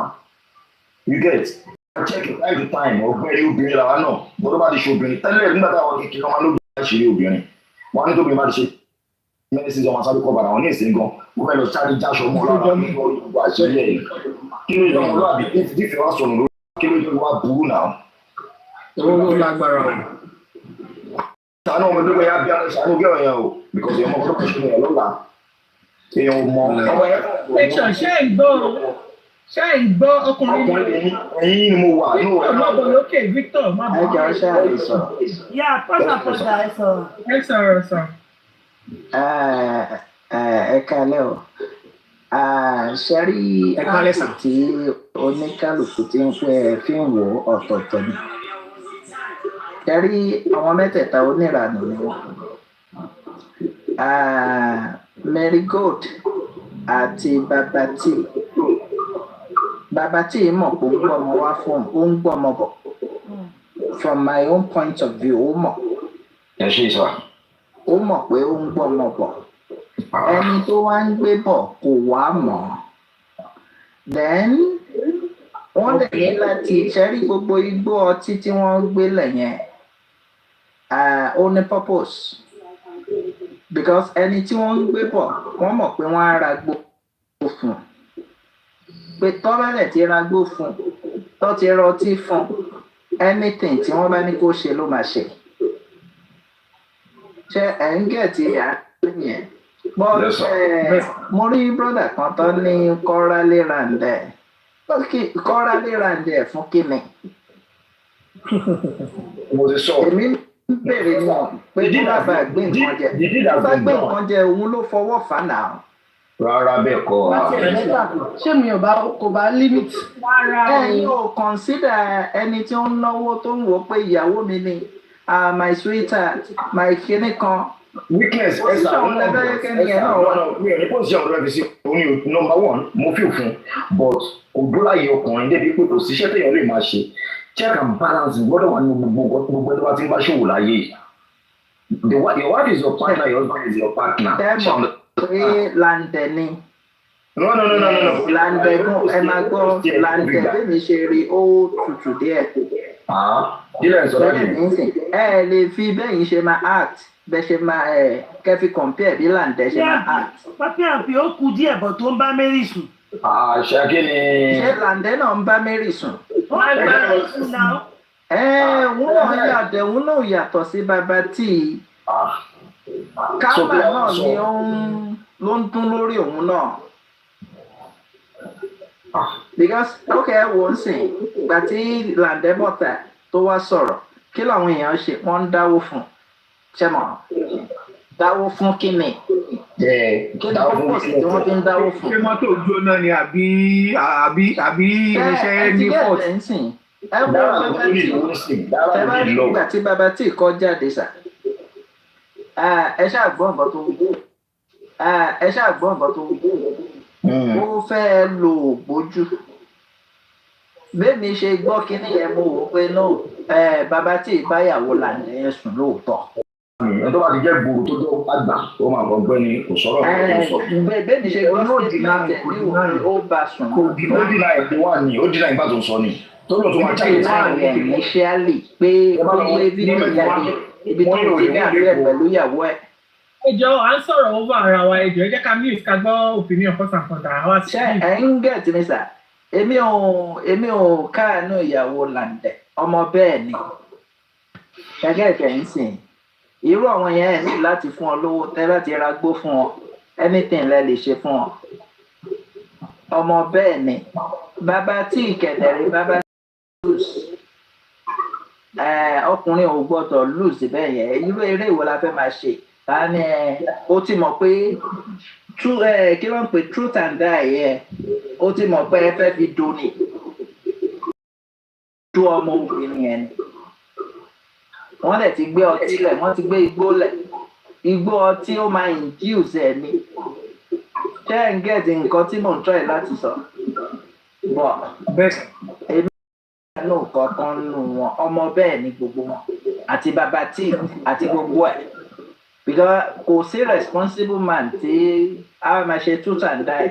you get check it time to time ọ̀gbẹ́rẹ́ obìnrin làwa náà bọ́dọ̀ bá ti ṣe obìnrin tẹ́lẹ̀ nígbà táwọn kékeré ọmọ ló gbé ṣeré obìnrin wọn ní tóbi má ti ṣe mẹ́sìn ọmọ sábẹ́ kọ́ bàrà wọn ní ìsìn gan ó fẹ́ lọ sáré jáṣọ mọ́ lára nígbà olùkọ́ àṣẹyẹ yìí kí ló yẹ wọn lọ́àbí dífẹ́ wá sọ̀rọ̀ lórí kí ló yẹ wá burú náà. ó lágbára o. sànú ọmọ ẹgbẹ́ yà bí àwọn sànú gẹ́rọ yẹn o because ọmọ ọmọ ṣe yẹn lọ́la èèyàn mọ ọmọ yẹn. ṣé ìgbọ́ ọkùnrin ẹ̀yìn ni mo wà ní òwúrọ̀. má bọ̀ lókè Victor má bọ̀. yà pọ́sà ẹ sọ̀rọ̀. ẹ sọ̀rọ̀ sọ. ẹ kalẹ́ o ṣe rí áàpù tí oníkálukú ti ń pẹ́ fi ń wò ọ̀tọ̀ọ̀tọ̀ ni ṣe rí àwọn mẹ́tẹ̀ẹ̀ta oníranù ni wọ́n Marigold àti Babati mọ̀ pé ó ń gbọ́mọ wá fún ó ń gbọ́mọ bọ̀ from my own point of view ó mọ̀. ẹ ṣe sọ. ó mọ̀ pé ó ń gbọ́mọ bọ̀ ẹni tó wá ń gbé bọ̀ kò wá mọ̀ then wọ́n lè ní láti ṣẹ́rí gbogbo igbó ọtí tí wọ́n gbé lẹ̀ yẹn ó ní purpose because ẹni tí wọ́n ń gbé bọ̀ wọ́n mọ̀ pé wọ́n á ra gbó fún pé tọ́bẹ̀lẹ̀ ti ra gbó fún tó ti rọtí fún anything tí wọ́n bá ní kó ṣe ló máa ṣe ṣe ẹ̀ ń gẹ̀ẹ́tì yẹn mo rí brọ́dà kan tó ní kọ́rálé ràǹdẹ̀ fún kíni mo ti sọ. èmi ń bèrè mọ̀ pé kó má bàa gbé nǹkan jẹ tó bá gbé nǹkan jẹ òun ló fọwọ́ fà náà. Rárá bẹ́ẹ̀ kọ́ ṣé mi ò bá kò bá limit. ẹ̀yin ò consider ẹni tí ó ń náwó tó ń wò pé ìyàwó mi ni my sweetheart my kinní kan. weakness ẹ̀sà mi ò ní position ọ̀rọ̀ ẹ̀fẹ̀ sí oní number one mo fi òfin but kò dúró àyè ọkùnrin débi pé kò síṣẹ́ téèyàn lè máa ṣe check and balance gbọ́dọ̀ wà ní gbogbo ẹni tó bá ti ń bá ṣòwò láyé your wife is your partner your husband is your partner. pé Lande ni. No. Lande gún ẹ máa gbọ́ Lande bí mi ṣe rí ó tutù díẹ̀. dílẹ̀ sọ láti. ẹ lè fi bẹ́yìn ṣe máa act bẹ́ẹ̀ ṣe máa kẹ́fì compare bí Lande ṣe máa act. pápẹ́ àpè ó kù díẹ̀ bọ̀ tó ń bá Mary sùn. Ṣé kí ni. ṣé Lande náà ń bá Mary sùn. ó ń bá Mary sùn náà. òun náà yàtọ̀ sí bàbá tí kámà náà ni ló ń dún lórí òun náà. because wò ó sìn ìgbà tí Lande bọ̀tà tó wá sọ̀rọ̀ kí làwọn èèyàn ṣe wọ́n ń dáwó fún ṣẹ́mọ̀ dáwó fún kí ni kí ni purpose tí wọ́n fi ń dáwó fún. ṣé mọ́tò jóná ni àbí irinṣẹ́ ní fort. ẹ wo ìgbà tí bàbá tí kọ́ jáde sà ẹ ṣáà gbọ́ nǹkan tó wí ó fẹ́ lo ògbójú bẹ́ẹ̀ni ṣe gbọ́ kínní yẹn mo wò pé náà bàbá tí ìbáyàwó Lande yẹn sùn lóòótọ́. ẹ tó bá ti jẹ́ gbòòrò tó jọ àgbà tó máa kọ́ gbẹ́ ni kò sọ̀rọ̀ kò sọ. bẹ́ẹ̀ni ṣe gbọ́ statement ẹ̀ ní òun ó bá sùn. ó dínà ìgbé wà ní ó dínà ìgbà tó ń sọ ni tó lóun tó máa jáde láàrin ẹ̀ initially pé ó gbé fídíò jáde ibi tó ti ní àbúrò pẹ̀lú ìyàwó ẹ̀. ẹjọ́ à ń sọ̀rọ̀ over ara wa ẹjọ́ ẹ jẹ́ ká mute ká gbọ́ opinion person kan Dara wá sí. ṣé ẹ ń gẹ̀ tí mi sà èmi ò káàánú ìyàwó Lande ọmọ bẹ́ẹ̀ ni gẹ́gẹ́ ìfẹ́ ń sìn irú àwọn yẹn ẹ̀ ní láti fún ọ lówó tẹ́ láti ra gbó fún ọ anything lẹ lè ṣe fún ọ ọmọ bẹ́ẹ̀ ni bàbá tí ìkẹ̀dẹ̀rẹ̀ bàbá lose ọkùnrin ò gbọ́dọ̀ lose bẹ́ẹ̀ yẹn irú eré ìwọ la fẹ́ máa ṣe tani ó ti mọ̀ pé kí ló ń pè truth and die yẹ ó ti mọ̀ pé ẹ fẹ́ fi doni tú ọmọ obìnrin yẹn ni wọ́n dẹ̀ ti gbé ọtí lẹ̀ wọ́n ti gbé igbó lẹ̀ igbó ọtí ó máa induce ẹ̀ ni ṣé ẹ̀ ń gẹ̀ẹ́dì nǹkan tí mò ń try láti sọ bọ̀ èmi nínú kankan nù wọn ọmọ bẹ́ẹ̀ ni gbogbo wọn àti bàbá tí àti gbogbo ẹ̀ because kò sí responsible man tí a máa ṣe truth and die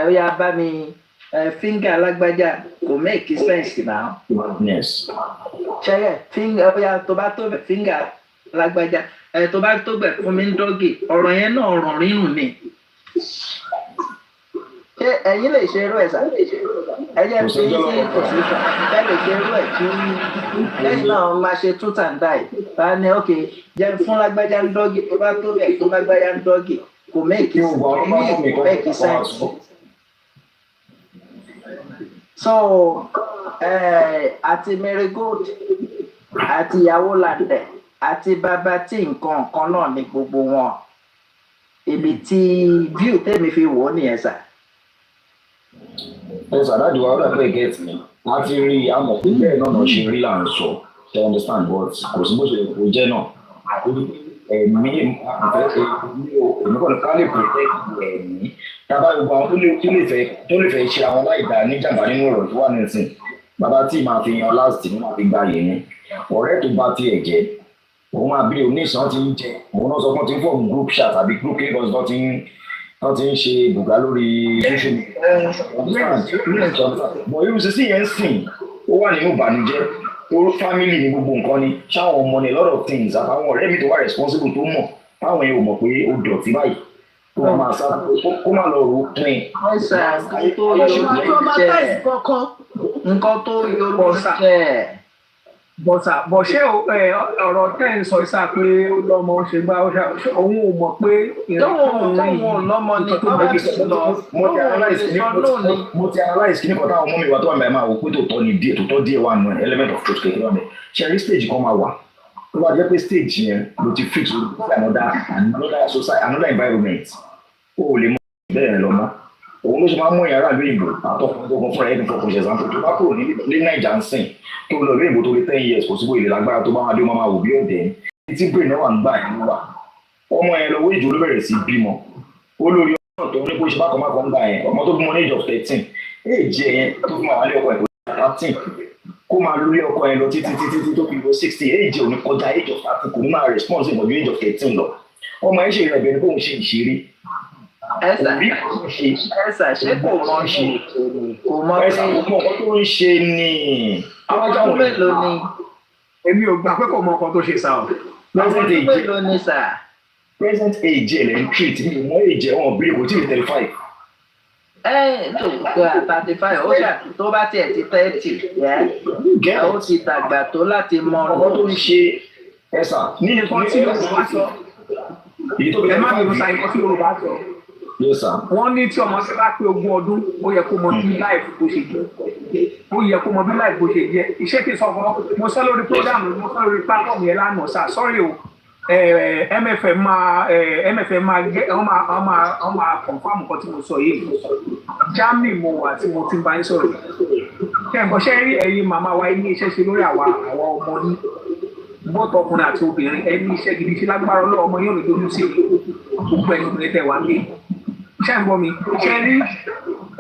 ó yá bá mi finger alágbájá kò make sense now. ṣẹ́yẹ̀ finger ó yá tó bá tó bẹ̀ finger alágbájá tó bá tó bẹ̀ fún mi ń dọ́gì ọ̀rọ̀ yẹn náà ọ̀rọ̀ rírùn ni. ṣé ẹ̀yin lè ṣe irú ẹ̀ sá ẹ̀yẹ́ fi sí position ẹ lè ṣe irú ẹ̀ tí lẹ́yìn náà máa ṣe truth and die bá ní ok jẹ́ fún lágbájá ń dọ́gì tó bá tó bẹ̀ fún lágbájá ń dọ́gì kò make sense. So àti Marigold àti ìyàwó Lande àti bàbá tí nǹkan kan náà ní gbogbo wọn ibi tí view tèmi fi wò ó nìyẹn sà. ẹ sàdájú wa ó dàgbé get me a ti rí àmọ̀ pé bẹ́ẹ̀ náà ṣe rí là ń sọ ṣe understand but kò sí bó ṣe lè kó jẹ́ náà ẹ̀mí èmi kọ́ ni ká lè protect ẹ̀mí tábà gbogbo àwọn tó lè fẹ́ ṣe àwọn láìda níjàmbá nínú ọ̀rọ̀ tó wà nísìn bàbá tí màá fi yan last ní màá fi gba yẹn ọ̀rẹ́ tó bá tiẹ̀ jẹ́ òun máa bí oníṣàn ti ń jẹ òun náà sọ fún ti ń fọ́ọ̀mù group chat àbí group kingos tó ti ń ṣe bùgá lórí social media bọ̀ irú sísí yẹn ń sìn ó wà nínú ìbànújẹ́ tó family ní gbogbo nǹkan ni ṣáwọn ọmọ ní a lot of things àtàwọn ọ̀rẹ́ mi tó wà responsible tó mọ̀ táwọn èèyàn ò mọ̀ pé ó dọ̀tí báyìí tó wọ́n máa sá kó má lọ rò pin. nǹkan tó yọ ló jẹ́ bọ̀ ṣé ọ̀rọ̀ tẹ́ ń sọ ìsà pé ó lọ́mọ ṣe gbá ó ṣe òun ò mọ̀ pé tóun lọ́mọ ni báwa ti lọ mo ti analyse kí ní kọ́ta ọmọ mi wà tó wà mẹ́rin máa wò pé tòótọ́ díẹ̀ wà nù element of truth kékeré ọ̀nà ṣẹ́rí stage kan máa wà tó bá jẹ́ pé stage yẹn ló ti fix another society another environment ó lè mọ bẹ́ẹ̀ lọ́mọ òun ló ṣe máa ń mú ìyàrá ìlú ìbò àtọkùnrin tó kún fúnra ẹni fọkùn ṣe example tó bá kúrò ní Naija ń sìn tó lọ ìlú ìbò tó lé 10 years kò síbò ìlè lágbára tó bá wà dé ọmọ máa wò bí ọ̀dẹ́ tí brain náà wà ń gbà ẹ̀ wà ọmọ yẹn lọ́wọ́ ìjò ló bẹ̀rẹ̀ sí bímọ olórí ọmọ tó ní kó ṣe bákan bákan gbà yẹn ọmọ tó bímọ ní age of 13 èjì yẹn tó fi máa wà lé ọkọ ẹ̀ tó 13 kó máa lórí ọkọ ẹ̀ lọ títí tó fi lọ 60 èjì ò ní kọjá age of 13 kò ní máa response ìmọ̀jú age of 13 lọ ọmọ yẹn ṣe ìrẹ̀bẹ̀ ní kóun ṣe ìṣeré ẹsà ṣé kò mọ ṣe kò mọ pé ọkọ tó ń ṣe ni ọdún mélòó ni èmi ò gbà pé kò mọ ọkọ tó ṣe sá o ọdún mélòó ni sà. present age ẹ̀ lẹ́ ń treat mi mọ́ age ẹ̀ wọ́n bí kò tí ì 35. tó gba 35 ó ṣà tó bá tiẹ̀ ti 30 ó ti dàgbà tó láti mọ ọkọ tó ń ṣe ẹ̀sà ní nǹkan tí Yorùbá sọ ẹ má bínú sa nǹkan tí Yorùbá sọ wọ́n ní tí ọmọ sí bá pé 20 ọdún ó yẹ kó mọ bí life bó ṣe jẹ́ ó yẹ kó mọ bí life bó ṣe jẹ́ iṣẹ́ kì í sọ fún ọ mo sọ lórí program mo sọ lórí platform yẹn lánàá sá sorry o MFM máa gẹ ọ máa confam nǹkan tí mo sọ yìí Germany mo wà tí mo ti bá ń sọ̀rọ̀ kẹ́ńkọ́ ṣe rí ẹ̀yin màmá wa ní iṣẹ́ ṣe lórí àwa ọmọ ní bọ́tọ̀ ọkùnrin àti obìnrin ẹni iṣẹ́ gidi ṣe lágbára ọlọ́wọ́ ọmọ yóò lè dojú sí gbogbo ẹni obìnrin tẹ̀ wá ń gbé ṣé ń gbọ́ mi ṣe rí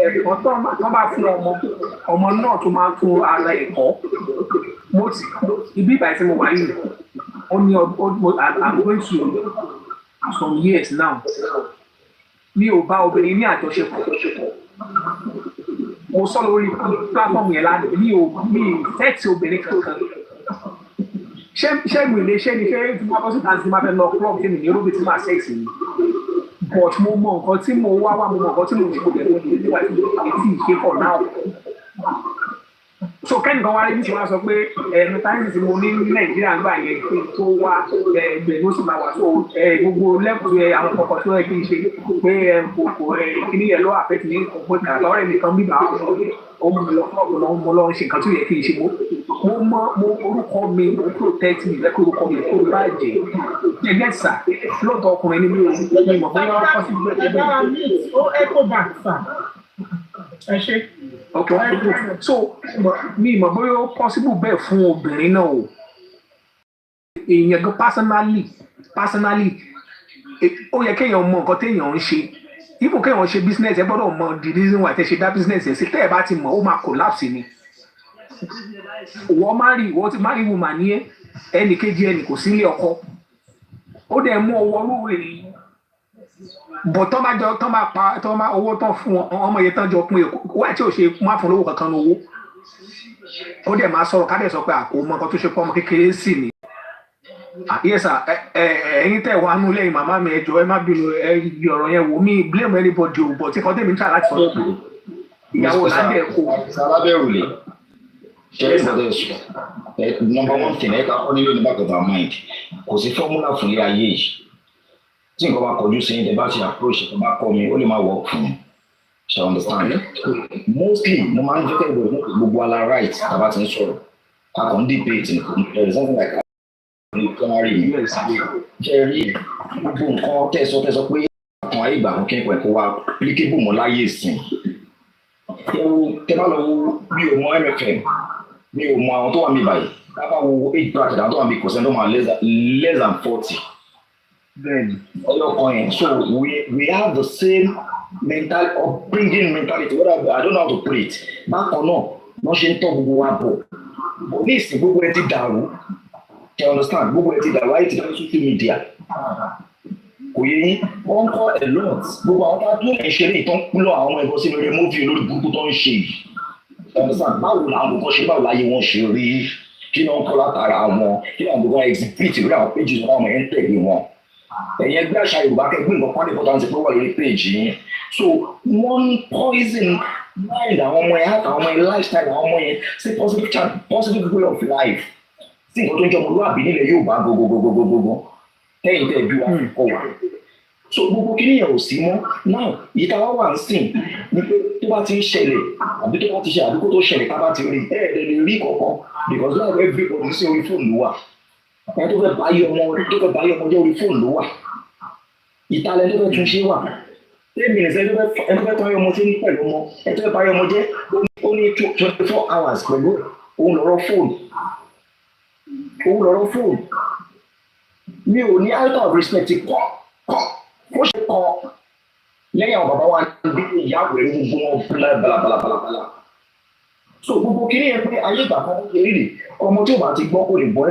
ẹ̀kọ́ tó bá fún ọmọ náà tó máa tún ara ẹ̀kọ́ mo ti ibi ìbàyẹ̀ tí mo wà yìí ó ní I'm going to some years now mi ò bá obìnrin ní àjọṣepọ̀ mo sọ lórí platform yẹn lánàá mi tẹ́tì obìnrin kankan ṣé mi lè ṣe ni ṣé tí mo bá sí tàǹtí máa fẹ́ lọ club tí mi ní olóbi tí máa sex ni but mo mọ nǹkan tí mo wá mo mọ nǹkan tí mo ṣe kò dẹ̀ lóde nígbà tí mo ti ṣe for now so kẹ́nìkan wá rí bí tí wọ́n sọ pé ẹnu táyì tí mo ní Nàìjíríà gbà yẹn pé tó wá ẹgbẹ́ ló sì máa wà so gbogbo lẹ́kùn àwọn kọ̀ọ̀kan tó yẹ kí n ṣe pé kò kíní yẹn ló àfẹ́tì ní ọ̀pọ̀ ìtàlá ọ̀rẹ́ nìkan bíbá ó mú mi lọ fún ọ̀pọ̀ mo lọ ṣe nǹkan tó yẹ kí n ṣe mo orúkọ mi mo protect mi lẹ́kọ̀ọ́ orúkọ mi kó bàjẹ́ ẹgbẹ́ sà lóòótọ́ ọkùnrin ni mi ò mọ̀ bóyá wọ́n kọ́ sí ẹ ṣe okay so mi mọ̀ bóyá ó possible bẹ́ẹ̀ fún obìnrin náà o èèyàn gan personally ó yẹ kéèyàn mọ nǹkan téèyàn ń ṣe even kéèyàn ṣe business ẹ gbọ́dọ̀ mọ the reason why tẹ́ ṣe dá business ẹ̀ sí tẹ́ ẹ bá ti mọ̀ ó máa collapse ni wọ́n ti marry woman ní ẹnì kejì ẹnì kò sí ilé ọkọ ó dẹ̀ mú ọwọ́ lóore yìí bọ̀ tọ́ máa owó tán fún ọmọ yẹn tán jọ pín wá tí ò ṣe má fún lówó kankan lówó ó dẹ̀ máa sọ̀rọ̀ ká dẹ̀ sọ pé àpò ọmọ kan tó ṣe pọ́ ọmọ kékeré sì ni yẹ́sà ẹ̀yin tẹ̀ wá nú lẹ́yìn màmá mi ẹjọ́ ẹ má bínú ibi ọ̀rọ̀ yẹn wò mí blame anybody ò bọ̀ tí kan tẹ̀mí ń tà láti sọ pé ìyàwó Lande kò. sábàbẹ̀rù lè ṣe é gbọdọ̀ sùn number one thing ẹ̀ka ó nílò ní back of our mind kò sí fọ́múlà fún ilé ayé yìí tí nǹkan bá kọjú sí ẹ̀ bá ṣe approach ẹ̀ bá kọ́ mi ó lè má work fún mi ṣe understand mostly mo máa ń jẹ́ kẹ́gbẹ̀rún gbogbo ala right tàbá ti ń sọ̀rọ̀ a kàn ń debate there is something like primary jẹ́ rí gbogbo nǹkan tẹ̀sọ́ pé àwọn ayé ìgbà kan kẹ́kọ̀ọ́ ẹ̀kọ́ wa applicable mọ́ láyé ìsìn tẹ́ bá lọ wo bí o mọ MFM mi ò mọ àwọn tó wà mí báyìí lábá wo age bracket àwọn tó wà mí kò sẹ́ni tó máa less than 40. So we have the same mental upbringing mentality. What I don't know how to put it. Bákan náà wọ́n ṣe ń tọ́ gbogbo wa bọ̀. Ní ìsìn gbogbo ẹ ti dàrú. Can you understand? Gbogbo ẹ ti dàrú ayé ti dàrú social media. Kò yẹ yín wọ́n kọ́ a lot. Gbogbo àwọn tó ń ṣeré ìtàn lọ àwọn ọmọ ẹ̀gbọ́n sínú eré móvì olórí burúkú tó ń ṣe yìí. Can you understand? Báwo làwọn kan ṣe báwo láyé wọn ṣe rí? Kí ni wọ́n kọ́ látara wọn? Kí ni àwọn gbogbo exhibit lórí àwọn pages wọn àwọn ẹ̀ ń tẹ̀lé wọn? Ẹ̀yin ẹgbẹ́ àṣà Yorùbá kẹgbẹ́ nǹkan kan ní important pé wà lórí page yín so wọ́n poison mind àwọn ọmọ yẹn heart àwọn ọmọ yẹn lifestyle àwọn ọmọ yẹn say positive way of life sí nǹkan tó ń jẹ́ ọmọlúwàbí nílẹ̀ Yorùbá gbogbogbogbogbogbo tẹ́yìn tẹ́ bí wà kọ́ wa so gbogbo kìíní yẹn ò sí mọ́ náà yìí tá a wá wà ń sìn ní pé tó bá ti ń ṣẹlẹ̀ àbí tó bá ti ṣe àdúgbò tó ṣẹlẹ̀ ká bá ti rí ẹ̀ẹ́dẹ̀ lè rí kankan because now everybody sí orí fóònù ló wà ẹni tó fẹ́ báyé ọmọ jẹ́ orí fóònù ló wà ìtàlẹ̀ tó fẹ́ tún ṣe wà 10 minutes ẹni tó fẹ́ tán ọmọ tí ní pẹ̀lú ọmọ ẹni tó fẹ́ báyé ọmọ jẹ́ ó ní 24 hours pẹ̀lú òun lọ́rọ̀ fóònù mi ò ní out of respect kọ́ ó ṣe kọ́ lẹ́yìn àwọn bàbá wa ní ìyá àwẹ̀ gbogbo wọn balabalabala so gbogbo kiri yẹn pé ayé ìgbà kan kéré rè ọmọ tí ó bá ti gbọ́ kó lè gbọ́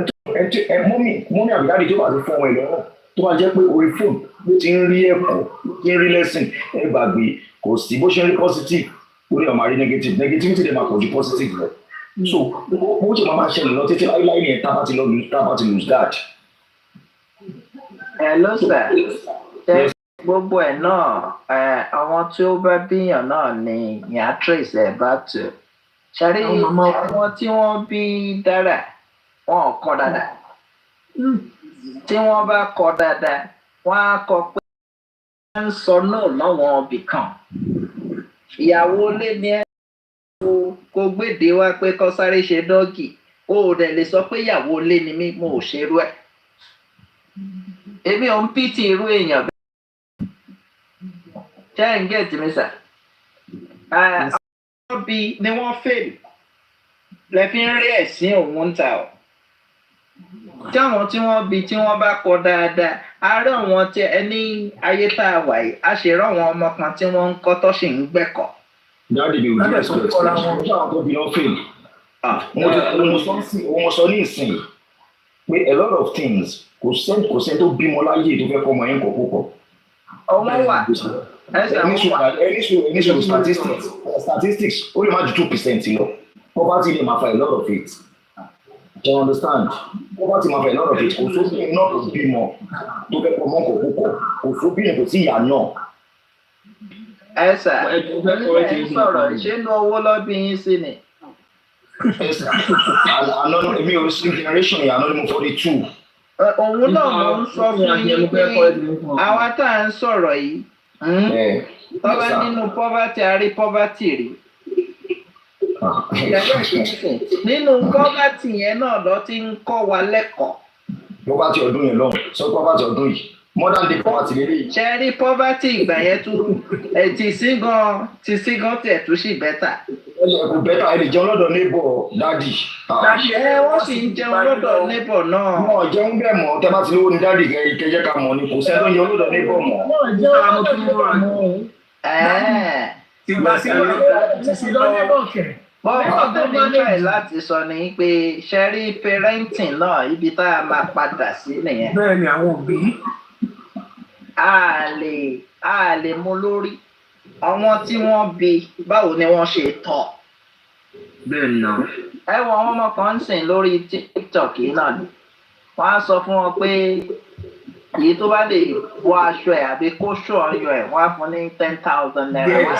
mọ́mí àbídáde tí ó bá ti fọ́ ọmọ ẹ̀ lọ́rùn tó bá jẹ́ pé orí fóònù ló ti ń rí ẹ̀kọ́ ló ti ń rí lẹ́sìn ẹ gbàgbé kò sí bó ṣe ń rí positive ó ní ọmọ àrí negativity lè máa pọ̀ ju positive lọ so bó ṣe máa ṣẹlẹ̀ lọ títí láyé yẹn tá bá ti lose guard. Hello sir. Gbogbo ẹ̀ náà àwọn tí ó bá bíyàn náà ni ìyá trace ẹ̀ bá tù ṣàrí àwọn tí wọ́n bí Dara wọn ò kọ́ dáadáa tí wọ́n bá kọ́ dáadáa wọ́n á kọ pé wọ́n ń sọ náà láwọn ibì kan ìyàwó ilé ni ẹ kó gbèdé wá pé kó sáré ṣe dọ́gì ó dẹ̀ lè sọ pé ìyàwó ilé ni mí mo ò ṣerú ẹ̀ èmi ò ń pìtì irú èèyàn bẹ́ẹ̀ ṣé ń gẹ̀ẹ́tì mi sà àwọn bí ni wọ́n fèlè lẹ fi ń rí ẹ̀sìn òun ń ta ọ́ tí àwọn tí wọ́n bí tí wọ́n bá kọ dáadáa àárẹ̀ wọn tí ẹni ayé tá a wà yìí a ṣe rán àwọn ọmọ kan tí wọ́n ń kọ́ tó sì ń gbẹ̀kọ́. dáàdì mi ò ní ẹ̀sìn ọ̀la wọn ṣé àwọn tó bí wọn fèlè mo sọ ní ìsìn pé a lot of things kò sẹ́ni tó bímọ láyé tó fẹ́ kọ́ ọmọ yẹn kọ̀ púpọ̀. ọmọ wà ẹni sọ statistics ó lè má ju 2% lọ poverty lè máa fa a lot of it you understand poverty máa fa a lot of it kò sóbìnrin náà kò bímọ tó fẹ́ kọ́ ọmọ kọ̀ púpọ̀ kò sóbìnrin kò sí ìyá náà. ẹ sà ẹ sọ̀rọ̀ ìṣẹ́nu owó lọ́bí yín sí ni. èmi ò sí generation yìí àná ni mo 42. òun náà mo ń sọ fún yín pé àwa tá à ń sọ̀rọ̀ yìí tọ́ba nínú poverty a rí poverty rí nínú poverty yẹn náà lọ ti ń kọ́ wa lẹ́kọ̀ọ́. poverty ọdún yẹn lọ́hùn sọ poverty ọdún yìí modern day poverty lélẹ́yìí. ṣe rí poverty ìgbà yẹn tún ti sí gan tiẹ̀ tún sì bẹ́tà. kò bẹ́tà ẹ lè jẹun lọ́dọ̀ neighbor dádì. wọ́n sì ń jẹun lọ́dọ̀ neighbor náà. wọ́n jẹun bẹ́ẹ̀ mọ́ tẹ́ bá ti lówó ní dádì kẹjẹ ká mọ̀ ni kò sẹ́ni tó ń jẹun lọ́dọ̀ neighbor mọ́. bọ́ọ̀ tó ní try láti sọ ni pé ṣẹ́rí parenting náà ibi tá a máa padà sí nìyẹn. bẹ́ẹ̀ ni àwọn òbí. a lè mú lórí àwọn tí wọ́n bí báwo ni wọ́n ṣe tọ́. bẹ́ẹ̀ ni náà. ẹ wọ àwọn ọmọ kan ń sìn lórí TikTok yìí náà ni wọ́n á sọ fún wọn pé èyí tó bá lè wọ aṣọ ẹ̀ àbí kó ṣọ ọyọ ẹ̀ wọ́n á fún ní 10,000 naira. wọ́n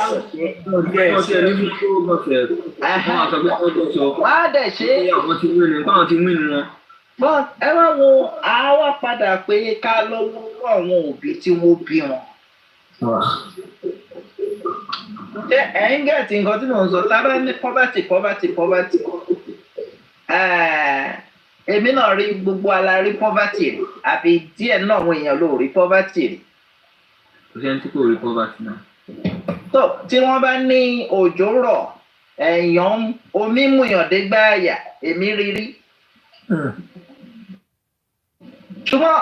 á dẹ̀ ṣe é. but ẹ wá wo àwa padà pé ká lọ́wọ́ àwọn òbí tí wọ́n bí wọn. ṣé ẹ̀ ń gẹ̀ẹ́tì nǹkan tí mò ń sọ tábà ní poverty. èmi náà rí gbogbo alárí poverty rí àbí díẹ̀ náà àwọn èèyàn ló rí poverty rí. kò sẹ́ni tí kò rí poverty náà. tó tí wọ́n bá ní òjò rọ̀ èèyàn omi múyàn dé gbáàyà èmi rí rí. ṣùgbọ́n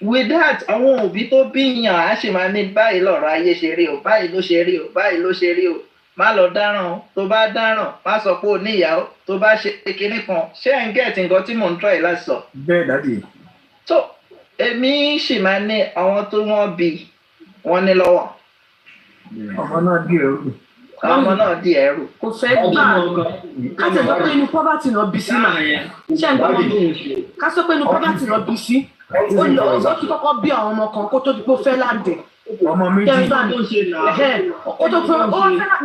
with that àwọn òbí tó bíyàn á sì máa ní báyìí lọ̀rọ̀ ayé ṣe rí o báyìí ló ṣe rí o má lọ dáràn tó bá dáràn má sọ pé o níyàwó tó bá ṣe kinní kan ṣé ẹ̀ ń gẹ̀ẹ́tì nǹkan tí mò ń tọ́ ẹ̀ láti sọ. bẹ́ẹ̀ dádì. so èmi sì máa ní àwọn tó wọ́n bí wọ́n ní lọ́wọ́. ọmọ náà di ẹrù. ọmọ náà di ẹrù. kò fẹ́ gbà ká tẹ̀ sọ pé inú poverty náà bí sí mà ṣé ẹ̀ ń gbọ́ ká sọ pé inú poverty náà bí sí ó ti kọ́kọ́ bí àwọn ọmọ kan kó tó di pé ó fẹ́ Lande. ọmọ méjì ó tó fẹ́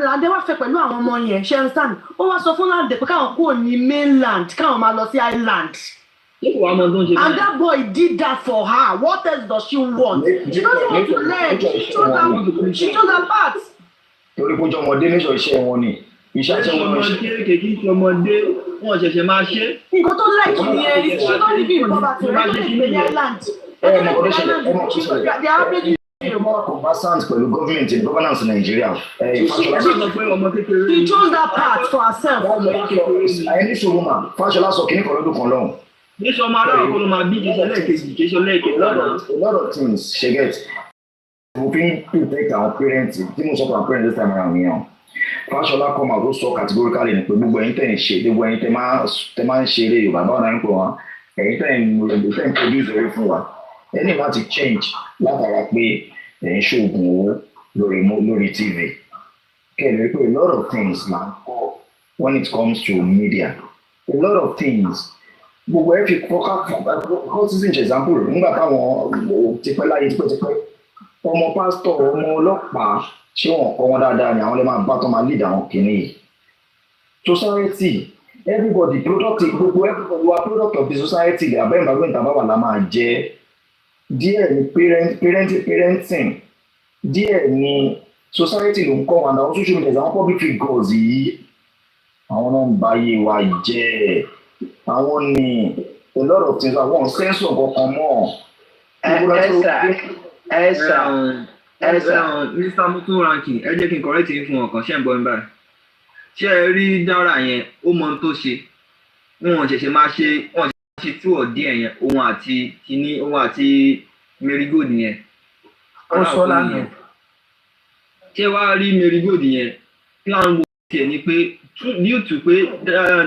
Lande wá fẹ́ pẹ̀lú àwọn ọmọ yẹn ṣe understand ó wá sọ fún Lande pé káwọn kúrò ní mainland káwọn máa lọ sí island And that boy did that for her. What else does she want? She doesn't want to learn. She chose her path. Torí kó jọ ọmọdé ní ìṣọ̀ iṣẹ́ wọn ni. Iṣẹ́ àti wọn ṣe. Kéèké tí ọmọdé wọn ṣẹ̀ṣẹ̀ máa ṣe. Nǹkan tó láìkì nìyẹn, she don't live in poverty, they don't live in the island. They are making conversant pẹ̀lú government and governance in Nigeria. She chose that path for herself. Àyẹ̀ní ṣòro mà, Fáṣọlá sọ kìíní kan lọ́dún kan lọ́hùn. Níṣọ́ máa láwọn kó ló máa bí ìṣẹ̀lẹ̀ kejì, ìṣẹ̀lẹ̀ kejì lọ́dọ̀. A lot of things she get. We fit protect our parents. Tí mo sọ fún our parents this time around yẹn. Fáṣọlá come out ó sọ categorically ní pé gbogbo ẹ̀yin tẹ̀ ń ṣe, gbogbo ẹ̀yin tẹ̀ máa ń ṣe eré Yorùbá báwọn náà ń pè wọ́n. Ẹ̀yin tẹ̀ ń produce eré fún wa. Ẹni láti change látara pé ẹ̀ ń ṣoògùn owó lórí TV. Kẹ̀lé pé a lot of things là ń kọ́ when it comes to media. A lot of things. Gbogbo ẹ fi kọ́ sí ṣe example nígbà táwọn tipẹ́ láyé tipẹ́tipẹ́ ọmọ pásítọ̀ ọmọ ọlọ́pàá ṣé wọn kọ́ wọn dáadáa ni àwọn lè máa bá tó máa lead àwọn kìíní yìí. Society everybody gbogbo everybody wa product of the society abẹ́rẹ́màgbé ìtàn báwà la máa jẹ́ díẹ̀ ni parenting díẹ̀ ni society ló ń kọ́ wọn àwọn social media àwọn public figures yìí àwọn náà ń ba ayé wa jẹ́ àwọn ni a lot of things àwọn sensor kankan mọ́. Mr. Mutu ranking ẹ jẹ́ kí n correct yín fún ọkàn ṣẹ́ ń bọ́ mi báyìí. Ṣé ẹ rí Dara yẹn ó mọ ohun tó ṣe wọn ṣẹ̀ṣẹ̀ máa ṣe tú ọ̀dí ẹ̀yẹn òun àti Marigold yẹn. Ó sọ lánàá. Ṣé wàá rí Marigold yẹn plan wo tiẹ̀ ni pé due to pé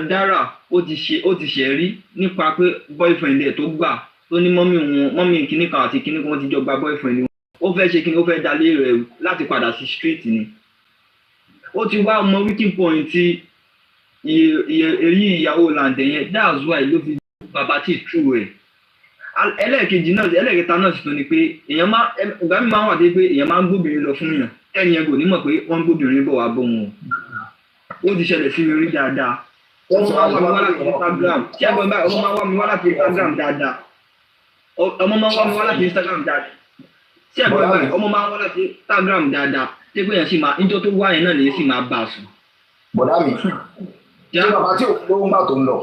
Dara ó ti ṣe rí nípa pé boyfriend ẹ̀ tó gbà tó ní mọ́mí kìíní kan àti kìíní kan wọ́n ti jọ gba boyfriend wọn ó fẹ́ ṣe kíni ó fẹ́ dalé rẹ̀ láti padà sí street ni. Ó ti wá ọmọ weaking point ti èyí ìyàwó Lande yẹn that's why ló fi bàbá tí true ẹ̀. Ẹlẹ́ẹ̀kẹta náà sì tó ni pé ìgbà mi máa wà dé pé èèyàn máa ń gbóbìnrin lọ fún yàn ẹni yẹn kò ní mọ̀ pé wọ́n ń gbóbìnrin bọ̀ wá bọ̀ wọn. Ó ti ṣẹlẹ̀ sí mi rí dáadáa. Ọmọ máa wá mi wá láti Instagram tí ẹgbẹ́ báyìí ọmọ máa wá mi wá láti Instagram dáadáa. Ọmọ máa wá mi wá láti Instagram dáadáa. Tí ẹgbẹ́ báyìí ọmọ máa wá láti Instagram dáadáa tí ẹgbẹ́ yẹn sì máa níjọ́ tó wá yẹn náà lè sì máa bá a sùn. Bọ̀dá mi ṣé bàbá tí òun lówó ń gbà tó ń lọ.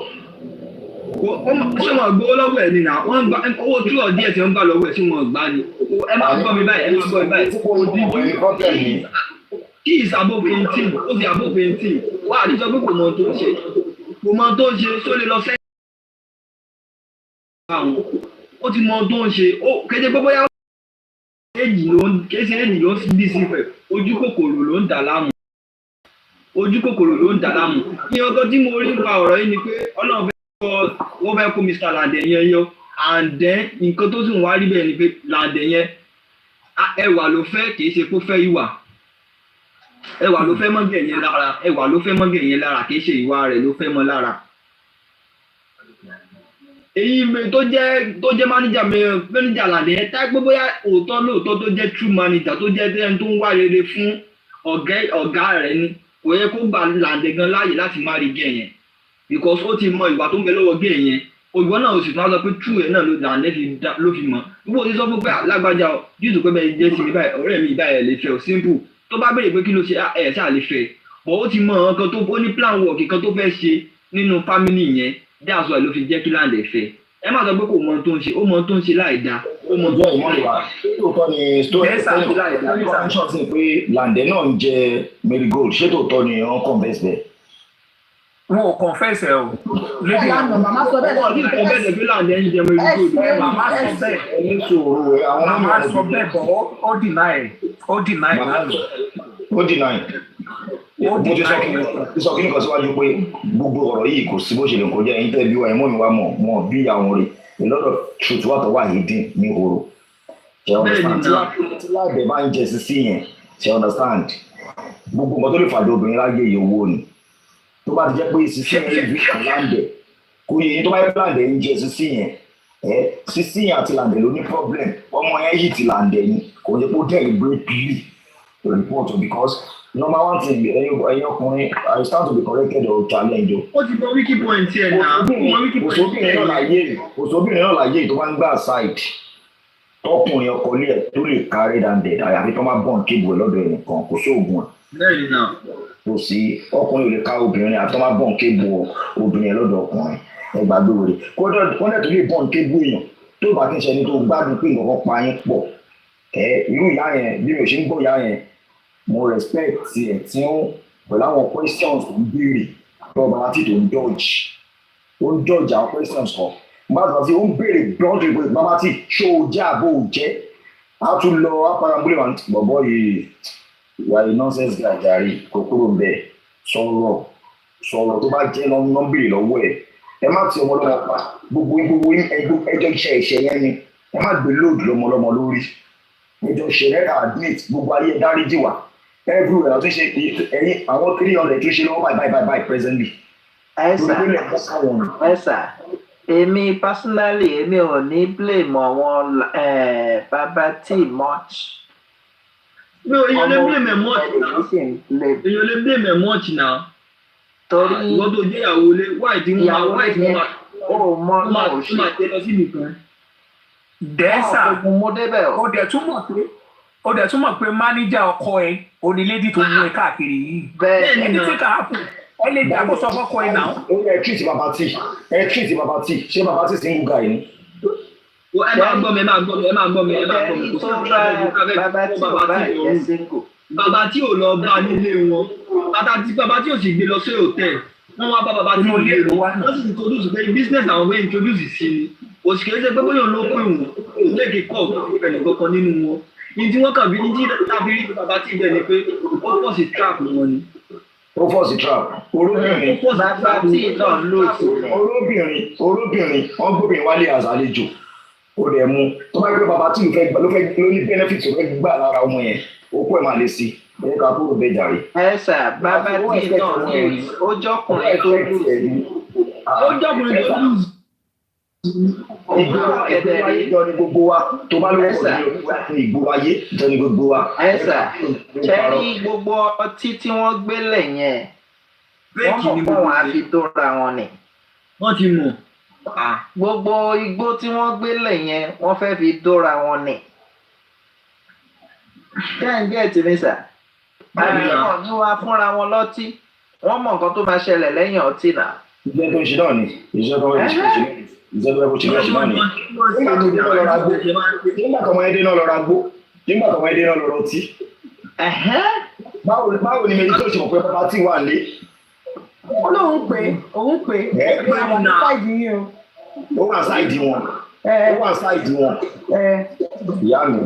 Ṣé wọn gbowó lọ́wọ́ ẹ̀ nìyà wọ́n gba owó tí ọ̀ díẹ̀ tí wọ́n gbà lọ́wọ́ ẹ̀ tí wọ́n gbà ni. Ẹ máa gbọ́ mi báyìí He is above 18 ó fi above 18 wá àdìjọ pé kò mọ tó ń ṣe só lè lọ sẹ́yìn. Ó ti mọ tó ń ṣe kéde pé bóyá èjì ló ń bí sí fẹ̀ ojú kòkòrò ló ń dà láàmú. Ní ọgọ́ tí mo rí nípa ọ̀rọ̀ yìí ni pé Ọlọ́run wọ́n fẹ́ kó Mr. Lande yẹn yọ and then nǹkan tó sì ń wá rí bẹ́ẹ̀ ni pé Lande yẹn ẹwà ló fẹ́ kì í ṣe kó fẹ́ ìwà. Ẹwà ló fẹ́ mọ́gẹ̀ yẹn lára kì í ṣe ìwà rẹ̀ ló fẹ́ mọ́ lára. Èyí tó jẹ́ manager Lande yẹn tá gbé bóyá lóòótọ́ tó jẹ́ true manager tó jẹ́ ẹni tó ń wá rere fún ọ̀gá rẹ̀ ni kò yẹ kó gba Lande gan láàyè láti má rí gẹ̀ yẹn because ó ti mọ ìwà tó ń bẹ lọ́wọ́ gẹ̀ yẹn òyìnbó náà oṣù tó wá sọ pé true ẹ̀ náà ló fi mọ̀ gbogbo ti sọ fún pé alágbájá jùsù pé bẹ́ẹ̀ jẹ́ sí mi báyìí ọ̀rẹ́ mi báyìí lè fẹ́ o simple tó bá béèrè pé kí ló ṣe ẹ̀ ṣáà lè fẹ́ but ó ti mọ nǹkan tó ó ní plan work kan tó fẹ́ ṣe nínú family yẹn that's why ló fi jẹ́ kí Lande fẹ́ ẹ má sọ pé kò mọ tó ń ṣe ó mọ tó ń ṣe láì dáa ó mọ tó ń ṣe láì dáa. Tóòtọ́ ni story ṣe pé Lande náà ń jẹ Marigold ṣé tòótọ́ ni wọ́n confess bẹ́ẹ̀. Wọn ò confess ẹ o. Ẹ lánàá màmá sọ bẹ́ẹ̀ wọ́n ní confess pé Lande ń jẹ Marigold. Màmá sọ bẹ́ẹ̀. Màmá sọ bẹ́ẹ̀ bọ̀ ó deny lánàá. Ó deny. Mo ti sọ kí nìkan síwájú pé gbogbo ọ̀rọ̀ yìí kò sí bó ṣe lè kọjá ẹ̀yin tẹ́ bí wa ẹ̀mọ́ mi wá mọ̀ bí àwọn rẹ̀ a lot of truth wà tó wà hidden ní horo. Ṣé understand? Tí Lande bá ń jẹ sísí yẹn ṣé understand? Gbogbo nǹkan tó lè fàdé obìnrin láyé iye owó ni. Tó bá ti jẹ́ pé sísí yẹn rí kan Lande kò yẹ tó bá yẹ Lande ń jẹ sísí yẹn sísí yẹn àti Lande ló ní problem ọmọ yẹn yìí ti Lande ni kò yẹ kó deliberately report because number one thing ẹ̀yin ọkùnrin I stand to be corrected or challenge o. ó ti mọ wiki point ẹ̀ náà òṣòbìnrin náà láyé tó bá ń gbà side tọkùnrin ọkọ ilé ẹ̀ tó lè carry down dead àyàfi tó máa bọ̀n kébù ẹ̀ lọ́dọ̀ ẹnìkan kò sóògùn ẹ̀. bẹ́ẹ̀ni náà. kò sí ọkùnrin ò lè ká obìnrin àti tó máa bọ̀n kébù obìnrin ẹ̀ lọ́dọ̀ ọkùnrin ẹgbàgbé wèrè kọ́ńdẹ̀ tó lè bọ̀n kébù èèyàn tó bá kí n ṣe ẹni tó gbádùn pé nǹkan pa yín pọ̀ irú ìyá yẹn bí mi ò ṣe ń gbọ́ ìyá yẹn mo respect ẹ̀ tí ó pẹ̀lú àwọn questions tó ń béèrè lọ́ba láti tó ń dodge àwọn questions kan bàbá tí ó ń béèrè bluntly pé bàbá tí ṣó o jẹ́ àbó o jẹ́ á tún lọ apárambúlé wọn bọ̀bọ̀ yìí ìwà yìí nonsense guy jàre kòkòrò ń bẹ sọ̀rọ̀ tó bá jẹ́ lọ́n béèrè lọ́wọ́ ẹ̀ ẹ má ti ọmọlọ́mọ pa gbogbo ẹjọ́ iṣẹ́ ìṣẹ́ yẹn ni ẹ má gbé load lọ́mọlọ́mọ lórí ẹjọ́ ìṣẹ̀lẹ̀ admit gbogbo ayé dáríjì wá everywhere tó ṣe ẹyin àwọn 300 tó ṣe lọ́wọ́ by presently. ẹ sà èmi personally èmi ò ní blame àwọn bàbá tí much. no èèyàn lè blame ẹ̀ much now èèyàn lè blame ẹ̀ much now. torí ìwọ́n tó jẹ́ ìyàwó lé wáì tí wọ́n máa tẹ́ lọ sí nìkan. dẹ́sà mo débẹ̀ o. ó dẹ̀ túmọ̀ pé máníjà ọkọ ẹ onílédì tó mú ẹ káàkiri yìí. bẹ́ẹ̀ ni ẹni tí kà á kù ẹ lè dàgbò sọ fọ́kọ ẹ náà. ó yẹ treat bàbá tí ṣé bàbá tí single guy ni. ẹ máa gbọ́ mi bàbá tí ò bá yẹ single. bàbá tí ò lọ bá nílé wọn bàbá tí ò sì gbé lọ sí hòtẹ́ẹ̀lì wọ́n wá bá bàbá tí ò lè lọ wọ́n sì introduce pé business àwọn fẹ́ introduce sí ni òsì kìí ṣe pé bóyá ló pè wọ́n léèké kọ́ ìfẹ̀lẹ̀ kankan nínú wọn ní tí wọ́n kàn bí ní tí tàbí bàbá tí ibẹ̀ ni pé ó pọ̀ sí trap wọn ni. ó pọ̀ sí trap olóbìnrin bàbá tí náà ló sí olóbìnrin wọ́n gbóbìnrin wálé àzàlejò ó dẹ̀ mú tó bá gbé bàbá tí ló ní benefit tó fẹ́ gbà lára ọmọ yẹn ó kó ẹ̀ máa lè sí ẹ̀yẹ́ ká kúrò bẹ́ẹ̀ jàre. ẹ sà bàbá tí náà ní ó jọkùnrin tó lù ó jọkùnrin tó lù ìgboro ayé jọ ni gbogbo wa tó bá lóko ní ìgboro ayé jọ ni gbogbo wa. ẹ sà ṣẹ́rí gbogbo ọtí tí wọ́n gbélé yẹn wọ́n mọ̀ pé wọ́n á fi dóra wọn ni. wọ́n ti mọ̀. gbogbo igbó tí wọ́n gbélé yẹn wọ́n fẹ́ fi dóra wọn ni. kẹ́hìndé ti ní sà àwọn ní wàá fúnra wọn lọ́tí wọ́n mọ̀ nǹkan tó máa ṣẹlẹ̀ lẹ́yìn ọtí náà. ìjẹ́ tó ń ṣe náà ni ìjẹ́ tó ń ṣe náà ni ìjọba ẹ̀kọ́ ṣẹlẹ̀ ṣẹlẹ̀ ni nígbà tọmọ ẹdẹ náà lọ ra gbó nígbà tọmọ ẹdẹ náà lọ rọ tí. báwo ni mẹ́rin tó ṣe mọ̀ pé bàbá tí wà lé. olóhùn pé òun pé àwọn ṣáìdì yín o. ó wà ṣáìdì wọn ìyá mi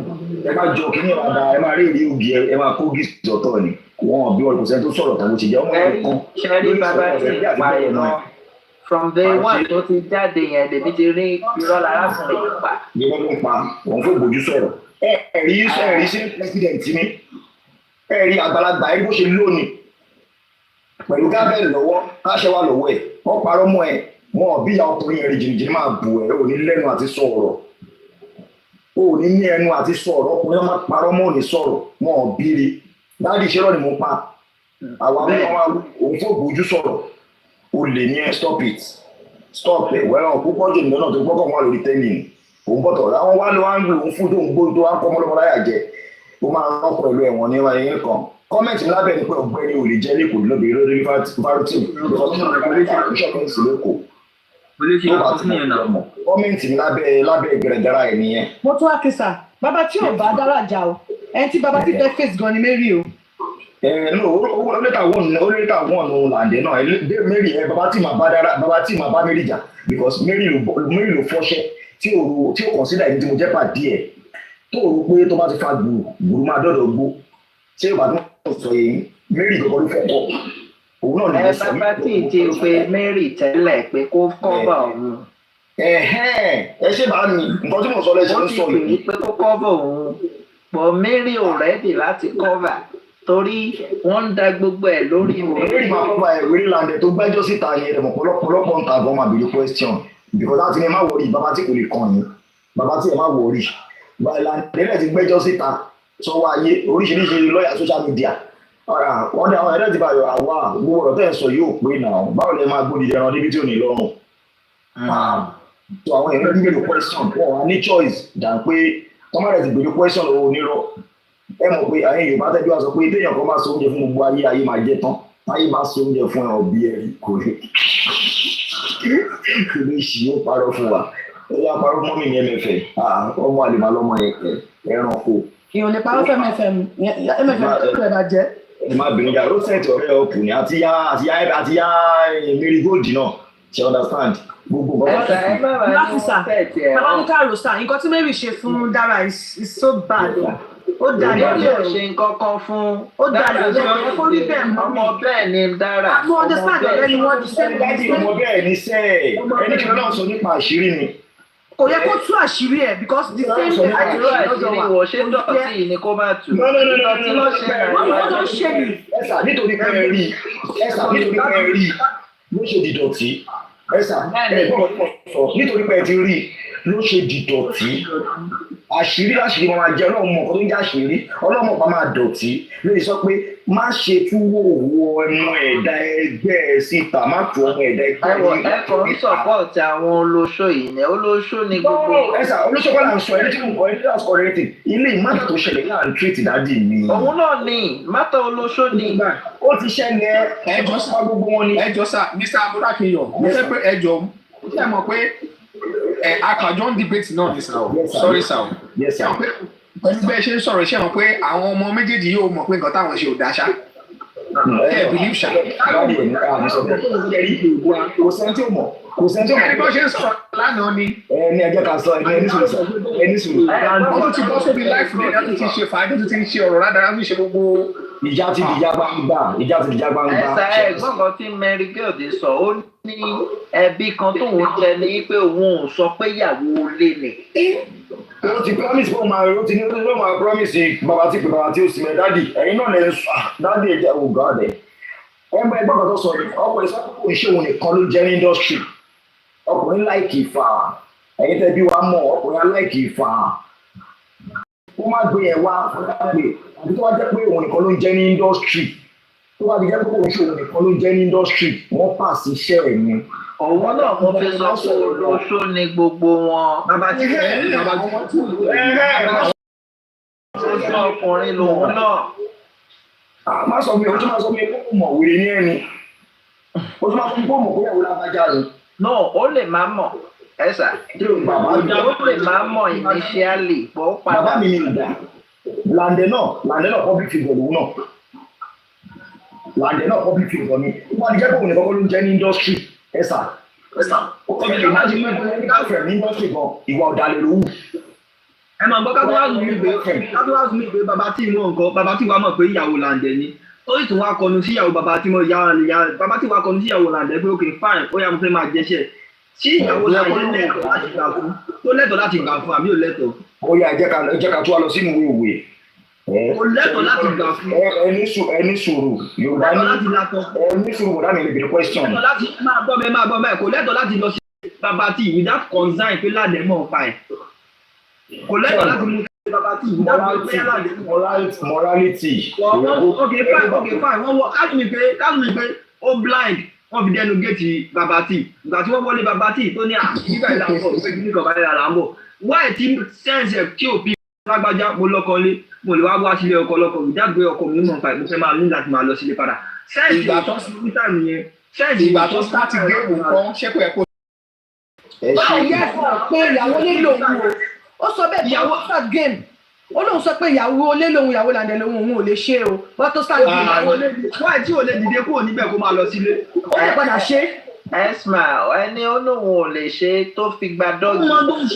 ẹ máa jọ kí ní ìwádà ẹ máa rí ìrí ògì ẹ máa kó gíìsì ọ̀tọ̀ ni wọn bí wọn kò sẹ́ni tó sọ̀rọ̀ tàbí ó ti jẹ́ ọmọ ẹ̀kọ́ lórí ìsọ̀rọ̀ ẹ̀ náà. From day one tó ti jáde yẹn lèmi ti rí irọ́ lárákùnrin yìí pa. irọ́ ló ń pa òun fún ìbòjú sọ̀rọ̀ ẹ̀rí sí president ni ẹ̀rí àgbàlagbà ẹ̀rí bó ṣe lónìí pẹ̀lú gábẹ́ẹ̀lì lọ́wọ́ káṣẹ́ wà lọ́wọ́ ẹ̀ wọ́n parọ́ mọ́ ẹ̀ wọn bí ìyá ọkùnrin ẹ̀rí jìnnìjìnnì máa bù ẹ̀ ò ní lẹ́nu àti sọ̀rọ̀ ò ní ní ẹnu àti sọ̀rọ̀ ọkùnrin máa parọ́ mọ́ òní sọ̀rọ̀ wọn ò bíire dáàdì ìṣẹ́rọ̀ ni mo pa àwọn àwọn òun fún ìbòjú sọ̀rọ̀ o lè ní ẹ stop ẹ wẹ́ràn púpọ̀ jù nínú náà tó gbọ́kàn wà lórí tẹ́lẹ̀ ní òun bọ̀tọ̀ láwọn wá ló wá ń lò ó fún tó ń gbó tó wá ń kọ́ mọ́lọ́mọ́láyà jẹ ó máa rán pẹ̀lú ẹ̀wọ̀n ní wáyé kan kọ́mẹ̀ntì lábẹ́ ni pé ọ̀gbẹ́ni ò lè jẹ́ lẹ́kọ̀ọ́ lóbi lórí fárútì kọ́mẹ̀ntì lábẹ́ gẹ̀rẹ́gẹ̀rẹ́ ẹ̀ nìyẹn. mo tún wá kí sà bàbá tí ò bá dára jà o ẹni tí bàbá tí fẹ́ face gan ni Mary o. ó létà wọ́n Lande náà Mary bàbá tí màá bá Mary jà because Mary ló fọ́ṣẹ́ tí ò consider ẹni tí mo jẹ́ pàdé ẹ̀ tó rò pé tó bá ti fa gbùrù máa dọ́dọ̀ gbó tí ó bá tó sọ yìí Mary gbọ́dọ̀ ló fẹ́ kọ́ òun náà ló sọ bàbá tí ì ti pe Mary tẹ́lẹ̀ pé kó kọ́bà òun. ẹ ṣe bá mi nǹkan tí mo sọ lẹ́sẹ̀ ń sọ yìí. ó ti pè é pé kó kọ́bà òun but Mary ò rẹ́dì láti kọ́bà torí wọ́n ń da gbogbo ẹ̀ lórí Mary máa kọ́bà ẹ̀ wírí Lande tó gbẹ́jọ́ síta yẹn rẹ̀ mọ̀ pọ̀lọpọ̀ ń ta àbọ̀ máa bèrè question because láti ní ẹ má wọrí bàbá tí kò lè kàn yín bàbá tí ẹ má wọrí Lande rẹ̀ ti gbẹ́jọ́ síta sọ́wọ́ ayé oríṣiríṣi lọ́ọ̀yà social media wọ́n ní àwọn ẹ̀rẹ́ ti báyọ̀ àwa gbogbo ọ̀rọ̀ tẹ́ ẹ̀ sọ yóò pé náà báwo lè máa gbódìdí ẹran níbi tí ò ní lọ́rùn. So àwọn èèyàn bí gbèrò question wọn wà ní choice dà pé tọ́mọ̀rẹ́ ti gbèrò question lọ́wọ́ onírọ́ ẹ mọ̀ pé àwọn Yorùbá tẹ́jú wa sọ pé téèyàn kan máa so oúnjẹ fún gbogbo ayé ayé máa jẹ tán ayé bá so oúnjẹ fún ẹ ọ̀bí ẹ kò lè ṣì ó parọ́ fún wa ó yá parọ́ mọ́mì ní MFM ọmọ àlèmọ́ lọ́mọ ẹranko. ìyọ̀n lè parọ́ fẹ́ MFM tó ẹ̀ bá jẹ́. ẹ má bínú jà roset ọ̀rẹ́ ọkùn ni àti yá marigold náà ṣe understand gbogbo láti sà tabanika rosa nǹkan tí Mary ṣe fún Dara is so bad ó dàdé yóò ṣe nǹkan kan fún ó dàdé ẹ kó rí bẹ́ẹ̀ mọ́ ọmọ bẹ́ẹ̀ ni Dara. mo understand ọ̀rẹ́ ni wọ́n ti sẹ́ni ọmọ bẹ́ẹ̀ ni sẹ́ẹ̀ ẹni kí lọ́ọ̀ sọ nípa àṣírí ni. kò yẹ kó tú àṣírí ẹ because the same thing àṣírí wọ̀ ṣé dọ̀tí ni kó má tú. dọ̀tí ló ṣe wọ́n ló ṣe ni. ẹ̀sà nítorí pé ẹ rí ló ṣe dìdọ̀tí ẹ̀sà nítorí pé ẹ ti rí ló ṣe dìdọ̀tí àṣírí máa jẹ ọlọ́run mọ̀ kó tó ń jẹ́ àṣírí ọlọ́run pa máa dọ̀tí lórí sọ pé má ṣe túwò wo ọmọ ẹ̀dá ẹgbẹ́ síta má tu ọmọ ẹ̀dá ẹgbẹ́ ẹ̀kọ́ ń sọ̀pọ̀tì àwọn olóṣó yìí ní olóṣó ni gbogbo. ẹ̀sà olóṣó kọ́ là ń sọ ẹni tí mo kọ́ ẹni tí wọ́n sọ rẹ̀ tì ilé ìmọ̀tà tó ṣẹlẹ̀ ní à ń tírètì dádì mi. òun náà ni mátà olóṣó ni. ó ti ṣẹlẹ̀ ẹjọ́ sá gbogbo wọn ni. ẹjọ́ sá Mr. Abdulakiyo mo fẹ́ pé ẹjọ́ ṣe mọ̀ pé akànjọ́ ń debate náà ní sàó sorry sàó pẹ̀lú bẹ́ẹ̀ ṣe ń sọ̀rọ̀ ṣe hàn pé àwọn ọmọ méjèèjì yóò mọ̀ pé nǹkan táwọn ṣe ò dáṣá ẹ believe ṣá. kò sẹ́ni tí ó mọ̀ ẹni bó ṣe ń sọ̀rọ̀ lánàá ni. ẹni ẹjọ́ ká sọ ẹni sùúrù. ó tún ti bọ́ sóbi láìfù ní ẹ̀dá tó ti ṣe fàájì tó ti ń ṣe ọ̀rọ̀ ládàá tó ṣe gbogbo. ìjà ti dìjà gbangba. ẹ̀sà ẹ̀gbọ́n tí Mary Gild sọ ó ní ẹbí kan tóun jẹ ní pé òun ò sọ pé ìyàwó ilé ni. ó ti promise fún ọmọ rẹ ó ti ní ó máa promise bàbá tí ó sì mẹ dádì ẹ̀yin náà lè sọ dádì ẹ̀jẹ̀ ògá rẹ̀ ẹgbẹ́ kan tó sọ yìí ọkùnrin sábà ìṣòwò nìkan ló jẹ́ ní industry ọkùnrin láìkì ìfà ẹ̀yin tẹ́ bí wàá mọ̀ ọkùnrin aláìkì ìfà ó má gbé ẹ̀ wá pé àbí tó wá jẹ́ pé òun nìkan ló ń jẹ́ ní industry tó bá ti jẹ́ pé òun ṣòwò nìkan ló ń jẹ́ ní industry wọ́n pàṣẹ iṣẹ́ ẹ̀ ni. òun náà mo fi sọ pé olóṣó ni gbogbo wọn. bàbá tí oṣù ọkùnrin lòun náà. má sọ mi ojú máa sọ mi kó mọ̀ wèrè ní ẹni ojú máa sọ mi kó mọ̀ kó yàwó lábájá ni. no ó lè má mọ̀ ẹ̀sà ó lè má mọ̀ initially bó padà. bàbá mi ni ìgbà Lande náà public figure lòun náà Lande náà public figure ni wọ́n ti jẹ́ pé òun nìkan ló ń jẹ́ ní industry ẹ̀sà ó kọ́ mi lè má jí mọ́ ẹgbẹ́ ní industry gan ìwà ọ̀dàlẹ̀ ló wù. ẹ máa gbọ́ kábíwáàzù mi gbé bàbá tí ìwọ nǹkan bàbá tí wàá mọ̀ pé ìyàwó Lande ni ó sì tún wá kọnu síyàwó bàbá tí mo yára bàbá tí wàá kọnu síyàwó Lande pé ok fine ó yá mo fẹ́ máa jẹ́ṣẹ́ tí ìyàwó Lande lẹ́tọ̀ọ́ láti gbà fún tó lẹ́tọ̀ọ́ láti gbà fún àbí ò lẹ́tọ̀ọ́. ó yá jẹ́ ká tó wá lọ sínú ìwé kò lẹ́tọ̀ọ́ láti gbà fún. ẹni sùúrù Yorùbá ní ẹni sùúrù kò dáná ìbéèrè question. máa gbọ́ mẹ́ kò lẹ́tọ̀ọ́ láti lọ sí bàbá tí without concern pé Lande mọ̀ pa ẹ̀ kò lẹ́tọ̀ọ́ láti mú bàbá tí without pé Lande mọ̀. morality. ok fine wọ́n wọ kájú mi pé ó blind wọ́n fi dẹnu géètì bàbá tí ìgbà tí wọ́n wọlé bàbá tí tó ní àbíkà ìlànà pé kí ní kọ̀ọ̀bá ìlànà ń bọ̀ wáyé tí sẹ́ǹsì ẹ̀ tí ò bí lágbájá mo lọ́kọ lé mo lè wá sílé ọkọ lọ́kọ mi dágbé ọkọ mi mọ̀ nípa ìpínlẹ̀ máa ní láti máa lọ sílé padà sẹ́ǹsì ìgbà tó sí ní táìmù yẹn sẹ́ǹsì ìgbà tó start géèmù kan ṣẹ́kù ẹ̀kọ́. báwo yẹ pé ìyàwó nílò òun ó sọ bẹ́ẹ̀ ìyàwó start game ó lóun sọ pé ìyàwó olé lòun ìyàwó Lande lòun òun ò lè ṣe o wọ́n tó start game. wáyé tí ò lè dìde kúrò níbẹ̀ kó máa lọ sílé. ó lè padà ṣe. Esma ẹni ó lóun ò lè ṣe tó fi gba dọ́gì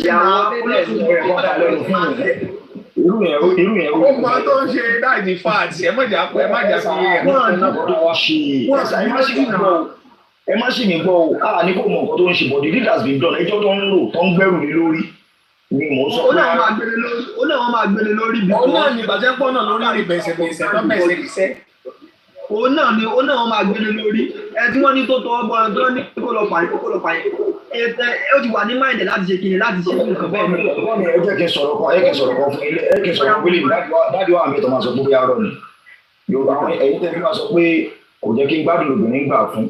ìyàwó nílẹ̀ ní irú yẹn ó mọ tó ń ṣe dáìdì fat ẹ má jà fi ẹ má ṣì mí gbọ́ o ní kò mọ nǹkan tó ń ṣe but the deed has been done ẹjọ́ tó ń rò tó ń gbẹ́rù lé lórí ni mò ń sọ pé. ó náà máa gbélé lórí bí. òun náà ni ìbàjẹ́ pọ̀ náà lórí ìbẹ̀sẹ̀ tó bẹ̀sẹ̀ kìsẹ́. òun náà máa gbélé lórí ẹ tí wọ́n ní tó tọ́ ọgbọ́n tó ní kó lọ pààyàn ó ti wà ní máìndẹ̀ láti ṣe kìnnì láti ṣe nǹkan bẹ́ẹ̀ ni. ẹ jẹ́ kí n sọ̀rọ̀ kan fún ilé ẹ kí n sọ̀rọ̀ pé dájú wa àmì tó máa sọ pé bóyá ọ̀rọ̀ ni Yorùbá àwọn ẹ̀yin tẹ́ fi máa sọ pé kò jẹ́ kí n gbádùn obìnrin gbà fún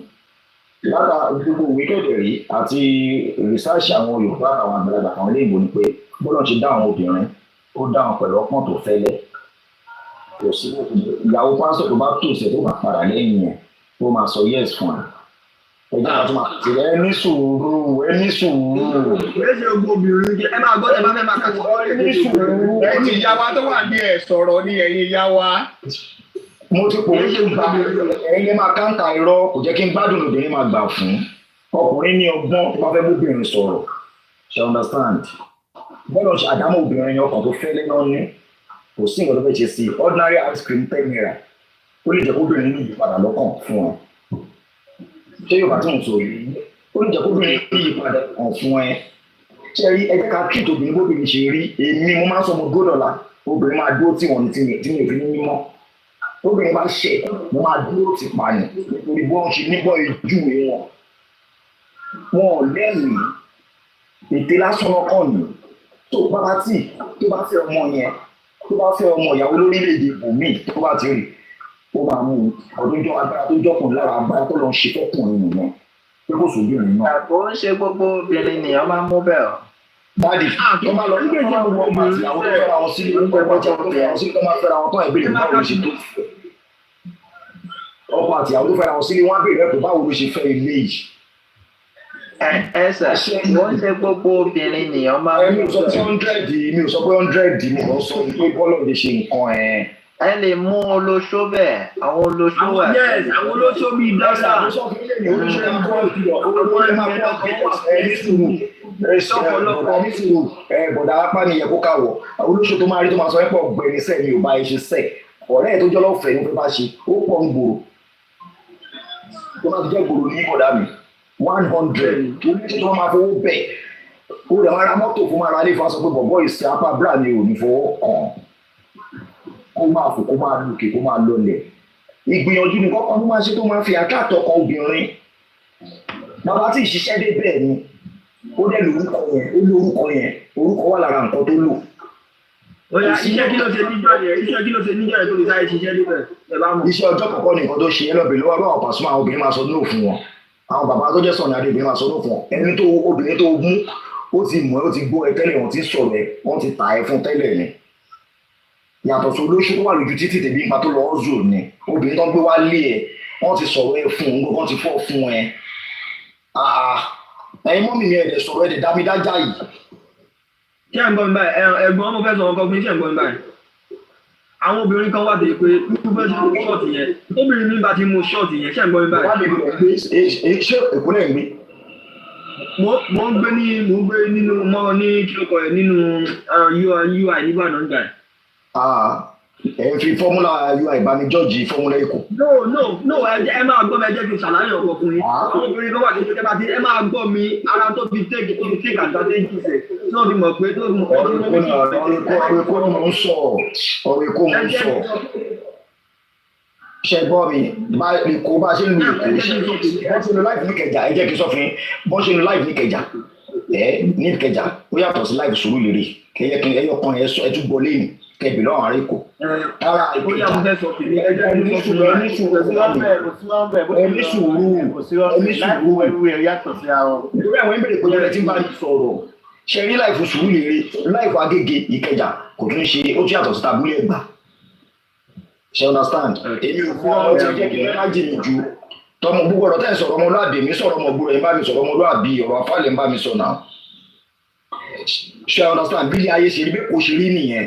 lára gbogbo ìwé kẹ̀dẹ̀ rí àti rìsáàṣì àwọn Yorùbá àwọn àgbàlagbà àwọn ilé ìbò ni pé bọ́lá ti dá àwọn obìnrin ó dá wọn pẹ̀lú ọpọ́n tó fẹ́lẹ́ kò sí ìyàwó pásítọ̀ tó bá tòṣe tó bá padà lẹ́yìn yẹn tó máa sọ yes fún ẹ ẹjọ́ àti máa tẹ̀lé ẹ ní sùúrù. Méjì gbogbo obìnrin ẹ máa gbọ́ ẹ bá fẹ́ máa kàtó. Ní sùúrù. ẹ̀yin ìyá wa tó wà ní ẹ̀ sọ̀rọ̀ ní ẹ̀yin ìyá wa. Mo ti pòwe tó gba ẹyẹ máa káńtà irọ́ kò jẹ́ kí n gbádùn obìnrin máa gbà fún ọkùnrin ní ọgbọ́n tó bá fẹ́ bóbìnrin sọ̀rọ̀ ṣe understand bọ́lá ṣe àdámọ́ obìnrin ọkàn tó fẹ́lẹ́ náà ní kò sí nǹkan tó fẹ́ ṣe sí ordinary ice cream 10 naira ó lè jẹ́ kóbìnrin ní ìyípadà lọ́kàn fún ẹ ṣé Yorùbá tí mo sọ yìí ó lè jẹ́ kóbìnrin ní ìyípadà kan fún ẹ ṣe rí ẹ jẹ́ ká treat obìnrin bóbìnrin ṣe rí èmi mo máa ń sọ mo gbọ́dọ̀la obìnrin máa dúró tí wọ́n ti mi ò fi ní mímọ́ obìnrin bá ṣe mo máa dúró ti pààyàn nítorí bó ń ṣe níbọ̀ ìjú wọn ò lẹ́yìn ètè lásán ọkàn ni tó bá tí tó bá fẹ́ ọmọ yẹn tó bá fẹ́ ọmọ ìyàwó lórílẹ̀‐èdè bòmí tó bá ti rí ó máa mú ọdún jọ agbára tó jọkùnrin lára agbára tó lọ ń ṣe fọkùnrin nìyẹn pé kò sóbìnrin náà. àpò ń ṣe gbogbo obìnrin nìyẹn máa ń mú bẹ́ẹ̀ o. Báàdì tó máa lọ sí ọmọ ọmọ àti àwọn tó fẹ́ra wọn sílé ọmọ ẹgbẹ́ tí àwọn tó fẹ́ra wọn sílé tó máa fẹ́ra wọn tó ẹ̀bẹ̀rẹ̀ báwo ló ṣe tó ọkọ àti àwọn tó fẹ́ra wọn sílé wọn á bèèrè pé báwo ló ṣe fẹ́ ilé yìí. ẹ sà wọ́n ń ṣe gbogbo obìnrin nìyẹn máa ń mú bẹ́ẹ̀. mi ò sọ pé 100 mo kàn sọ pé bọ́lọ̀ lè ṣe nǹkan ẹ̀. ẹ lè mú olóṣó bẹ́ẹ̀ àwọn olóṣó wà. àwọn olóṣó bíi Dara. Bọ̀dà apá ni ìyẹn kó káwọ̀ olóṣù tó máa rí tó máa sọ ẹ́ pọ̀ ọ̀gbẹ́ni sẹ́ẹ̀ ni ò bá ẹ ṣe sẹ́ẹ̀ ọ̀rẹ́ ẹ̀ tó jọ́ lọ́fẹ̀ẹ́ ní pé bá ṣe ó pọ̀ ń gbòòrò tó máa fi jẹ́ gbòòrò ní bọ̀dà mi 100 olóṣù tó máa fowó bẹ̀ ó rẹ̀ máa ra mọ́tò fún máa ra ilé ìfọwọ́sọ pé bọ̀bọ́ ìsìn apá bra ni ò ní fọwọ́ kàn kó máa fò kó máa lùkè kó máa lọlẹ̀ ìgbìyànjú ni kọ́kọ́ tó máa ṣe tó máa fi àkáàtọ̀ ọkọ obìnrin bàbá tí ìṣiṣẹ́ dé bẹ́ẹ̀ ni ó dẹ̀ lórúkọ yẹn orúkọ wà lára nǹkan tó lò. Oya iṣẹ́ kí ló ṣe níjọ́ yẹn tó lè sáré ṣiṣẹ́ níbẹ̀ ẹ bá mọ̀. Iṣẹ́ ọjọ́ kọ̀ọ̀kan nìkan tó ṣe ẹlọ́bẹ̀ lọ́wọ́ àwọn Pasuma àwọn obìnrin máa sọ nóò fún wọn àwọn bàbá tó jẹ́ Sunny Adé obìnrin máa sọ nóò fún wọn ẹni tó obìnrin tó mú ó ti mọ̀ ẹ́ ó ti gbọ́ ẹ tẹ́lẹ̀ wọ́n ti sọ̀rọ̀ ẹ wọ́n ti tà ẹ fún tẹ́lẹ̀ ni yàtọ̀ sí olóṣù tó wà lójú títì tèmi nípa tó lọ́ọ́ zò ni obìnrin tó gbé wá lé ẹ wọ́n ti sọ̀rọ̀ ẹ fún un wọ́n ti fọ́ fún ẹ ẹ̀yin mọ́mì mi ẹ̀dẹ̀ sọ̀rọ̀ ẹ̀dẹ̀ dámi dájà yìí. Ṣé ẹ̀ ń gbọ́ mi báyìí ẹ̀gbọ́n mo fẹ́ sọ ọkọ fún yín ṣé ẹ̀ ń gbọ́ mi báyìí àwọn obìnrin kan wà tèè pé kúkú fẹ́ ṣe ṣọ́ọ̀tì yẹn obìnrin mi bá ti mú ṣọ́ọ̀tì yẹn ṣé ẹ̀ ń gbọ́ mi báyìí. ṣé èkó náà ń gbé. mo ń gbé nínú mọ́ ní kílókọ̀ ẹ̀ nínú UI nígbàdàn gbà ẹ̀. ẹ fi fọ́múlà UI bá mi jọ́ọ̀jì fọ́múlà èkó. no ẹ máa gbọ́ mi ẹ jẹ́ kí n ṣàlàyé ọkọ̀ fún yín àwọn obìnrin kan wà tèè pé ẹ máa gbọ́ mi ara tó fi take advantage ṣe tí wọ́n fi mọ̀ pé tó mọ̀ ọ̀rọ̀ èkó ni mò ń sọ ọ̀rọ̀ èkó mò ń sọ ṣe gbọ́ mi èkó bá ṣe ń lo èkó bọ́n ṣe ń lo láìpẹ́ ní Ìkẹjà ẹ jẹ́ kí n sọ fún yín bọ́n ṣe ń lo láìpẹ́ ní Ìkẹjà ní Ìkẹjà ó yàtọ̀ sí láìpẹ́ Sùúrùlérè ẹyọ kan ẹ tún gbọ́ lẹ́yìn kẹbì lọ́wọ́ àárẹ̀ Èkó ara Ìkẹjà ẹni sùúrù nítorí àwọn ẹgbẹ̀rẹ̀ pé ọ̀rẹ́ tí ń bá ní sọ̀rọ̀ ṣe rí láìfù Sùúrùlérè láìfù Agége Ìkẹjà kò tún ṣe ó tún yàtọ̀ sí tàbúlẹ̀ Ẹ̀gbá ṣe understand èmi ò fún ọmọ tí ó jẹ́ kí ẹ má jìnnì ju tọmọ gbogbo ọ̀rọ̀ tẹ́ sọ̀rọ̀ ọmọlúàbí mi sọ̀rọ̀ ọmọ gbogbo ẹ̀ ń bá mi sọ̀rọ̀ ọmọlúàbí ọ̀rọ̀ afálẹ̀ ń bá mi sọ náà ṣe understand bí ilé ayé ṣe rí bí kò ṣe rí nìyẹn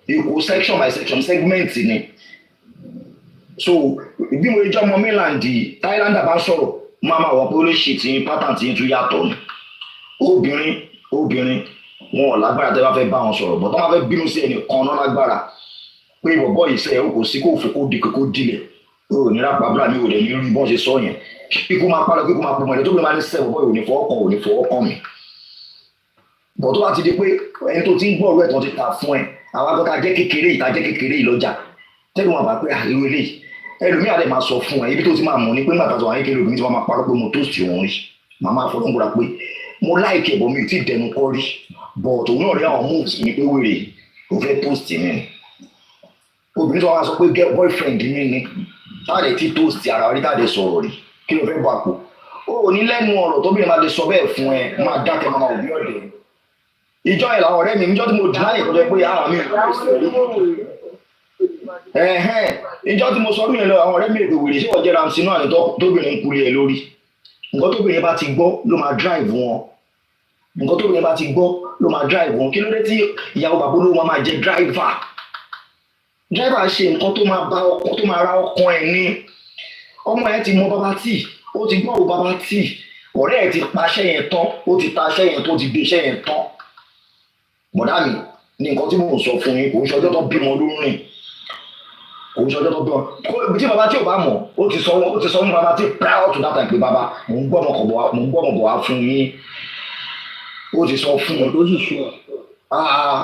Èkó section by section segment ni so bí mo jẹ́ ọmọ mainland Thailander bá sọ̀rọ̀ máa máa wọ̀ pé ó lè ṣe tí pattern tí ń tún yàtọ̀ ni obìnrin wọn ò lágbára tẹ́ bá fẹ́ bá wọn sọ̀rọ̀ bọ́ tó máa fẹ́ bínú sí ẹnì kan náà lágbára pé ìbọ̀bọ̀ ìṣẹ́ ò kò sí kó fò kó di kó dilẹ̀ ó ní rápábílà mi ò lè ní rí bọ́n ṣe sọ yẹn kíkú máa pálọ̀ kíkú máa pọ̀ mọ́ ẹ̀ tó bí máa ní sẹ́ bọ̀bọ̀ ò ní fọwọ́ kàn mi bọ̀ tó bá ti di pé ẹni tó ti ń gbọ́ ọ̀rọ̀ ẹ̀ tó ti ta fún ẹ àwọn akọ́ta jẹ́ kékeré ìlọ́jà tẹ́lẹ̀ wọn bá pé irú eléyìí ẹlòmíà lè máa sọ fún ẹ ibi tó ti máa mọ̀ ní pé nígbà tó wà ní kékeré obìnrin tí wọ́n máa parọ́ pé mo tó sì òun rí màá máa fọdún gbọ́dọ̀ pé mo láìkì ẹ̀bọ̀ mi ò tí ì dẹnu kọ́ rí bọ̀ tòun náà rí àwọn moves ní pé wèrè kò fẹ́ post mi obìnrin tó wá sọ pé get boyfriend mi ni táàdé tí toast ara rí táàdé sọ̀rọ̀ rí kí ló fẹ́ bọ̀ àpò ó ò ní lẹ́nu ọ̀rọ̀ tóbìnrin máa lè sọ bẹ́ẹ̀ fún ẹ máa dákẹ́ máa òbí ọ̀dẹ̀ ìjọ ẹ̀ làwọn ọ̀rẹ́ mi níjọ́ tí mo dì láyè kọjá pé ara mi ìjọ tí mo sọ lóyún lọ àwọn ọ̀rẹ́ mi èdè wèrè ṣé wọ́n jẹ́ ramsey náà ní tóbìnrin ń kulẹ̀ ẹ̀ lórí nǹkan tóbìnrin bá ti gbọ́ ló máa drive wọn nǹkan tóbìnrin bá ti gbọ́ ló máa drive wọn kí ló dé tí ìyàwó bàbá olówó máa jẹ́ driver ṣe nǹkan tó máa bá ọkàn tó máa ra ọkàn ẹ̀ ní ọmọ ẹ̀ ti mọ bàbá tí ó ti gbọ́ òun bàbá tí ọ̀rẹ́ ẹ̀ ti paṣẹ́ yẹn tán ó ti taṣẹ́ yẹn tó ti gbéṣẹ́ yẹn tán bọ̀dá mi ní nǹkan tí mò ń sọ fún yín kò ń ṣọjọ́ tó bímọ lórí kò ń ṣọjọ́ tó bímọ tí bàbá tí ò bá mọ̀ ó ti sọ fún bàbá tí prior to that time pé bàbá mò ń gbọ́mọ bọ̀ wá fún yín ó ti sọ fún un tó sì ṣù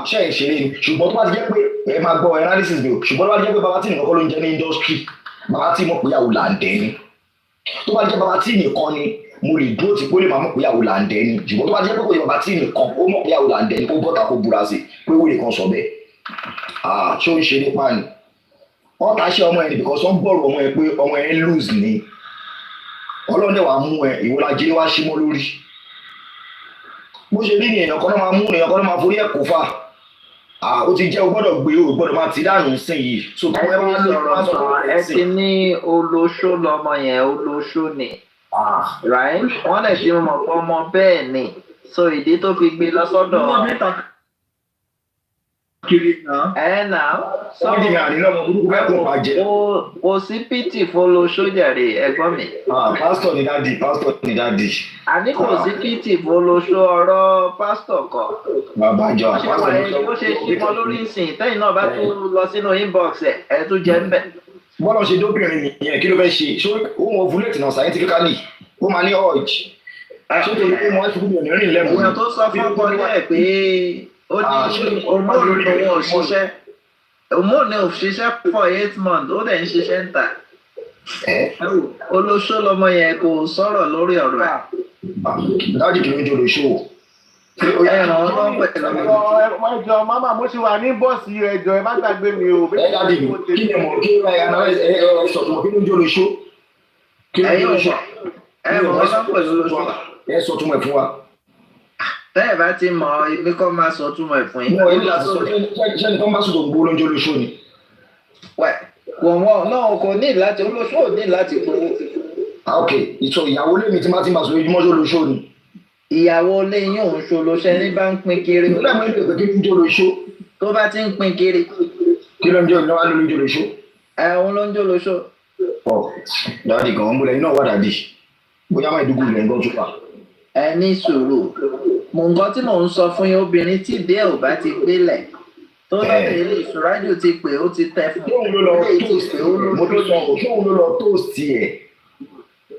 ṣe é ṣeré ni ṣùgbọ́n tó bá ti jẹ́ pé ẹ máa gbọ́ analysis mi o ṣùgbọ́n tó bá ti jẹ́ pé bàbá tí nìkan kọ́ ló ń jẹ́ ní industry bàbá tí mo pè yàwó Lande ni tó bá jẹ́ bàbá tí nìkan ni mo lè dúró tí kó lè máa mọ̀ pé yàwó Lande ni ṣùgbọ́n tó bá jẹ́ pé kò yẹ bàbá tí nìkan ó mọ̀ pé yàwó Lande ni kó bọ́ta kó búra sí pé wòlé kan sọ bẹ́ẹ̀ ṣé ó ń ṣe nípa ni wọ́n ta ṣe ọmọ ẹ̀ nìkan sọ ń gbọ́rọ̀ ọmọ ẹ̀ pé ọmọ ẹ̀ lose ni ọlọ́dẹ wàá mú ẹ ìwọlájẹ wá sí mọ́ lórí bó ṣe rí ni èèyàn kan náà máa mú èèyàn kan náà máa forí ẹ̀ kó fà ó ti jẹ́ o gbọ́dọ̀ gbé o gbọ́dọ̀ máa ti dànù sí yìí so ẹ ti sọ̀rọ̀ sọ̀rọ̀ ẹ ti ní olóṣó lọmọ yẹn olóṣó ni right wọ́n lè fi mọ̀ pé ọmọ bẹ́ẹ̀ ni so ìdí tó fi gbé lọ sọ́dọ̀ ẹ nà kò sí pt folóṣó jàre ẹ̀gbọ́n mi. pásítọ̀ ni dádì. àní kò sí pt folóṣó ọ̀rọ̀ pásítọ̀ kọ́. bàbá jọ pásítọ̀ ní sọ ó ṣe ṣí mọ́ lórí ìsìn tẹ́yìn náà bá tún lọ sínú inbox ẹ̀ tún jẹ́ ń bẹ̀. bọ́lá ṣe dóbìnrin nìyẹn kí ló fẹ́ ṣe ṣé òun ovulate náà scientifically ó máa ní urge ṣé torí pé wọ́n ti kú mi ò ní rìn lẹ́mú. èèyàn tó sọ fún ọkọ ní ẹ̀ pé ó ní hormone òun ò ṣiṣẹ́ hormone ò ṣiṣẹ́ for 8 months ó dẹ̀ ń ṣiṣẹ́ ń tà. olóṣó lọmọ yẹn kò sọ̀rọ̀ lórí ọ̀rọ̀ ẹ̀. dájú kì í jọ olóṣó. ẹ̀ràn ọlọ́run pẹ̀lú ọmọ ẹjọ mama mo ti wà ní bọ́ọ̀sì ẹjọ ẹ má gbàgbé mi o. ẹ dájú kí ni mo kí ẹ sọ̀tún kí ló ń jọ olóṣó. kí ló ń jọ olóṣó. ẹ mọ̀ ọlọ́run pẹ̀lú olóṣó. ẹ sọ̀tún ẹ̀ fún wa. bẹ́ẹ̀ bá ti mọ̀ ibi kọ́ máa sọ túmọ̀ ẹ̀ fún yín. mo ní láti sọ ṣé ẹni tó ń bá sọ̀tún gbowó lóúnjẹ olóṣó ni. wọ́n náà kò ní láti olóṣó ò ní láti gbowó. ok ìtọ ìyàwó lèmi tí máa ti máa sọ ojúmọ́ tó olóṣó ni. ìyàwó lẹ́yìn òun ṣolóṣẹ́ ní bá ń pín kiri. ìlú ẹ̀mọ́ ìlú ẹ̀kọ́ kí ló ń jẹ́ olóṣó. tó bá ti ń pín kiri. kí ló ń jẹ́ ìnáwó ló ń jẹ́ olóṣó. òun ló ń jẹ́ olóṣó. ọ dáàdì gan ń bọ̀lẹ̀ iná wà dàdí bóyá máa dúgbò ilẹ̀ ń gbọ́ tó pa. ẹ ní sùúrù nǹkan tí mò ń sọ fún yín obìnrin tí ìdí ẹ̀ ò bá ti gbélẹ̀ tó lọ́dọ̀ ilé ìṣúrájò ti pè ó ti tẹ fún un. ṣóun ló lọ tóòsì ẹ̀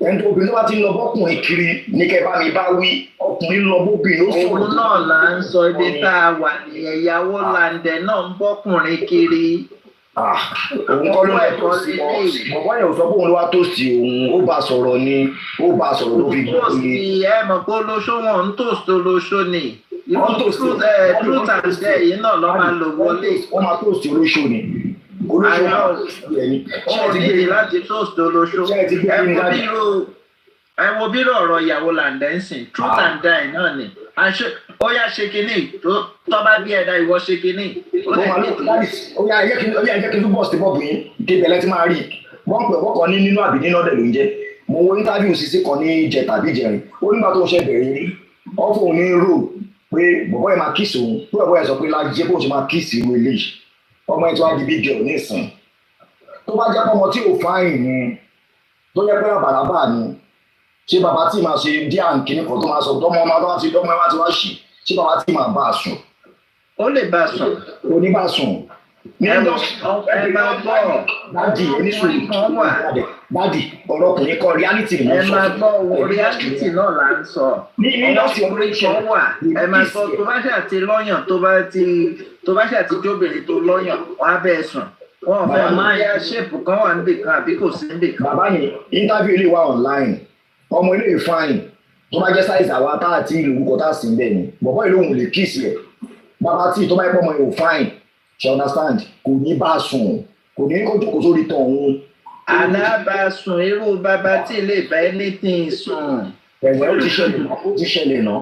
ẹni tó obìnrin tó bá ti ń lọ bọ́kùnrin kiri ní kẹ́ bá mi bá wí ọkùnrin lọ bóbìnrin ó sọ̀rọ̀. òun náà là ń sọ ibi tá a wà nìyẹn ìyàwó Lande náà ń bọ́kùnrin kiri. òun kọ́ ló lọ tóòsì bọ̀bọ́ yẹn ò sọ pé òun ló wá tóòsì òun ó bá sọ̀rọ̀ ni ó bá sọ̀rọ̀ ló fi gbọ́ pé. ẹ mọ̀ pé olóṣó wọn ń tòsí olóṣó ni truth and dare yìí náà lọ́ máa lò wọlé. wọ́n máa tóòsì olóṣó ni olóṣó máa tóòsì ẹ̀ ni. wọ́n ò ní láti tóòsì olóṣó ẹ wo bí ọ̀rọ̀ ìyàwó Lande ń sìn truth and dare náà ni ó yá ṣe kínní tó bá bí ẹ̀dá ìwọ ṣe kínní. ó yá ẹ̀jẹ̀ kí n tún bọ̀ sí bọ́ọ̀bù yín débẹ̀ lẹ́tí máa rí wọ́n ní nínú àbí nínú ọ̀dẹ̀ ló ń jẹ́ mo wo interview Sisi kan ní jẹ tàbí jẹrin ó nígbà tó ń ṣe bẹ̀rẹ̀ yín wọ́n fún un ní rò pé bọ̀bọ́ yẹn máa kíìsì òun pé bọ̀bọ́ yẹn sọ pé láti jẹ́ bó ṣe máa kíìsì irú eléyìí ọmọ yẹn tí wọ́n á di big girl nísìn tó bá jẹ́ ọmọ tí ò fáìn ni tó yẹ pé àbàràbà ni ṣé bàbá tí máa ṣe díà kìíní kan tó máa sọ tọmọ ọmọ tó wá ti dọ́mọ ẹ wá ti wá ṣì ṣé bàbá tí máa bá a sùn. ó lè bá a sùn. ó ní bá a sùn. ẹ máa gbọ́ dádì oníṣòwò dádì ọ̀rọ̀ ọkùnrin kan reality ni mo sọ. ẹ máa gbọ́ reality náà là ń sọ. ní industry operation wà ẹ máa sọ tó bá ṣàti lọ́yàn tó bá ṣàti jóbìnrin tó lọ́yàn wọ́n á bẹ́ẹ̀ sùn. wọ́n fẹ́ máa yá ṣépù kan wà níbì kan àbí kò sí níbì kan. bàbá mi interview ilé wa online ọmọ ilé ìfáìn tó bá jẹ́ size àwa tá àti ìlú orúkọ tá a sì ń bẹ̀ ni bọ̀bọ́ ìlú òun lè kíìsì ẹ̀ bàbá tí tó bá yẹ pọ́ ọmọ yóò fáìn ṣe understand kò ní bá a sùn kò ní kó jókòó sórí tán òun. alábàásùn irú bàbá tí lè bá anything sùn. ẹ̀wẹ̀ ó ti ṣẹlẹ̀ náà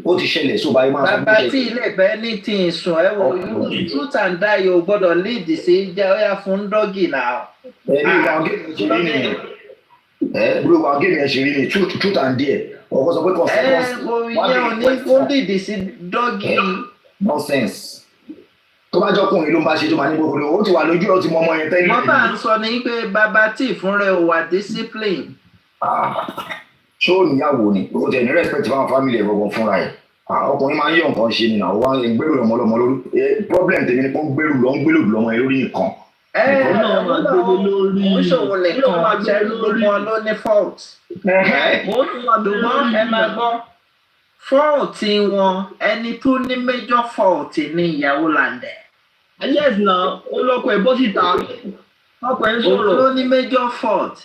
ó ti ṣẹlẹ̀ so báyìí máa sọ bàbá tí lè bá anything sùn ẹ wo truth and die o gbọ́dọ̀ lead sí ìjà ó yà fún dọ́gì náà. ẹni ìwà géèmì ṣe rí nìyẹn bí ìwà géèmì ṣe rí nìyẹn truth and dare ọkọ sọ pé consequence. ìyẹn ò ní kó lead sí dọ́gì. nonsense tó bá jọkùnrin ló ń bá ṣe tó máa ní gbogbo ó ti wà lójú ọ ti mọ ọmọ yẹn tẹ́lẹ̀. wọ́n bá ń sọ ní pé bàbá tí ìfúnra ẹ̀ wà discipline. ṣé ò níyàwó ni o tẹ̀ ní respect fáwọn family ẹ̀ gbọ̀ngàn fúnra ẹ̀ ọkùnrin máa ń yọ nǹkan ṣe nìyà wọ́n ń gbèrú lọ́mọ lórí problem tèmi ni kó ń gbèrú lọ́mọ yẹn lórí nǹkan. ó ṣòwò nìkan ṣe gbogbo wọn ló ní fault. ṣùgbọ́n ẹ máa gbọ́ fault wọn ẹni tó ní major fault ní ìyàwó Lande. yes na ó lọ́kọ̀ ẹ̀ bọ́ síta ọkọ̀ ẹ̀ ń sọ̀rọ̀. ló ní major fault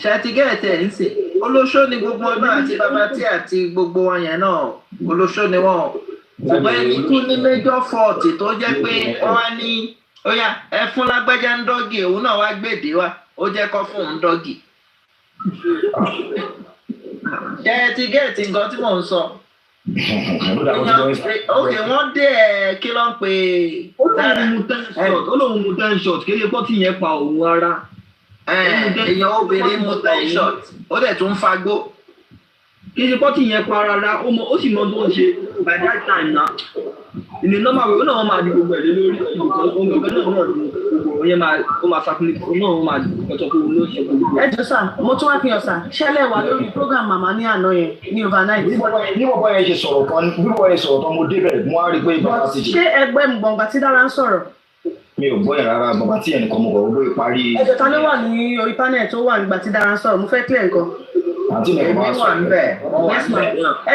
ṣàtìgẹ́ẹ̀tẹ̀ ń sè olóṣó ni gbogbo ọdún àti bàbá tí àti gbogbo wọn yẹn náà olóṣó ni wọn ṣùgbọ́n ẹni tó ní major fault tó jẹ́ pé wọ́n wá ní ó yá ẹ fún lágbájá ń dọ́gì òun náà wá gbèdé wa ó jẹ́ kó fún un dọ́gì. ṣàtìgẹ́ẹ̀tì nǹkan tí mò ń sọ. ok wọ́n dé kí ló ń pè ó lóun mú 10 shot kí lè pọ́ tí yẹn pa òun ara. èèyàn obìnrin mú 10 shot ó dẹ̀ tún fagbó. kí ṣe pọ́tì yẹn pa rárá ó sì mọ tó ń ṣe by that time na ìní normal way ó náà wọ́n máa di gbogbo ẹ̀ lé lórí ohun ọ̀gá náà gbogbo yẹn ó máa sakunlé náà wọ́n máa ọ̀tọ̀ kó ló ṣe gbogbo. ẹ jọ sà mo tún wá fi hàn sà ṣẹlẹ̀ wà lórí program màmá ní àná yẹn ní overnight. bí bọ́bọ́ yẹn ṣe sọ̀rọ̀ tán mo débẹ̀ mo á rí i pé bàbá ti jẹ. ṣé ẹgbẹ́ gbọ̀ngbà tí Dára ń sọ̀rọ̀. mi ò gbọ́ yẹn rárá bàbá tí ẹnìkan mo kọ̀ gbogbo ìparí. ẹjọ́ ta ló wà ní orí panel tó wà nígbà tí Dára ń sọ̀rọ̀ mo fẹ́ clear nǹkan. àǹtí mi kò máa sọ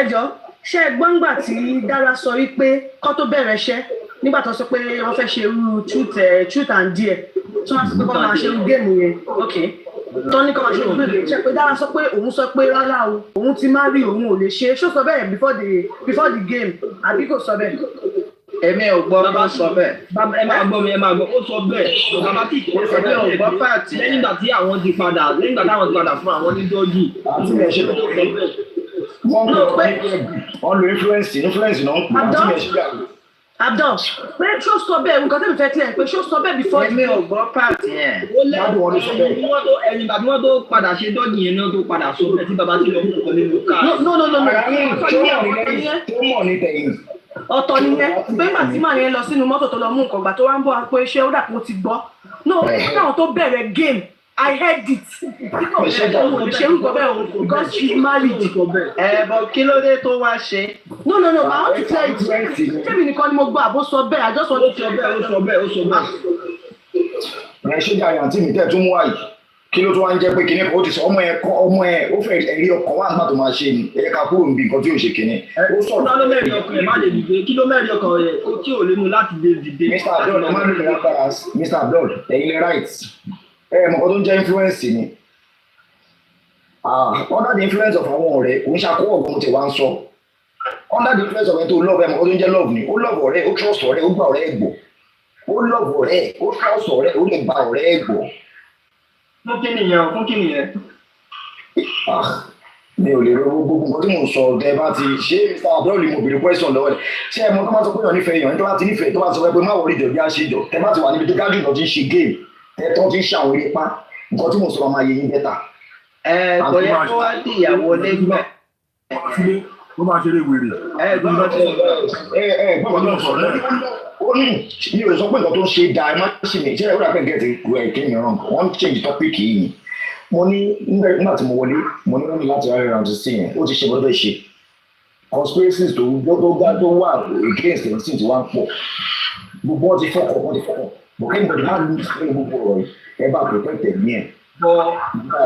ẹjọ́ ṣé ẹ gbọ́ ńgbà tí Dára sọ wípé kó tó bẹ̀rẹ̀ iṣẹ́ nígbà tó sọ pé wọ́n fẹ́ ṣe irú truth and dare tí wọ́n sọ pé kó máa ṣe irú géèmù yẹn ok tó ní kó máa ṣe irú géèmù yẹn ṣe pé Dára sọ pé òun sọ pé rárá o òun ti má rí òun ò lè ṣe ṣó sọ bẹ́ẹ̀ before the game àbí kò sọ bẹ́ẹ̀. èmi ò gbọ́ bó sọ bẹ́ẹ̀. ẹ máa gbọ́ mi ẹ máa gbọ́ ó sọ bẹ́ẹ̀ bàbá tí ìkọ́ sọ bẹ́ẹ̀ ò gbọ́ pàtì lẹ́yìn ìgbà tí àwọn ti padà fún àwọn ní dọ́jì. wọ́n lo influence náà ń pè àti mi ẹ̀ ṣe gbà. Abdul pé ṣó sọ bẹ́ẹ̀ nǹkan tẹ́lẹ̀ fẹ́ clear pé ṣó sọ bẹ́ẹ̀ before. èmi ò gbọ́ pàtì yẹn. ẹni ìgbà tí wọ́n tó padà ṣe dọ́jì yẹn náà tó padà sọ bẹ́ẹ̀ tí bàbá tí lọ mú nǹkan nínú káà. no tó mọ̀ ní tẹ̀yìn. ọ̀tọ̀ nìyẹn bẹ́ẹ̀ tí màá yẹn lọ sínú mọ́tò tó lọ mú nǹkan gbà tó wá ń bọ̀ pé ṣé ó dà kó ti gbọ́ no káwọn tó bẹ̀rẹ̀ game I heard it ṣerú kọ bẹ́ẹ̀ o because she is married. bọ̀ kí ló dé tó wá ṣe. no I want to tell you tẹ́mi nìkan ni mo gbọ́ àbó sọ bẹ́ẹ̀ I just want to tell you. ó sọ bẹ́ẹ̀. ẹ ṣe jà yàn tí mi tẹ̀ tún mú àyè kí ló tó wá ń jẹ́ pé kinní kan ó ti sọ ọmọ ẹ ó fẹ́ ẹ̀rí ọkàn wà nígbà tó máa ṣe ni ẹ̀ka kúrò níbi nǹkan tí ò ṣe kinní. ó sọ̀rọ̀ kí ló mẹ́rin ọkàn ẹ̀ má lè dìde kí ló mẹ́rin ọkàn ẹ̀ tí ò lè mú láti lè dìde. Mr. Abdul ọmọ mi lè lágbára Mr. Abdul ẹ̀yin lè right mọ̀kàn tó ń jẹ́ influence ni under the influence of àwọn ọ̀rẹ́ òun ṣàkóso ọ̀gbọ́n tí wàá ń sọ under the influence of ẹni tó love mọ̀kàn tó ń jẹ́ love ni ó love ọ̀rẹ́ ó trust ọ̀rẹ́ ó gba ọ̀rẹ́ ẹ̀gbọ́ ó love ọ̀rẹ́ ó trust ọ̀rẹ́ ó lè gba ọ̀rẹ́ ẹ̀gbọ́. fún kí nìyẹn. mi ò lè ro gbogbo nǹkan tí mò ń sọ ọ̀dẹ bá ti ṣe Mr. Abdul mo bèrè question lọ́wọ́ rẹ̀ ṣé ẹ mọ tó máa sọ pé èèyàn nífẹ̀ẹ́ èèyàn tó bá ti nífẹ̀ẹ́ tó bá sọ pé má wọlé ìjọba á ṣe jọ tẹ bá ti wà níbi tó gájú náà ti ń ṣe game tẹ tó ti ń ṣe àwọn eré pa nǹkan tí mò ń sọ máa yẹ yín bẹ́tà. kò yẹ kó wá di ìyàwó lẹ́gbẹ̀ẹ́. wọ́n máa ṣeré wèrè. gbọ́dọ̀ sọ̀rọ̀ ó ní mi ò sọ pé nǹkan tó ń ṣe dáa ẹ má ṣe mi ṣé ẹ wúlò àpẹ́ gẹ̀ẹ́tì kí mi rán wọ́n change topic yìí ni mo ní nígbà tí mo wọlé mo ní wọ́n ní láti rárá ìrántí sí yẹn ó ti ṣe bọ́dọ̀ ṣe conspiracies tó wà against the thing tí wọ́n ń pọ̀ gbogbo wọn ti fọ́kọ̀ bọ̀kẹ́ ìgbàdì máa ń ní gbogbo ọ̀rọ̀ yìí ẹ bá protect ẹ̀mí ẹ̀.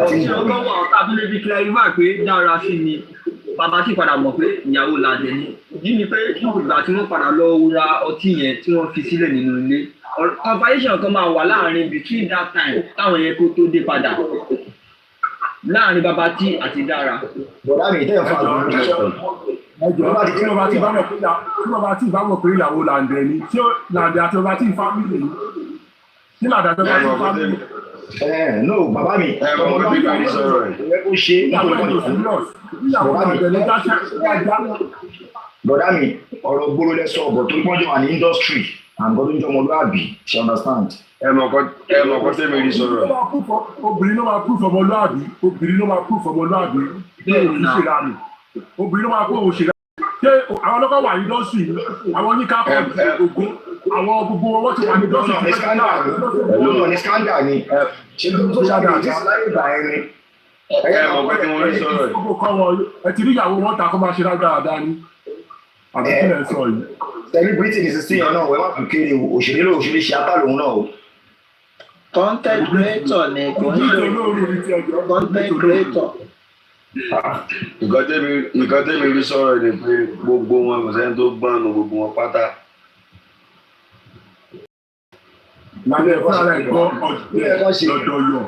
ọ̀sẹ̀ ọgọ́wọ̀ tábìlì bíi clarify pé Dára sí ni bàbá sì padà mọ̀ pé ìyàwó Lande ni ìdí ni pé ìgbà tí wọ́n padà lọ ra ọtí yẹn tí wọ́n fi sílẹ̀ nínú ilé conversation kan máa wà láàrin between that time táwọn yẹn kó tó dé padà láàrin bàbá tí àti Dára. bọ̀dá mi tẹ́ ẹ̀ fà lóun ní sọ̀rọ̀. tí wọ́n bá tí bá mọ̀ pé ìyàwó Lande ni tí Lande àti ọba tí fámìlì ni. kí làdá tó bá tó bá mú. No, bàbá mi. Ọmọ bí mi ní sọ̀rọ̀ ẹ̀. Ó ṣe ìyàwó ẹ̀ tó serious. ìyàwó àgbẹ̀ ló dáṣẹ́ wájá. Bọ̀dá mi, ọ̀rọ̀ gbóró lẹ́sọ̀ ọ̀bọ̀ tó gbọ́njọ́ wà ní industry and gbọ́dọ̀ jọ ọmọlúwàbí, she understand. Ẹ mọ̀ kọ́ tẹ́mi rí sọ̀rọ̀. Obìnrin ló máa proof ọmọlúwàbí. Obìnrin ló máa proof ọmọlúwàbí. Obìnrin ló máa proof òṣèré. Ṣé àwọn ọlọ́kọ̀ wà ní industry? Àwọn oníkà kọ̀ ògùn. Àwọn gbogbo wọn ti wà ní industry. Lọ́nà ní scandal ni. Ṣé ló tó ṣàbí ìdí láyé ìgbà ẹni? Ẹ mọ̀ pé tí wọ́n rí sọ̀rọ̀ ẹ̀. Ẹ ti rí ìyàwó wọn ta kó máa ṣe dáadáa ní. Àbí kí lẹ sọ yìí? Celebrity ní sísìn yẹn náà wẹ́n wà fún kéré òṣèré lóòṣèré ṣe apá lòun náà o. Content creator ni kò ń ṣe content creator. Nǹkan tẹ́mi rí sọ̀rọ̀ ni pé gbogbo wọn kò sẹ́ni tó gbọ́nù gbogbo wọn pátá. Lálẹ́ ẹ̀kọ́ ara ẹ̀kọ́ ọ̀dọ̀ yọ̀.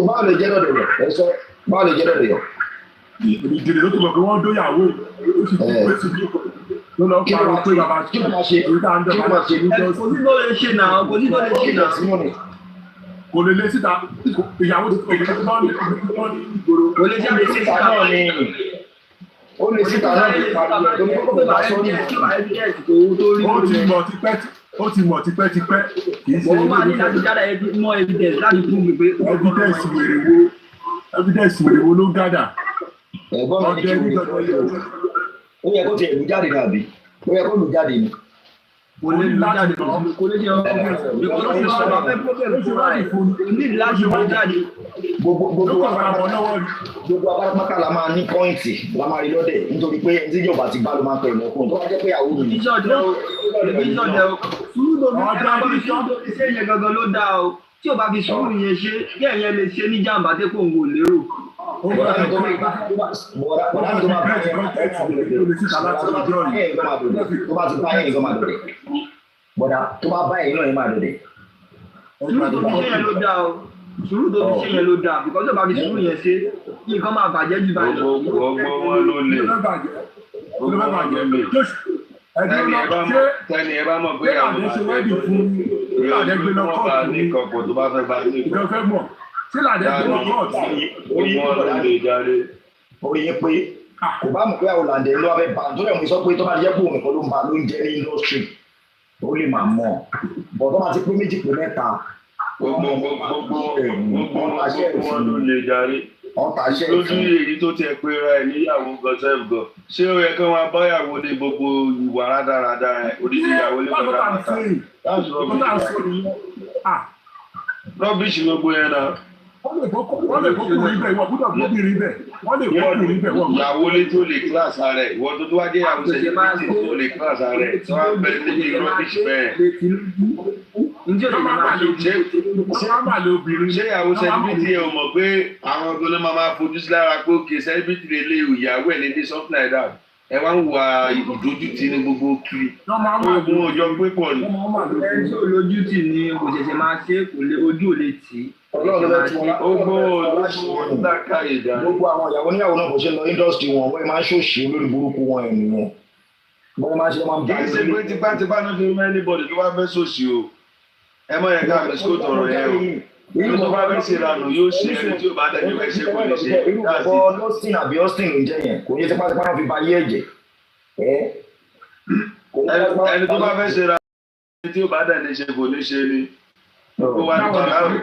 Báwo lè jẹ́ lọ́dọ̀ yọ̀? Ẹ sọ báwo lè jẹ́ lọ́dọ̀ yọ̀? Ìdílé ló ti mọ̀ pé wọ́n dóyàwó ó sì tún pé síbi ló lọ parọ́ pé bàbá kí ló máa ṣe kò sí tó lè ṣe náà kò sí tó lè ṣe náà. Kò lè lé síta ìyàwó ti tó ìgbà ní ìgboro. Kò lè jáde síta náà ni ó lè síta náà ní ìpàdé tó ní kókó bá sọ ní ó ti mọ̀ tipẹ́tipẹ́ kì í ṣe wọ́n máa ní láti jáde mọ́ evidence láti fún mi pé evidence wèrè wo ló ń gádà. Ẹ̀gbọ́n mi ní kí ó yẹ kó tiẹ̀ lù jáde dàbí ó yẹ kó lù jáde ni. Kò lè lù jáde kò lè jẹ́ ọkọ̀ gbogbo apárápátá la máa ní pọ́ìntì la máa rí lọ́dẹ̀ nítorí pé ẹni tí ìjọba ti bá ló máa ń pẹ̀ mọ́kùn tó bá jẹ́ pé àwọn òní. sùúrù yẹn gangan ló dáa o tí o bá fi sùúrù yẹn ṣe kí ẹ̀yẹn lè ṣe ní jàǹbá dé kò ń wò lérò. Bọ̀dá mi tó máa bá ẹ̀ tó bá ti bá ẹ̀ nǹkan máa dọ̀dẹ̀. Bọ̀dá tó bá bá ẹ̀ náà ẹ̀ máa dọ̀dẹ̀. Sùúrù tó fi ṣe yẹn ló dáa o. Sùúrù tó fi ṣe yẹn ló dáa bìkọ́ tó bá fi sùúrù yẹn ṣe kí nǹkan máa bàjẹ́ jù báyìí lọ. Gbogbo wọn ló lè. Tẹ́ni ẹ bá mọ̀ pé àwọn ọmọ bá ní kọ̀kọ̀ tó bá fẹ́ bá ní kọ̀kọ̀. Orí yẹn pé kò bá mọ̀ pé àwọn Lande ló wá fẹ́ bá tó lè mú sọ pé tó bá jẹ́ pé òun nìkan ló ń ba ló ń jẹ́ ní industry ó lè máa mọ̀ bọ̀ tó máa ti pé méjì pé mẹ́ta gbogbo wọn ló lè darí. Lójú èyí tó tiẹ̀ pé ra ẹ̀ níyàwó gọ́sẹ̀f gan ṣé ó yẹ kí wọ́n báyàwó ní gbogbo ìwà rádaràda ẹ̀ odidi ìyàwó ní gbọ̀dá mọ́ta. Rọ́bìṣì gbogbo yẹn náà. Wọ́n lè kókùnrin bẹ̀ wọ́n gbúdọ̀ kóbìnrin bẹ̀ wọ́n lè kókùnrin bẹ̀ wọ́n. Ìyàwó lé tó lè kíláàsì rẹ̀ ìwọ́n tó wá jẹ́ ìyàwó sẹ́yìnbítì tó lè kíláàsì rẹ̀ tí wọ́n bẹ̀ níbi rọ́bìṣì bẹ́ẹ̀. Ṣé ìyàwó sẹ́yìnbítì ẹ̀ ò mọ̀ pé àwọn ọgbọ́n náà máa fojú sí lára pé òkè sẹ́yìnbítì lè lé ìyàwó ẹ̀ lédè something like that. Ẹ wá ń wà ìdójútì ní gbogbo kiri. Ogun ọjọ́ pé pọ̀ ni. Ẹni tí olójútì ni kò ṣẹ̀ṣẹ̀ máa ṣe kò lè ojú ò lè tì í. Gbogbo àwọn ìyàwó níyàwó náà kò ṣe lọ industry wọn wọ́n máa ń ṣòṣì olórí burúkú wọn ẹ̀ nìyẹn. Wọ́n máa ń ṣe máa ń bá kì í ṣe pé tipátipá náà fi mọ anybody tó bá fẹ́ ṣòṣì o. Ẹ mọ̀ yẹn ká àmì sukó tọrọ yẹn o. Ẹni tó bá fẹ́ ṣe ìlànà yóò ṣe ẹni tí ò bá dẹ̀ níbẹ̀ ṣe kò lè ṣe. Irú bọ̀ Austin àbí Austin ń jẹ́ yẹn kò ní tipátipá náà fi ba ayé ẹ̀jẹ̀. Ẹni tó bá fẹ́ ṣe ìlànà ẹni tí ò bá dẹ̀ ní ṣe kò ní ṣe ni. Gbogbo wa ní tọ́lá rẹ̀.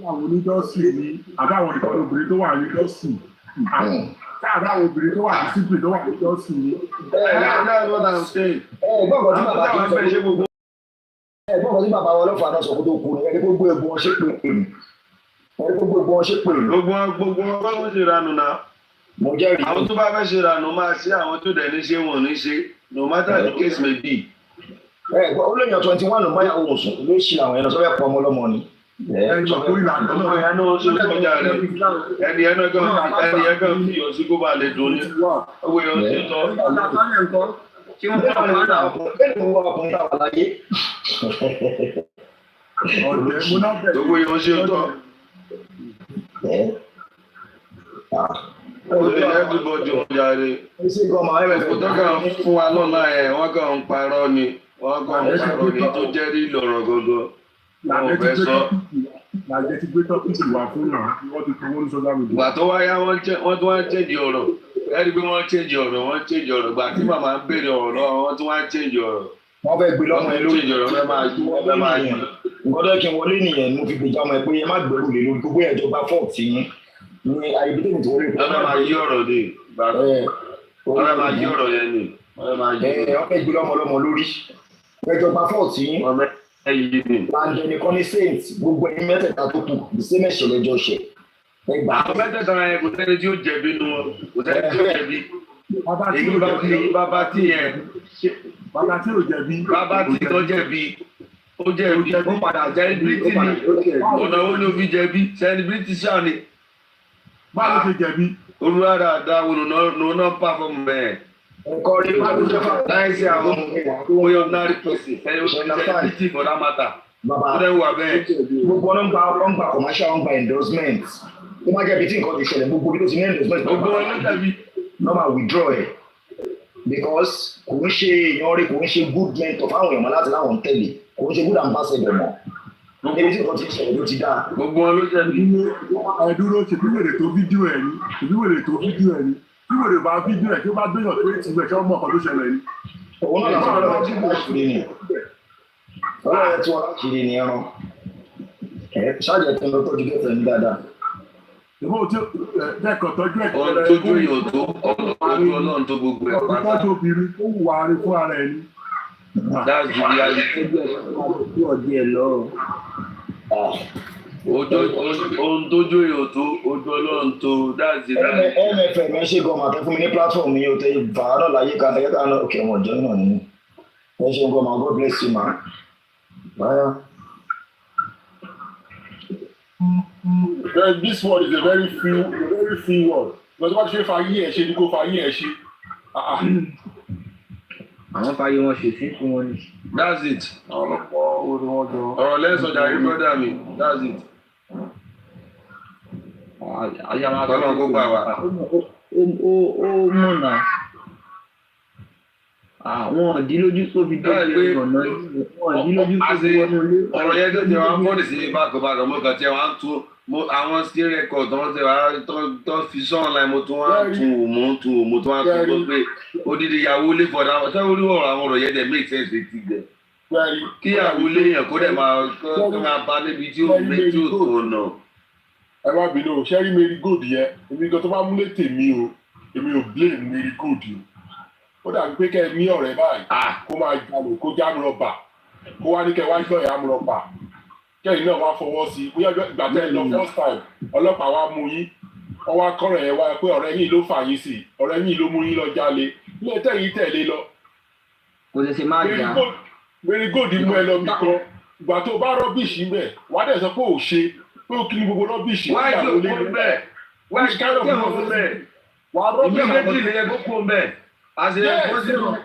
Àwọn onídọ́sì ni àbáwọn ìkọlù obìnrin tó wà ní dọ́sì. Àbáwọn obìnrin tó wà ní sípì tó wà ní dọ́sì ni. Ẹ̀gbọ́n tí bàbá wọn ọlọ́fà náà sọ kó tó kú ni ẹni gbogbo ẹ̀gbọ́n wọn ṣe pé èmi. Ẹni gbogbo ẹ̀gbọ́n wọn ṣe pé èmi. Gbogbo wọn bá wọn ṣe ranù náà. Mo jẹ́rìí. Àwọn tó bá fẹ́ ṣe ranù máa ṣe àwọn tó dẹ̀ ní ṣe wọn ní ṣe no matter the case may be. Ó lè yàn 21 ló máa yà owó sùn ló ṣì àwọn ẹ̀nà sọ́fẹ́ pọ̀ ọmọ ọlọ́mọ ni. Ẹni ẹnu kan fi yọ sí kó bá lè dùn ní. Owó yọ sí tọ́. Owó yọ sí tọ́. Everybody ò jáde. Ẹ̀kọ́ tó kàn fún wa lọ́la ẹ̀ wọ́n kàn ń parọ́ ni. wọ́n kàn ń parọ́ ní tó jẹ́ rí lọ́rọ̀ gangan. Wọ́n fẹ́ sọ. Làjẹ́ ti gbé tọ́pìkì wà fún náà wọ́n ti fowó ní sọ́jà mi. Ìgbà tó wáyá wọ́n tún wá change ọ̀rọ̀. Ẹ̀rí pé wọ́n change ọ̀rọ̀. Ìgbà tí màmá ń béèrè ọ̀rọ̀ lọ́wọ́ wọ́n tún wá change ọ̀rọ̀. Wọ́n fẹ́ gbé lọ́mọ ẹ lórí. Change ọ̀rọ̀ fẹ́ máa yí. Nǹkan kí n wọlé nìyẹn mo fi gbèjà ọmọ ẹ pé ẹ má gbèrú lè lórí gbogbo ẹjọ́ bá fọ́ọ̀tì yín ní ayébídé tó wọlé. Wọ́n máa yí ọ̀rọ̀ dé. Wọ́n máa yí ọ̀rọ̀ yẹn ni. Wọ́n fẹ́ gbé lọ́mọ lórí ẹjọ́ bá fọ́ọ̀tì yín. Lande nìkan ní saint gbogbo ẹni mẹ́tẹ̀ẹ̀ta tó kù the same ẹ̀ṣẹ̀ lẹ́jọ́ ṣẹ̀. Àwọn mẹ́tẹ̀ẹ̀ta yẹn kò sẹ́ni tí ó jẹ̀bi nu wọn kò sẹ́ni tí ó jẹ̀bi. Bàbá tí tó jẹ̀bi ó jẹ̀bi ó padà celebrity ni ọ̀nà wo ni ó fi jẹ̀bi celebrity ṣáà ni. Báwo ṣe jẹ̀bi? Olúwa dáadáa wo ló náà pàfọ́ọ̀mù bẹ́ẹ̀. Láìsí àwọn oyè ordinary person celebrity for that matter. Ó dẹ̀ wà bẹ́ẹ̀. Gbogbo ọ̀nà ń gba commercial ń gba endorsement. Ó má jẹ́ ibi tí nǹkan ti ṣẹlẹ̀ gbogbo ibi tó ti ní endorsement. Gbogbo wọn ló jẹ̀bi. Normal withdraw ẹ̀ because kò ń ṣe èèyàn rí kò ń ṣe good mentor fáwọn èèyàn láti láwọn tẹ̀lé kò ń ṣe good ambassador mọ́. Ibi tí nǹkan ti ṣẹlẹ̀ ló ti dáa. Gbogbo wọn ló jẹ̀bi. Ẹ̀dúró ṣe bí wèrè tó fídíò ẹ̀ ní bí wèrè bá fídíò ẹ̀ tí ó bá gbéyàn tó ètì ìgbẹ̀ ṣé ọmọ ọkọ̀ tó ṣẹlẹ̀ ní. Òun náà láti ọlọ́run tí wọ́n kiri ni ọlọ́run tí wọ́n kiri ni ẹran ṣáàjẹ̀ tí wọ́n tọ́jú gẹ́tẹ̀ ní dáadáa. Ìbò tí dẹ́kọ̀ tọ́jú ẹ̀ ọ̀n tójú yóò tó ọ̀tọ́jú ọlọ́run tó gbogbo ẹ̀ pátá. Ọ̀tọ́jú obìnrin tó wù wá rí fún ara ẹni. That's the reality. Ohun tójú yóò tó ojú ọlọ́run tó that's the reality. MFM ẹ ṣe gan màtẹ fún mi ní platform yìí o tẹ fàánà láyé kan ẹ̀ka náà òkè wọn jẹ́ náà nínú. Ẹ ṣe gan ma God bless you ma. Báyọ̀. This word is a very free word. Because wọ́n ti ṣe fàyè ẹ̀ ṣe ni kò fàyè ẹ̀ ṣe. Àwọn fàyè wọn ṣe sí fún wọn ni. That's it. Ọ̀rọ̀ lẹ́sọ̀jà rí brọ́dà mi. That's it. Ọlọ́run kó gbà wá. Ó múnà. Àwọn ọ̀dínlójú tó fi dé ọ̀nà wọn ọ̀dínlójú tó fi wọnú ilé. Ọ̀rọ̀ yẹn tó ti wá fọ́ọ̀dì sí bákọ̀bákọ̀ mo kàn tí wọ́n á tún àwọn steel record tó fi sọ́ọ̀n láì mo tún wá tún wò mo tún wá tún gbọ́ pé odidi ìyàwó lè fọ̀dà àwọn tẹ́wọ́ orí àwọn ọ̀rọ̀ yẹn dẹ̀ make sense ti gbẹ̀. Kí ìyàwó léèyàn kó dẹ̀ máa bá níbi tí ó gbé tí ó tó ọ̀nà. Ẹ má bínú o, ṣẹ́rí Mary Gold yẹn, èmi gan tó bá múlé tèmi o, èmi ò blame Mary Gold o. Ó dàbí pé kẹ́ ẹ ní ọ̀rẹ́ báyìí, kó máa jalè, kó já rọ̀bà, kó wá ní kẹ́ wá jọ ìyá rọ̀bà. Kẹ́yìn náà wá fọwọ́ sí i, bóyá ìgbà tẹ́ ẹ lọ first time, ọlọ́pàá wá mú yín, wọ́n wá kọ́rọ̀ ẹ̀ wá pé ọ̀rẹ́ yín ló fà yín sí, ọ̀rẹ́ yín ló mú yín lọ jalè, ilé tẹ̀yìn tẹ̀lé lọ. Kò lè ṣe máa jà. Mary Gold mú ẹ lọ nìkan, ìgbà tó bá rọ́bìṣì bẹ̀, wà á dẹ̀ sọ pé ò ṣe, pé ó kiri gbogbo rọ́bìṣì. Wáyé tó kó bẹ́ẹ̀, wáyé tó kó bẹ́ẹ̀, immediately lè yẹ kó kó bẹ́ẹ̀, as a responsible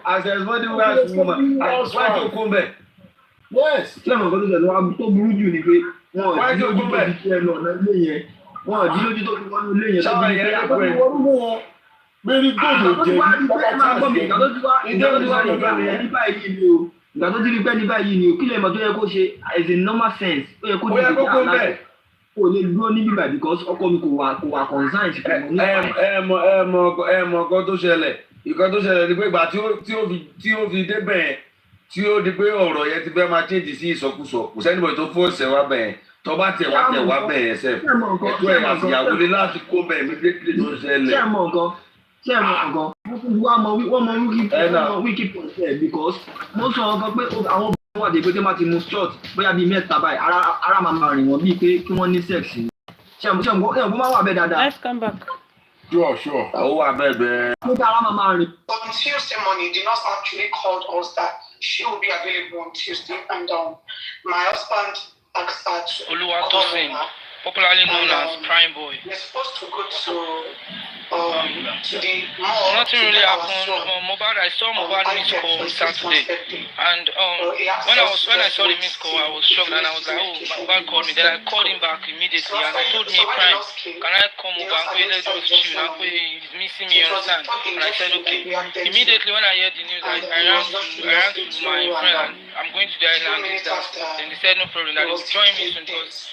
woman, wáyé tó kó bẹ́ẹ̀. Yes. Tí àwọn ọ̀gá tó ṣẹlẹ̀ wá tó burú jù ni pé wọn ò dín lójú tó fi ṣe ẹnu ọ̀nà ilé yẹn. Wọn ò dín lójú tó fi wọnú ilé yẹn. Ṣáà yẹn ló pẹ́. Mary Gold ò jẹ́ ìgbà tó ti wá ní báyìí ni o. Ìgbà tó ti rí pẹ́ ní báyìí ni o. Kí lè mọ̀ tó yẹ kó ṣe as a normal sense. Ó yẹ kó di ìgbà láti kó lè dúró níbí báyìí because ọkọ mi kò wà concern sí fún mi. Ẹ mọ ọkọ tó ṣẹlẹ̀. Ìkan tó ṣẹlẹ̀ ni pé ìgbà tí ó fi débẹ̀ tí ó di pé ọ̀rọ̀ yẹn ti fẹ́ máa change sí ìsọkúsọ kò sẹ́ni bọ̀ tó fọ́ọ̀sẹ̀ wá bẹ̀yẹn tó bá tẹ̀ wá bẹ̀yẹn sẹ̀ ẹ̀tọ́ ẹ̀ àtìyàwó lé láti kó bẹ̀yẹn méjèèjì tó ń ṣẹlẹ̀. Ṣé ẹ mọ nǹkan wọ́n mọ wíkì pọ̀ṣẹ̀ because mo sọ ọkàn pé àwọn obìnrin wà dé pé tí wọ́n bá ti mu short bóyá bíi mẹ́ta báyìí ara máa rìn wọ́n bíi pé kí wọ́n ní sex ni. Ṣé ẹ̀ máa wà bẹ́ẹ̀ dáadáa. Let's come back. Sure. Ó wà bẹ́ẹ̀ bẹ́ẹ̀. Nígbà ara máa rìn. On Tuesday morning, the nurse actually called us that she will be available on Tuesday, and my husband asked her to popularly known as Prime Boy. We're supposed to go to the mall. Nothing really happened. I saw Mobad missed call on Saturday, and when I saw the missed call, I was shocked, and I was like, oh, Mobad called me. Then I called him back immediately, and he told me, Prime, can I come over and play? Let's just chill. And he's missing me, you understand? And I said, okay. Immediately when I heard the news, I ran to my friend, and I'm going to the island. Then they said no problem, that they would join me soon because.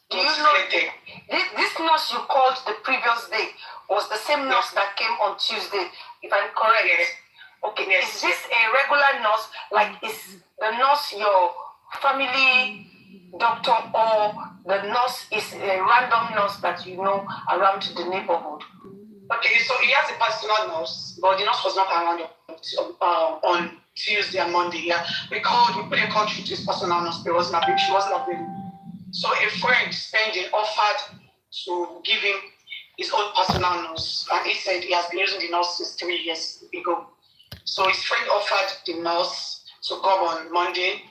Do you know this nurse you called the previous day was the same nurse that came on Tuesday, if I'm correct? Yes. Okay, yes. Is this a regular nurse? Like, is the nurse your family doctor, or the nurse is a random nurse that you know around the neighborhood? Okay, so he has a personal nurse, but the nurse was not around on Tuesday and Monday. Yeah, we put a call through to his personal nurse, but she wasn't available. So a friend spending offered to give him his own personal nurse, and he said he has been using the nurse since 3 years ago. So his friend offered the nurse to come on Monday,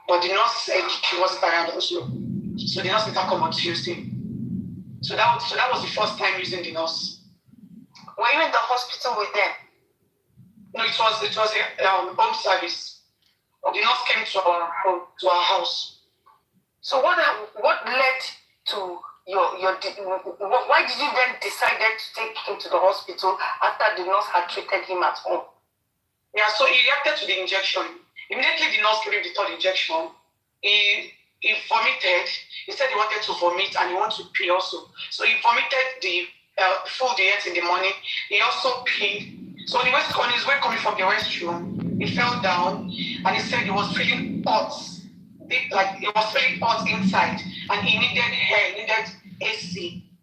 but the nurse said she wasn't around also. So the nurse didn't come on Tuesday. So that was the first time using the nurse. Were you in the hospital with them? No, it was a home service. The nurse came to our house. So what led to why did you then decide to take him to the hospital after the nurse had treated him at home? Yeah, so he reacted to the injection. Immediately the nurse gave him the third injection. He vomited. He said he wanted to vomit and he wanted to pee also. So he vomited the food he ate in the morning. He also peed. So on his way coming from the restroom, he fell down and he said he was feeling hot. Like it was feeling hot inside, and he needed air, he needed AC.